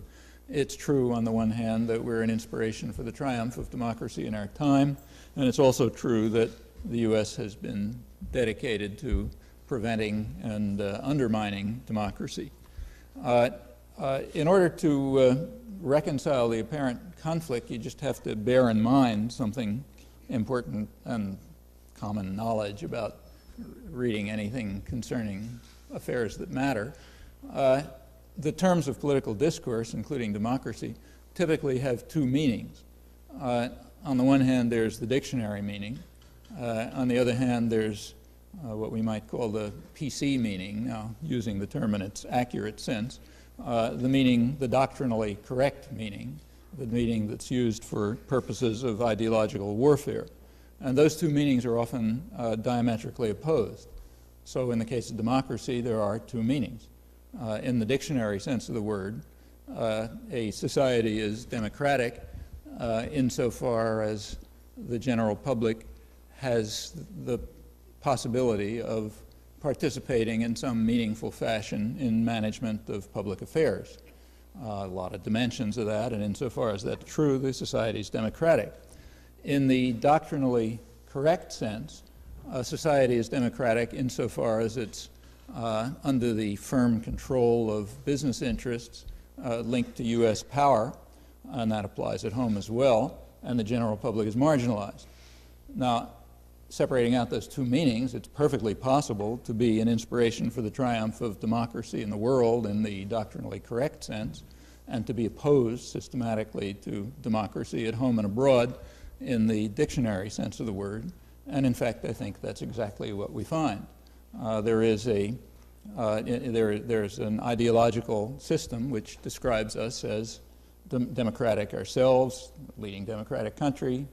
It's true, on the one hand, that we're an inspiration for the triumph of democracy in our time, and it's also true that the U.S. has been dedicated to preventing and undermining democracy. In order to reconcile the apparent conflict, you just have to bear in mind something important and common knowledge about reading anything concerning affairs that matter. The terms of political discourse, including democracy, typically have two meanings. On the one hand, there's the dictionary meaning. On the other hand, there's what we might call the PC meaning, now using the term in its accurate sense, the doctrinally correct meaning, the meaning that's used for purposes of ideological warfare. And those two meanings are often diametrically opposed. So in the case of democracy, there are two meanings. In the dictionary sense of the word, a society is democratic insofar as the general public has the possibility of participating in some meaningful fashion in management of public affairs. A lot of dimensions of that, and insofar as that's true, the society is democratic. In the doctrinally correct sense, a society is democratic insofar as it's under the firm control of business interests linked to U.S. power, and that applies at home as well, and the general public is marginalized. Now, separating out those two meanings, it's perfectly possible to be an inspiration for the triumph of democracy in the world in the doctrinally correct sense, and to be opposed systematically to democracy at home and abroad in the dictionary sense of the word. And in fact, I think that's exactly what we find. There's an ideological system which describes us as democratic ourselves, leading democratic country,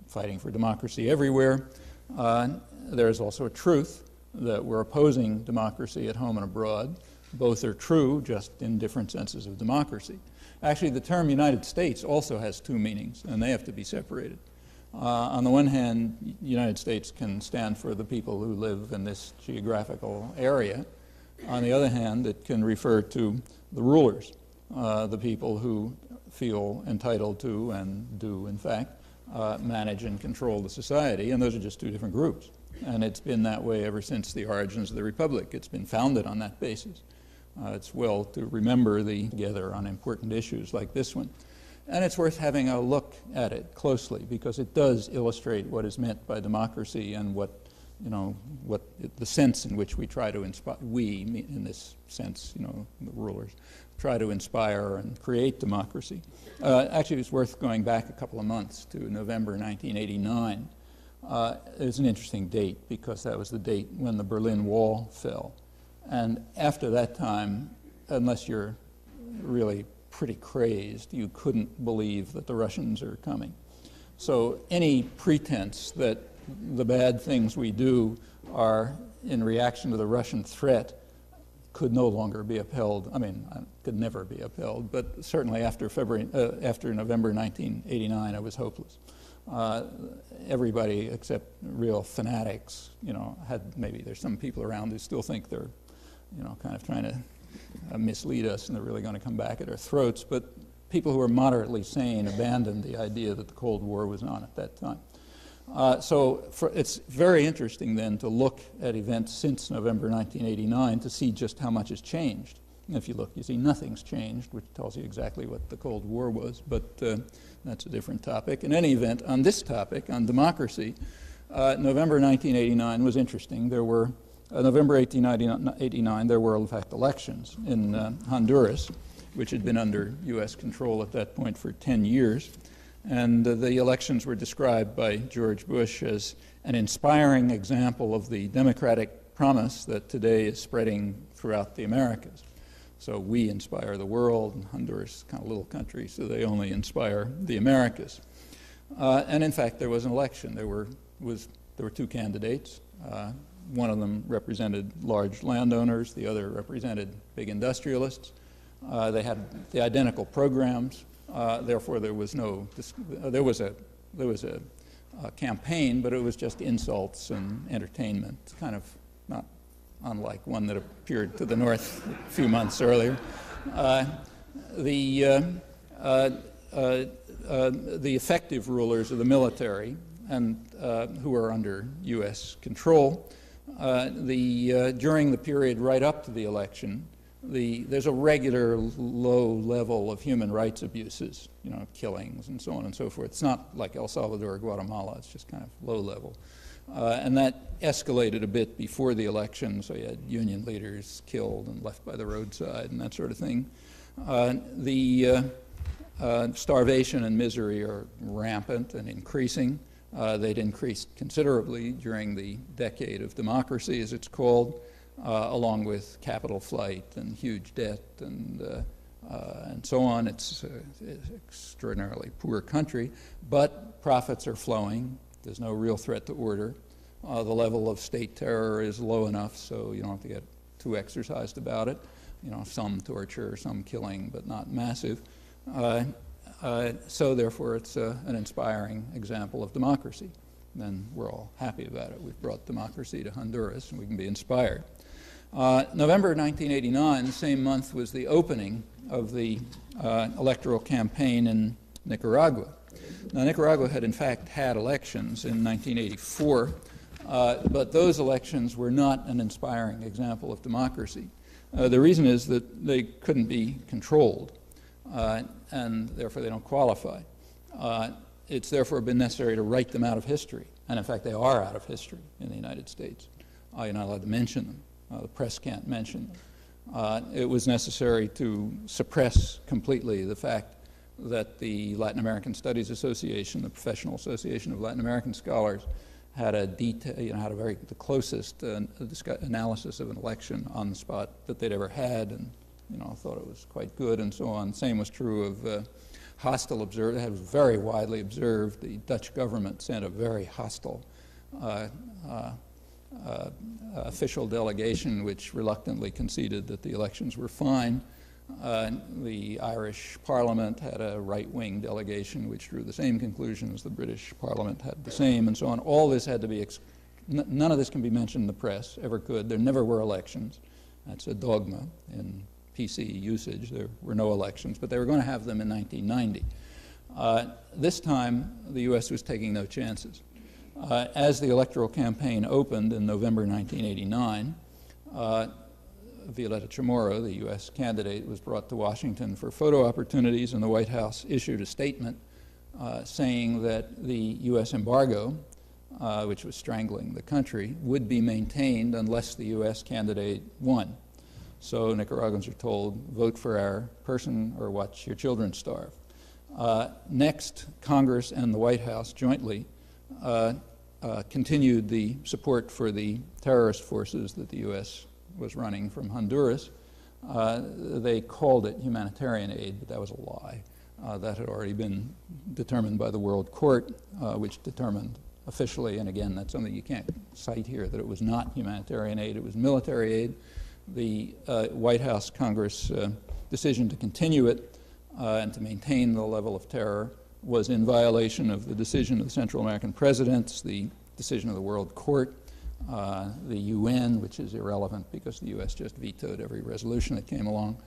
fighting for democracy everywhere. There's also a truth that we're opposing democracy at home and abroad. Both are true, just in different senses of democracy. Actually, the term United States also has two meanings, and they have to be separated. On the one hand, the United States can stand for the people who live in this geographical area. On the other hand, it can refer to the rulers, the people who feel entitled to and do, in fact, manage and control the society, and those are just two different groups. And it's been that way ever since the origins of the Republic. It's been founded on that basis. It's well to remember together on important issues like this one. And it's worth having a look at it closely because it does illustrate what is meant by democracy and what the sense in which we try to inspire, we, in this sense, the rulers, try to inspire and create democracy. Actually, it's worth going back a couple of months to November 1989. It's an interesting date because that was the date when the Berlin Wall fell. And after that time, unless you're really pretty crazed, you couldn't believe that the Russians are coming. So any pretense that the bad things we do are in reaction to the Russian threat could no longer be upheld. I mean, could never be upheld, but certainly after November 1989, it was hopeless. Everybody except real fanatics, maybe there's some people around who still think they're, kind of trying to mislead us and they're really going to come back at our throats, but people who are moderately sane abandoned the idea that the Cold War was on at that time. It's very interesting then to look at events since November 1989 to see just how much has changed. And if you look, you see nothing's changed, which tells you exactly what the Cold War was, but that's a different topic. In any event, on this topic, on democracy, November 1989 was interesting. There were, November 1889, there were in fact elections in Honduras, which had been under U.S. control at that point for 10 years. And the elections were described by George Bush as an inspiring example of the democratic promise that today is spreading throughout the Americas. So we inspire the world, and Honduras is kind of a little country, so they only inspire the Americas. And in fact, there was an election. There were two candidates. One of them represented large landowners. The other represented big industrialists. They had the identical programs. Therefore, there was a campaign, but it was just insults and entertainment, kind of not unlike one that appeared to the north a few months earlier. The effective rulers of the military and who are under U.S. control, during the period right up to the election, there's a regular low level of human rights abuses, killings and so on and so forth. It's not like El Salvador or Guatemala, it's just kind of low level. And that escalated a bit before the election, so you had union leaders killed and left by the roadside and that sort of thing. Starvation and misery are rampant and increasing. They'd increased considerably during the decade of democracy, as it's called, along with capital flight and huge debt and and so on. It's an extraordinarily poor country, but profits are flowing. There's no real threat to order. The level of state terror is low enough, so you don't have to get too exercised about it. Some torture, some killing, but not massive. So therefore, it's an inspiring example of democracy. Then we're all happy about it. We've brought democracy to Honduras, and we can be inspired. November 1989, the same month, was the opening of the electoral campaign in Nicaragua. Now, Nicaragua had in fact had elections in 1984, but those elections were not an inspiring example of democracy. The reason is that they couldn't be controlled, and therefore they don't qualify. It's therefore been necessary to write them out of history, and in fact they are out of history in the United States. You're not allowed to mention them. The press can't mention them. It was necessary to suppress completely the fact that the Latin American Studies Association, the Professional Association of Latin American Scholars, had a the closest analysis of an election on the spot that they'd ever had, and thought it was quite good, and so on. Same was true of hostile observers. It was very widely observed. The Dutch government sent a very hostile official delegation, which reluctantly conceded that the elections were fine. The Irish Parliament had a right-wing delegation which drew the same conclusions. The British Parliament had the same, and so on. All this had to be, none of this can be mentioned in the press, ever could. There never were elections. That's a dogma in PC usage. There were no elections, but they were going to have them in 1990. This time, the U.S. was taking no chances. As the electoral campaign opened in November 1989, Violeta Chamorro, the U.S. candidate, was brought to Washington for photo opportunities, and the White House issued a statement saying that the U.S. embargo, which was strangling the country, would be maintained unless the U.S. candidate won. So Nicaraguans are told, vote for our person or watch your children starve. Next, Congress and the White House jointly continued the support for the terrorist forces that the U.S. was running from Honduras. They called it humanitarian aid, but that was a lie. That had already been determined by the World Court, which determined officially, and again, that's something you can't cite here, that it was not humanitarian aid, it was military aid. The White House Congress decision to continue it and to maintain the level of terror was in violation of the decision of the Central American presidents, the decision of the World Court, the UN, which is irrelevant because the U.S. just vetoed every resolution that came along.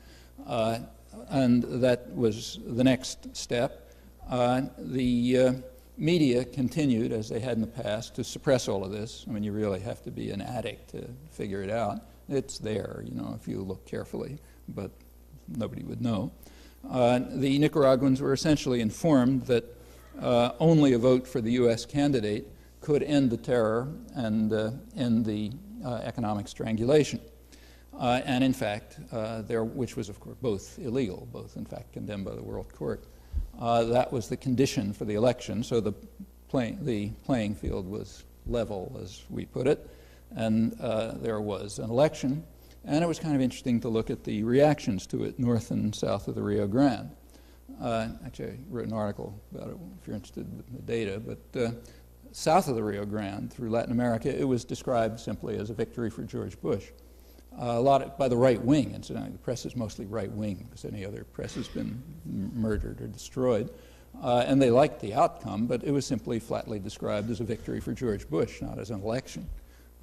And that was the next step. The media continued, as they had in the past, to suppress all of this. I mean, you really have to be an addict to figure it out. It's there, if you look carefully, but nobody would know. The Nicaraguans were essentially informed that only a vote for the U.S. candidate could end the terror and end the economic strangulation. And in fact, which was of course both illegal, both in fact condemned by the World Court. That was the condition for the election, so the playing field was level, as we put it, and there was an election. And it was kind of interesting to look at the reactions to it north and south of the Rio Grande. Actually, I wrote an article about it if you're interested in the data, but south of the Rio Grande, through Latin America, it was described simply as a victory for George Bush. A lot by the right wing, incidentally. The press is mostly right wing because any other press has been murdered or destroyed. And they liked the outcome, but it was simply flatly described as a victory for George Bush, not as an election,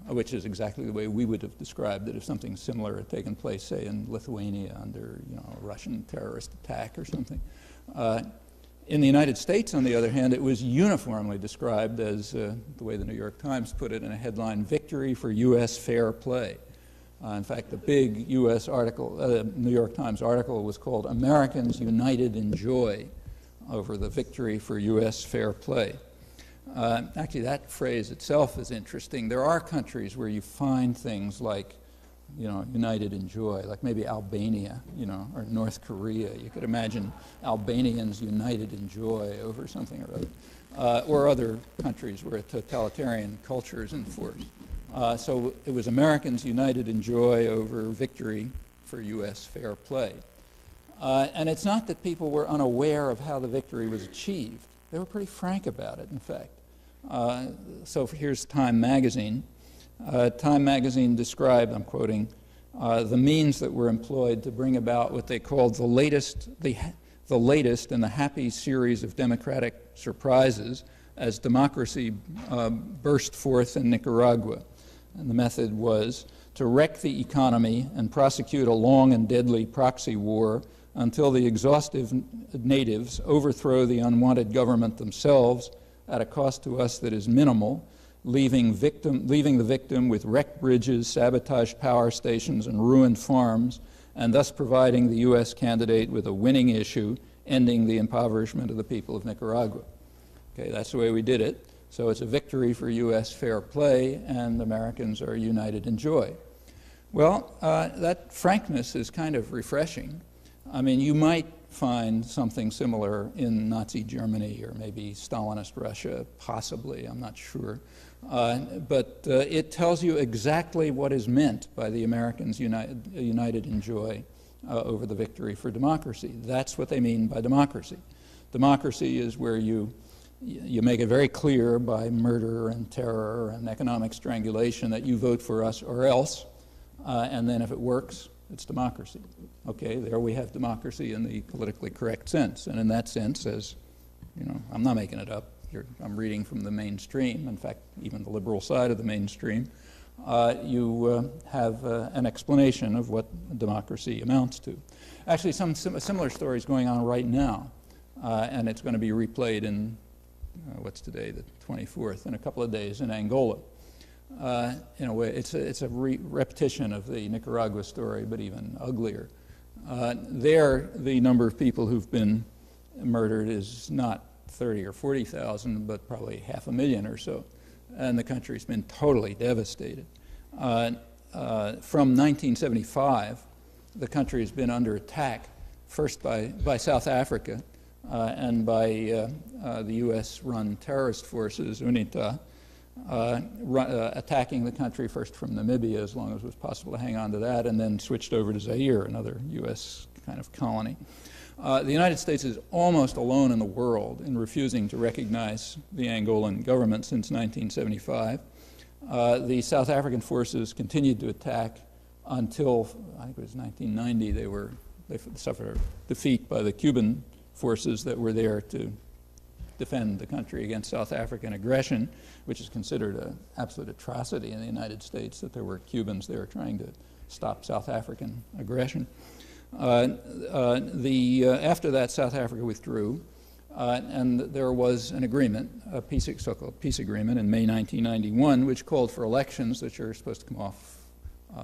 which is exactly the way we would have described it if something similar had taken place, say, in Lithuania under a Russian terrorist attack or something. In the United States, on the other hand, it was uniformly described as, the way the New York Times put it in a headline, victory for U.S. fair play. In fact, the big U.S. article, New York Times article was called Americans United in Joy over the victory for U.S. fair play. Actually, that phrase itself is interesting. There are countries where you find things like, united in joy, like maybe Albania, or North Korea. You could imagine Albanians united in joy over something or other, or other countries where a totalitarian culture is enforced. So it was Americans united in joy over victory for U.S. fair play. And it's not that people were unaware of how the victory was achieved. They were pretty frank about it, in fact. So here's Time magazine. Time magazine described, I'm quoting, the means that were employed to bring about what they called the latest in the happy series of democratic surprises as democracy burst forth in Nicaragua. And the method was to wreck the economy and prosecute a long and deadly proxy war until the exhaustive natives overthrow the unwanted government themselves at a cost to us that is minimal, leaving the victim with wrecked bridges, sabotaged power stations, and ruined farms, and thus providing the U.S. candidate with a winning issue, ending the impoverishment of the people of Nicaragua. Okay, that's the way we did it. So it's a victory for U.S. fair play, and Americans are united in joy. Well, that frankness is kind of refreshing. I mean, you might find something similar in Nazi Germany or maybe Stalinist Russia, possibly, I'm not sure. But it tells you exactly what is meant by the Americans united in joy over the victory for democracy. That's what they mean by democracy. Democracy is where you make it very clear by murder and terror and economic strangulation that you vote for us or else, and then if it works, it's democracy. Okay, there we have democracy in the politically correct sense. And in that sense, as you know, I'm not making it up. I'm reading from the mainstream, in fact, even the liberal side of the mainstream. You have an explanation of what democracy amounts to. Actually, some similar story is going on right now, and it's going to be replayed in, what's today, the 24th, in a couple of days in Angola. In a way, it's a repetition of the Nicaragua story, but even uglier. There, the number of people who've been murdered is not 30 or 40,000, but probably 500,000 or so. And the country's been totally devastated. From 1975, the country has been under attack, first by South Africa and by the U.S.-run terrorist forces, UNITA, attacking the country first from Namibia, as long as it was possible to hang on to that, and then switched over to Zaire, another U.S. kind of colony. The United States is almost alone in the world in refusing to recognize the Angolan government since 1975. The South African forces continued to attack until, I think it was 1990, they suffered defeat by the Cuban forces that were there to defend the country against South African aggression, which is considered an absolute atrocity in the United States, that there were Cubans there trying to stop South African aggression. After that, South Africa withdrew, and there was an agreement, a so-called peace agreement in May 1991, which called for elections which are supposed to come off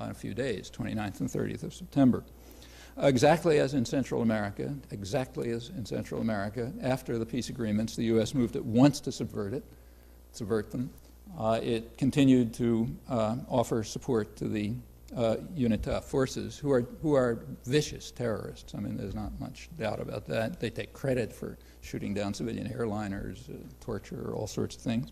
in a few days, 29th and 30th of September. Exactly as in Central America, after the peace agreements, the U.S. moved at once to subvert them. It continued to offer support to the UNITA forces, who are vicious terrorists. I mean, there's not much doubt about that. They take credit for shooting down civilian airliners, torture, all sorts of things.